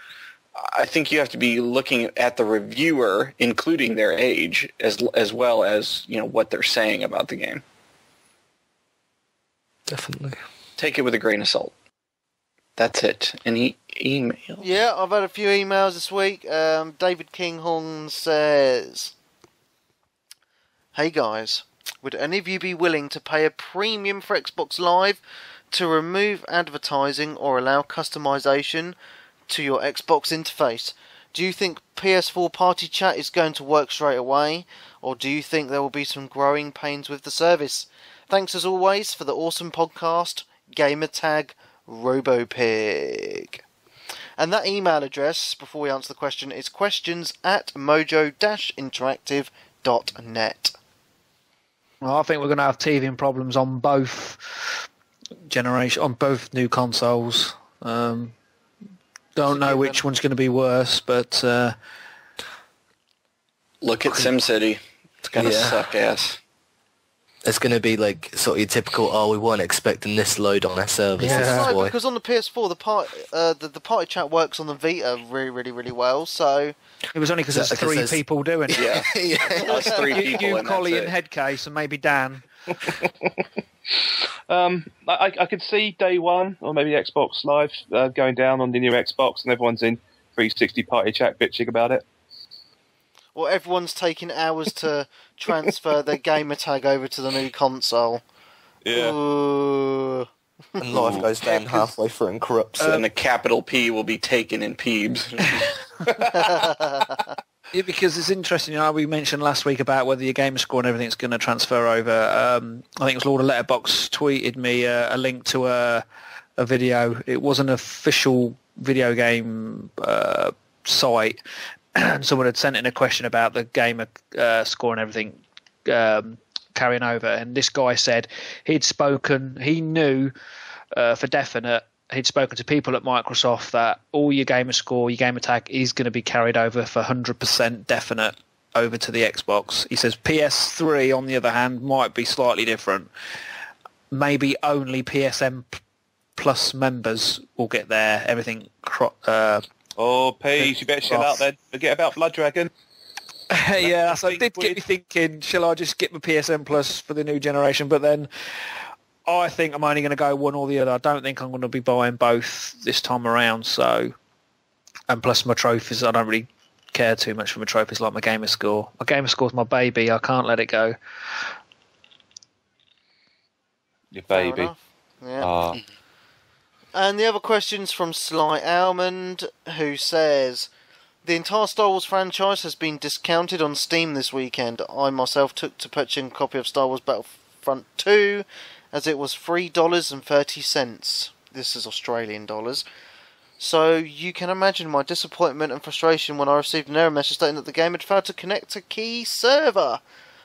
I think you have to be looking at the reviewer, including their age, as well as what they're saying about the game. Definitely. Take it with a grain of salt. That's it. Any emails? Yeah, I've had a few emails this week. David Kinghorn says, "Hey guys, would any of you be willing to pay a premium for Xbox Live to remove advertising or allow customization to your Xbox interface? Do you think PS4 Party Chat is going to work straight away, or do you think there will be some growing pains with the service? Thanks as always for the awesome podcast, Gamertag RoboPig." And that email address, before we answer the question, is questions@mojo-interactive.net. Well, I think we're going to have teething problems on both new consoles. Don't know which one's going to be worse, but look at SimCity. It's going to suck ass. It's going to be like sort of your typical, we weren't expecting this load on our service. Yeah, no, because on the PS4, the party chat works on the Vita really, really, really well. So it was only because there's 3 people doing it. Yeah, Us 3 people. You, Collie, and Headcase, and maybe Dan. I could see day one, or maybe Xbox Live going down on the new Xbox, and everyone's in 360 party chat bitching about it. or everyone's taking hours to transfer their gamer tag over to the new console. Yeah. Ooh. And life goes down halfway through and corrupts it. And the capital P will be taken in Peebs. Yeah, because it's interesting. We mentioned last week about whether your gamer score and everything's going to transfer over. I think it was Lord of Letterbox tweeted me a link to a video. It was an official video game site, and someone had sent in a question about the gamer score and everything carrying over. And this guy said he knew for definite. He'd spoken to people at Microsoft that all your gamer score, your gamer tag is going to be carried over for 100% definite over to the Xbox. He says PS3, on the other hand, might be slightly different. Maybe only PSN Plus members will get there. Everything. Peace, you better chill out then. Forget about Blood Dragon. Yeah, so it did get me thinking, shall I just get my PSN Plus for the new generation? But then I think I'm only going to go one or the other. I don't think I'm going to be buying both this time around. So, and plus my trophies, I don't really care too much for my trophies like my gamer score. My gamer score's my baby. I can't let it go. Your baby. Yeah. And the other question's from Sly Almond, who says, the entire Star Wars franchise has been discounted on Steam this weekend. I myself took to purchasing a copy of Star Wars Battlefront 2, as it was $3.30. This is Australian dollars. So you can imagine my disappointment and frustration when I received an error message stating that the game had failed to connect to key server.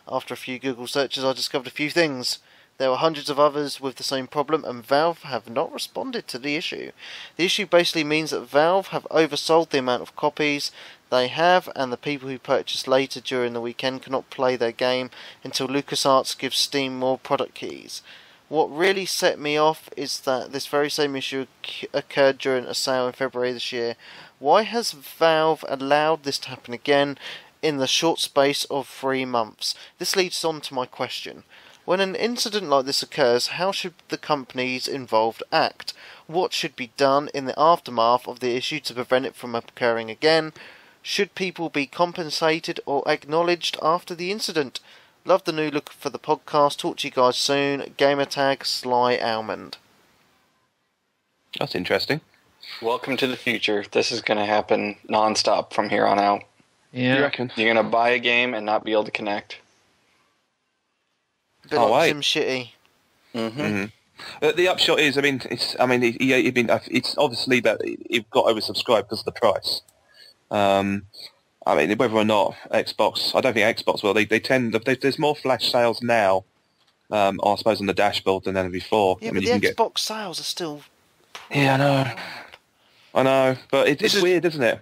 After a few Google searches, I discovered a few things. There were hundreds of others with the same problem, and Valve have not responded to the issue. The issue basically means that Valve have oversold the amount of copies they have, and the people who purchase later during the weekend cannot play their game until LucasArts gives Steam more product keys. What really set me off is that this very same issue occurred during a sale in February this year. Why has Valve allowed this to happen again in the short space of 3 months? This leads on to my question. When an incident like this occurs, how should the companies involved act? What should be done in the aftermath of the issue to prevent it from occurring again? Should people be compensated or acknowledged after the incident? Love the new look for the podcast. Talk to you guys soon. Gamertag Sly Almond. That's interesting. Welcome to the future. This is going to happen non-stop from here on out. Yeah. You reckon? You're going to buy a game and not be able to connect. Bit like Sim Shitty. The upshot is, it's obviously that it got oversubscribed because of the price. Whether or not Xbox, I don't think Xbox will. They tend. There's more flash sales now, I suppose, on the dashboard than ever before. Yeah, but the Xbox sales are still. Yeah, I know, but it's weird, isn't it?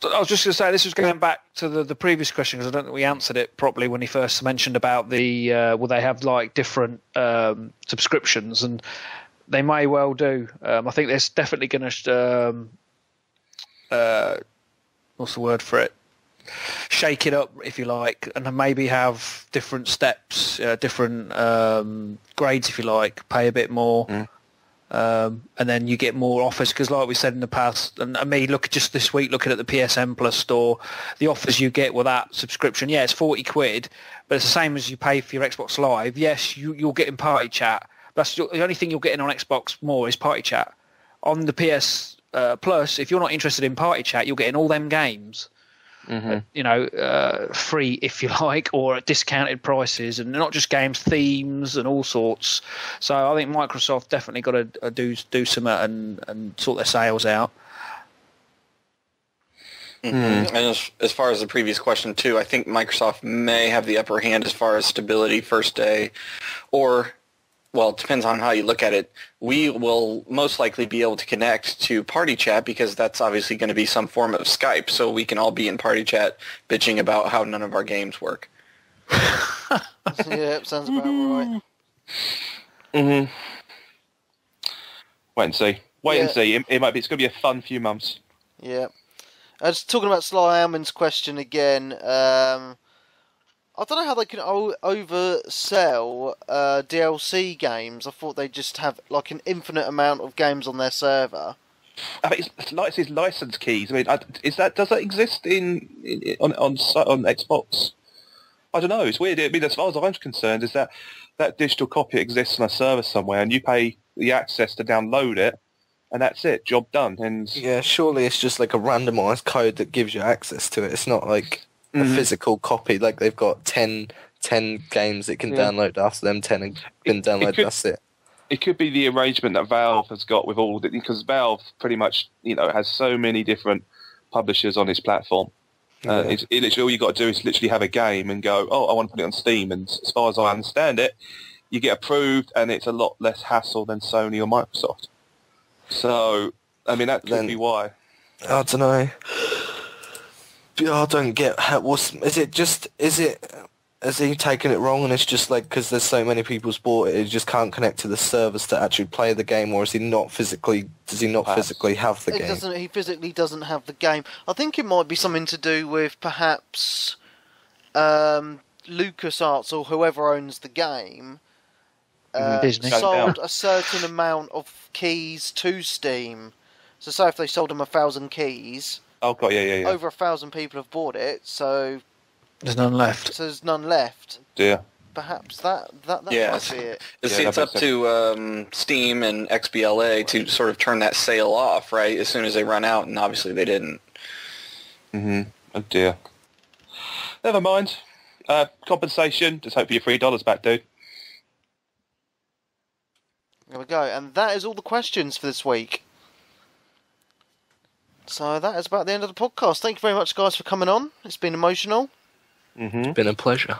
I was just going to say, this was going back to the previous question, because I don't think we answered it properly when he first mentioned about the will they have like different subscriptions, and they may well do. I think there's definitely going to what's the word for it? Shake it up, if you like, and maybe have different steps, different grades, if you like. Pay a bit more. And then you get more offers, because like we said in the past, and me just this week looking at the PSN Plus store, the offers you get with that subscription, it's 40 quid, but it's the same as you pay for your Xbox Live. Yes, you're getting party chat. That's the only thing you're getting on Xbox more is party chat. On the PS Plus, if you're not interested in party chat, you're getting all them games. Free, if you like, or at discounted prices, and not just games, themes and all sorts. So I think Microsoft definitely got to do something and sort their sales out. And as far as the previous question too, I think Microsoft may have the upper hand as far as stability first day, or well, it depends on how you look at it. We will most likely be able to connect to Party Chat, because that's obviously going to be some form of Skype, so we can all be in Party Chat bitching about how none of our games work. Yeah, sounds about right. Wait and see. And see. It might be. It's going to be a fun few months. Yeah. Just talking about Sly Almond's question again. I don't know how they can oversell DLC games. I thought they'd just have like an infinite amount of games on their server. I mean, it's his license keys. I mean, does that exist on Xbox? I don't know. It's weird. I mean, as far as I'm concerned, is that digital copy exists on a server somewhere, and you pay the access to download it, and that's it. Job done. And yeah, surely it's just like a randomised code that gives you access to it. It's not like a physical copy. Like they've got 10 games it can download. After them 10 have been downloaded. That's it. It could be the arrangement that Valve has got with all because Valve pretty much has so many different publishers on its platform. It's literally all you got to do is literally have a game and go, oh, I want to put it on Steam. And as far as I understand it, you get approved, and it's a lot less hassle than Sony or Microsoft. So, I mean, that could be why. I don't know. I don't get how. Has he taken it wrong, and it's just like because there's so many people's bought it, he just can't connect to the servers to actually play the game, or is he not physically? Does he not physically have the game? He physically doesn't have the game. I think it might be something to do with perhaps LucasArts or whoever owns the game sold a certain amount of keys to Steam. So say if they sold them 1,000 keys, over 1,000 people have bought it, so there's none left. So there's none left. Yeah. Perhaps that might be it. It's up to Steam and XBLA to sort of turn that sale off, right, as soon as they run out, and obviously they didn't. Oh dear. Never mind. Compensation. Just hope for your $3 back, dude. There we go. And that is all the questions for this week. So that is about the end of the podcast. Thank you very much, guys, for coming on. It's been emotional. It's been a pleasure.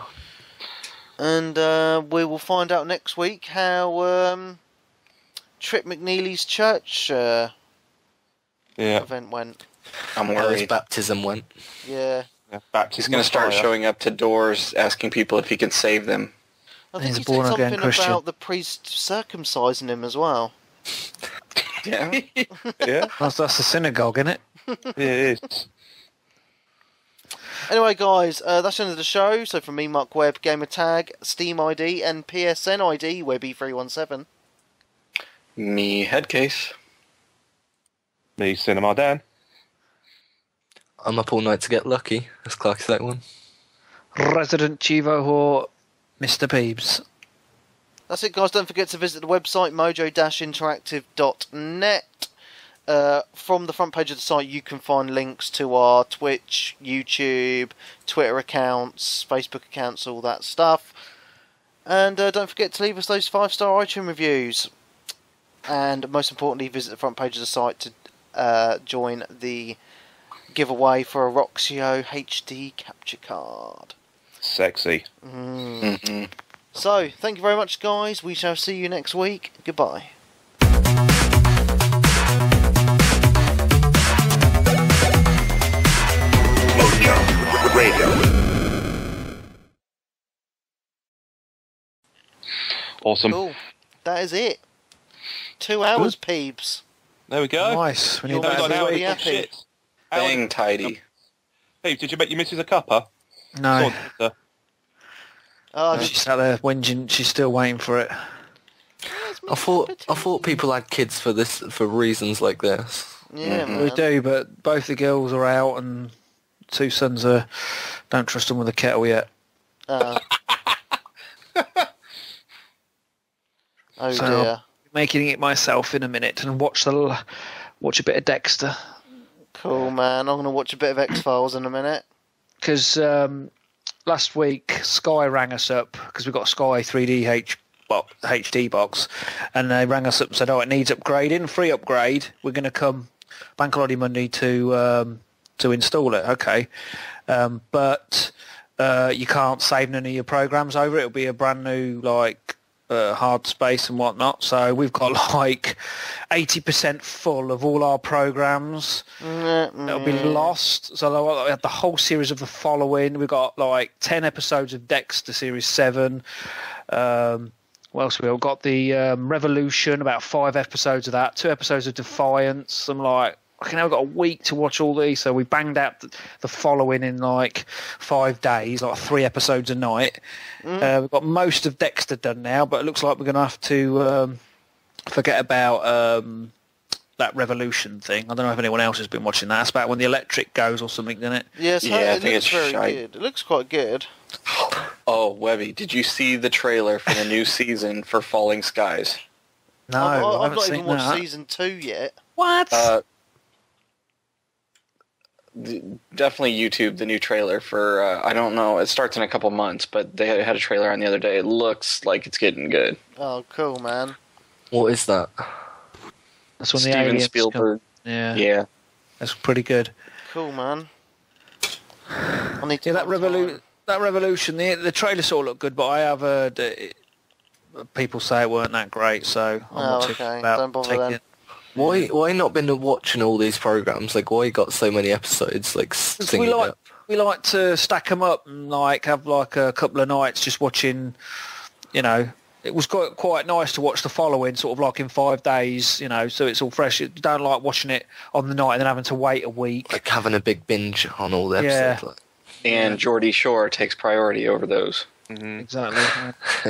And we will find out next week how Trip McNeely's church event went. I'm worried. How his baptism went. Yeah. He's going to start showing up to doors, asking people if he can save them. I think he said something about the priest circumcising him as well. Yeah. Yeah. That's the synagogue, isn't it? Yeah, it is. Anyway, guys, that's the end of the show. So from me, Mark Webb, Gamertag, Steam ID, and PSN ID, Webby317. Me, Headcase. Me, Cinema Dan. I'm up all night to get lucky. That's Clark's that one. Resident Chivo or Mr. Peebs. That's it, guys. Don't forget to visit the website, mojo-interactive.net. From the front page of the site, you can find links to our Twitch, YouTube, Twitter accounts, Facebook accounts, all that stuff. And don't forget to leave us those 5-star iTunes reviews. And most importantly, visit the front page of the site to join the giveaway for a Roxio HD capture card. Sexy. So, thank you very much, guys. We shall see you next week. Goodbye. Mojo Radio. Awesome. Cool. That is it. 2 hours, Peebs. There we go. Nice. We You're need that very every week. happy. Shit. Bang tidy. Hey, did you make your missus a cuppa? No. Oh, She's sat there whinging. She's still waiting for it. I thought people had kids for reasons like this. yeah, man. We do, but both the girls are out and 2 sons don't trust them with a kettle yet. Oh So- dear. Making it myself in a minute and watch a bit of Dexter. Cool, man. I'm going to watch a bit of X-Files in a minute. Because last week Sky rang us up because we've got a Sky 3D HD box, and they rang us up and said, "Oh, it needs upgrading, free upgrade. We're going to come Bank Holiday Monday to install it." Okay, but you can't save none of your programs over it. It'll be a brand new hard space and whatnot. So we've got 80% full of all our programs that'll be lost. So we had the whole series of The Following. We've got 10 episodes of Dexter Series 7. What else we got? The Revolution, about 5 episodes of that. 2 episodes of Defiance. I'm like, okay, now we've got a week to watch all these. So we banged out the Following in 5 days, 3 episodes a night. We've got most of Dexter done now, but it looks like we're going to have to forget about that Revolution thing. I don't know if anyone else has been watching that. It's about when the electric goes or something, isn't it? Yes, Yeah, I it think looks it's very shite. good. It looks quite good. Oh, Webby, did you see the trailer for the new season for Falling Skies? No, I've haven't not seen even watched that. season 2 yet. What? Definitely YouTube the new trailer for, I don't know, it starts in a couple months, but they had a trailer on the other day. It looks like it's getting good. Oh, cool, man. What is that? That's when the Steven aliens Spielberg. come. Yeah, Yeah. that's pretty good. Cool, man. I need to Yeah, that Revolution, the trailer sort of looked good, but I have heard people say it weren't that great, so I'm not too okay. about Don't bother taking then. it. Why not been watching all these programs? Like, why you got so many episodes? Like, singing up? We like to stack them up and like have like a couple of nights just watching. You know, it was quite nice to watch the following sort of like in 5 days. You know, so it's all fresh. You don't like watching it on the night and then having to wait a week. Like having a big binge on all the Yeah. episodes. Like. And Geordie Shore takes priority over those. Exactly.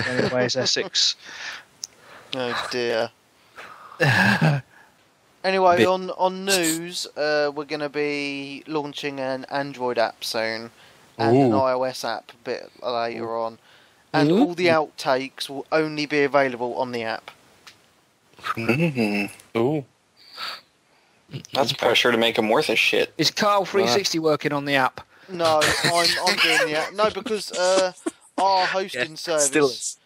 Anyways, Essex. Oh, dear. Anyway, on news, we're going to be launching an Android app soon and an iOS app a bit later on. And all the outtakes will only be available on the app. Ooh. That's pressure to make them worth a shit. Is Carl 360 working on the app? No, I'm doing the app. No, because our hosting service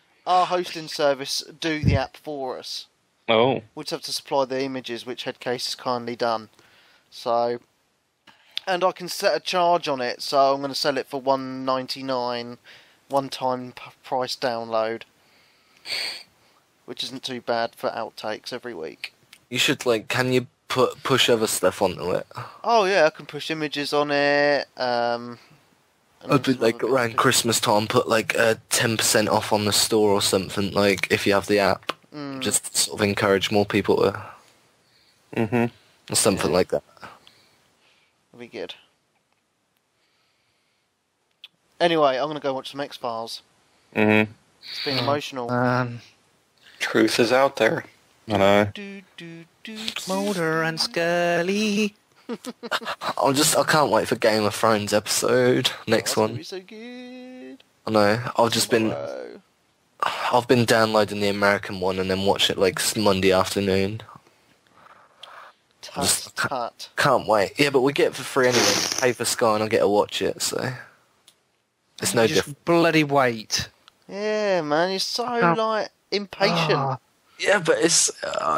do the app for us. Oh. We just have to supply the images, which Headcase has kindly done. So, and I can set a charge on it, so I'm going to sell it for $1.99, one-time price download, which isn't too bad for outtakes every week. You should can you push other stuff onto it? Oh yeah, I can push images on it. I'd be around Christmas time, put 10% off on the store or something. Like if you have the app. Just sort of encourage more people to... or something like that. That'd be good. Anyway, I'm going to go watch some X-Files. It's been emotional. Truth is out there. I know. Mulder and Scully. I can't wait for Game of Thrones episode. Next one. It's going to be so good. I know. Tomorrow. I've been downloading the American one and then watch it Monday afternoon. Tut. Can't wait. Yeah, but we get it for free anyway. Pay for Sky and I get to watch it, so it's no different. Just bloody wait. Yeah, man, you're so impatient. Yeah, but it's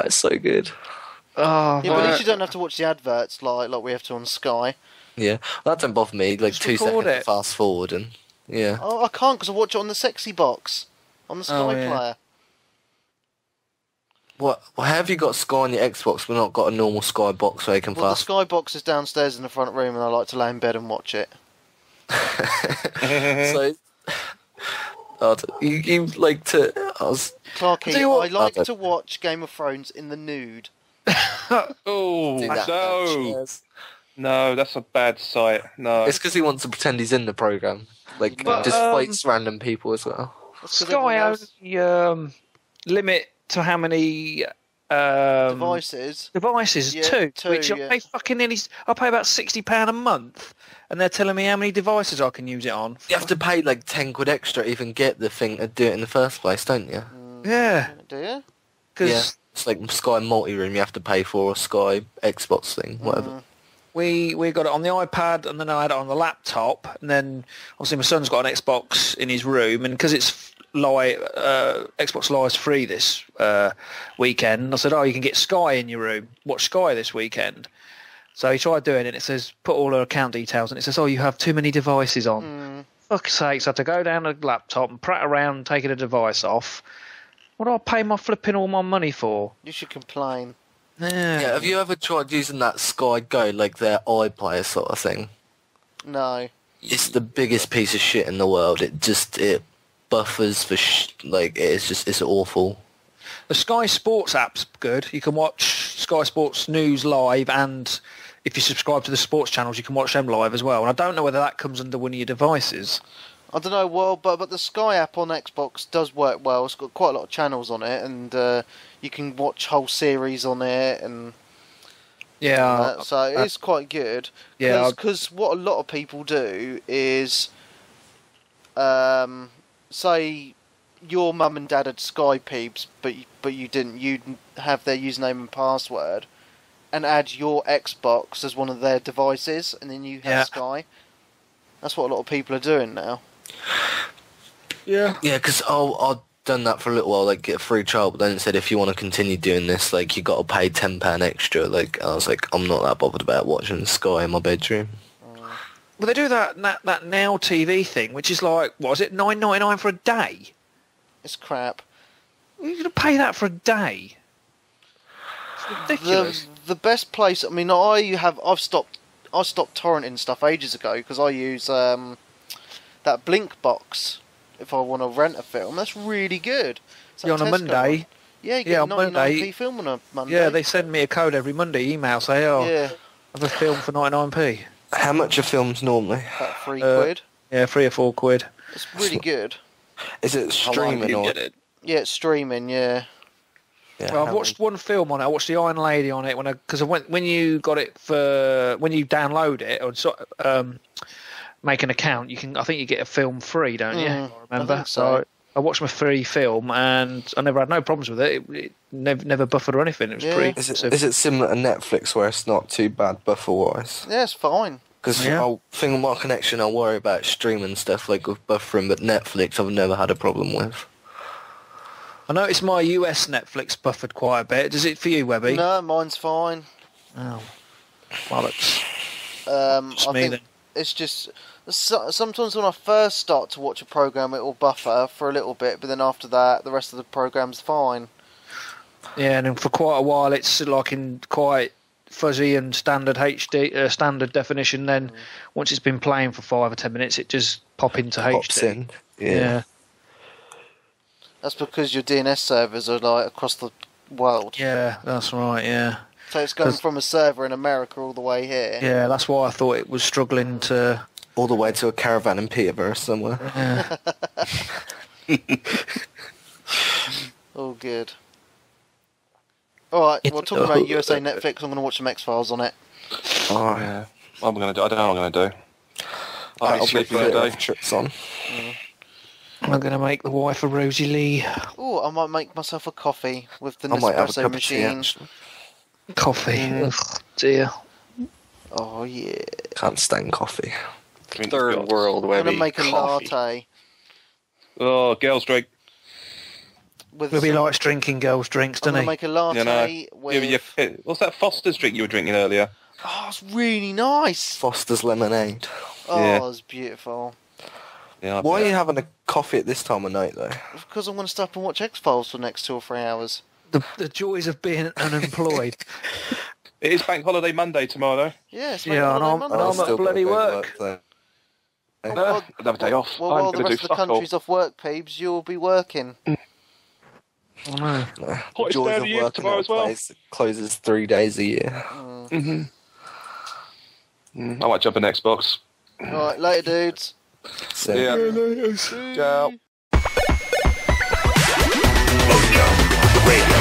so good. Oh, Yeah, but at least you don't have to watch the adverts like we have to on Sky. Yeah, that don't bother me. Just 2 record seconds it. to fast forward and yeah. Oh, I can't because I watch it on the sexy box on the Sky player. What? Well, have you got Sky on your Xbox? We've not got a normal Sky box where you can Well, the fast. Sky box is downstairs in the front room, and I like to lay in bed and watch it. So, you like to? Clarky, Tell you what- I like to watch Game of Thrones in the nude. Oh, do that. no. No, that's a bad sight. No. It's because he wants to pretend he's in the program. But, just fights random people as well. That's 'cause Sky everyone else- only limit to how many devices. devices? Yeah, two, two, which yeah. I pay about £60 a month, and they're telling me how many devices I can use it on. You have to pay £10 extra to even get the thing to do it in the first place, don't you? Yeah, Do you? because Yeah. It's like Sky multi-room you have to pay for, or Sky Xbox thing, whatever. we got it on the iPad, and then I had it on the laptop, and then obviously my son's got an Xbox in his room, and because it's Xbox Live's free this weekend, I said, you can get Sky in your room, watch Sky this weekend. So he tried doing it, and it says, put all her account details, and it says, you have too many devices on. Fuck's sakes, I had to go down the laptop and prat around taking a device off. What do I pay my flipping all my money for? You should complain. Yeah, have you ever tried using that Sky Go, their iPlayer sort of thing? No. It's the biggest piece of shit in the world. It buffers for it's awful. The Sky Sports app's good. You can watch Sky Sports News live, and if you subscribe to the sports channels, you can watch them live as well. And I don't know whether that comes under one of your devices. I don't know, but the Sky app on Xbox does work well. It's got quite a lot of channels on it, and you can watch whole series on it, and Yeah. So it's quite good. Yeah. Because what a lot of people do is, say your mum and dad had Sky Peeps, but you didn't. You'd have their username and password, and add your Xbox as one of their devices, and then you have Sky. That's what a lot of people are doing now. Yeah, because I've done that for a little while, like get a free trial, but then it said if you want to continue doing this, like you got to pay £10 extra. Like I was like, I'm not that bothered about watching Sky in my bedroom. Well, they do that Now TV thing, which is like, what is it, $9.99 for a day? It's crap. You're going to pay that for a day? It's ridiculous. The best place. I mean, I've stopped torrenting stuff ages ago because I use that Blink box. If I want to rent a film, that's really good. Yeah, on a Monday. Yeah, you get a 99p film on a Monday. Yeah, they send me a code every Monday, email, say, I have a film for 99p. How much are films normally? About £3. Yeah, £3 or £4. It's really good. Is it streaming or? Get it? Yeah, it's streaming, yeah. Well, I've watched one film on it. I watched The Iron Lady on it because when you got it when you download it or make an account, I think you get a film free, don't you? I remember. I think so. I watched my free film and I never had no problems with it. It never buffered or anything. It was pretty. Is it similar to Netflix where it's not too bad buffer wise? Yeah, it's fine. Because thing with my connection, I worry about streaming stuff like with buffering, but Netflix I've never had a problem with. I noticed my US Netflix buffered quite a bit. Does it for you, Webby? No, mine's fine. Oh, bollocks. I think it's just sometimes when I first start to watch a program, it will buffer for a little bit, but then after that, the rest of the program's fine. Yeah, and then for quite a while, it's like in quite fuzzy and standard HD, standard definition. Then once it's been playing for 5 or 10 minutes, it just pops into Pops HD. in. Yeah. That's because your DNS servers are like across the world. Yeah, that's right. Yeah. So it's going from a server in America all the way here. Yeah, that's why I thought it was struggling to. All the way to a caravan in Peterborough somewhere. Yeah. Oh, good. Alright, well, talking about USA Netflix, I'm going to watch some X-Files on it. Oh, Yeah. I'm gonna do. I don't know what I'm gonna do. I'll sleep be for a day. trips on. I'm going to make the wife a Rosie Lee Oh, I might make myself a coffee with the I might have a Nespresso cup of tea, machine. actually. coffee. Ugh, dear. Oh, yeah. Can't stand coffee. Third world, I'm going Webby. to make a Coffee. latte. Oh, girls drink. With Webby some- likes drinking girls' drinks, I'm doesn't going to he? make a latte Yeah, with... what's that Foster's drink you were drinking earlier? Oh, it's really nice. Foster's lemonade. Oh, Yeah. it's beautiful. Yeah. Why are you having a coffee at this time of night, though? Because I'm going to stop and watch X-Files for the next 2 or 3 hours. The joys of being unemployed. It is Bank Holiday Monday tomorrow, though. Yeah, it's Yeah, and I'm- Monday. and I'm Still at got bloody to go to work. though. Well, Another day off. Well, I'm while the going to rest do of the fuck all. country's off work, peeps, you'll be working. I know. The Hottest joys day of of the year working tomorrow at as a well. place that closes 3 days a year. I might jump an Xbox. Alright, later, dudes. So, Yeah. Ciao. Mojo Radio.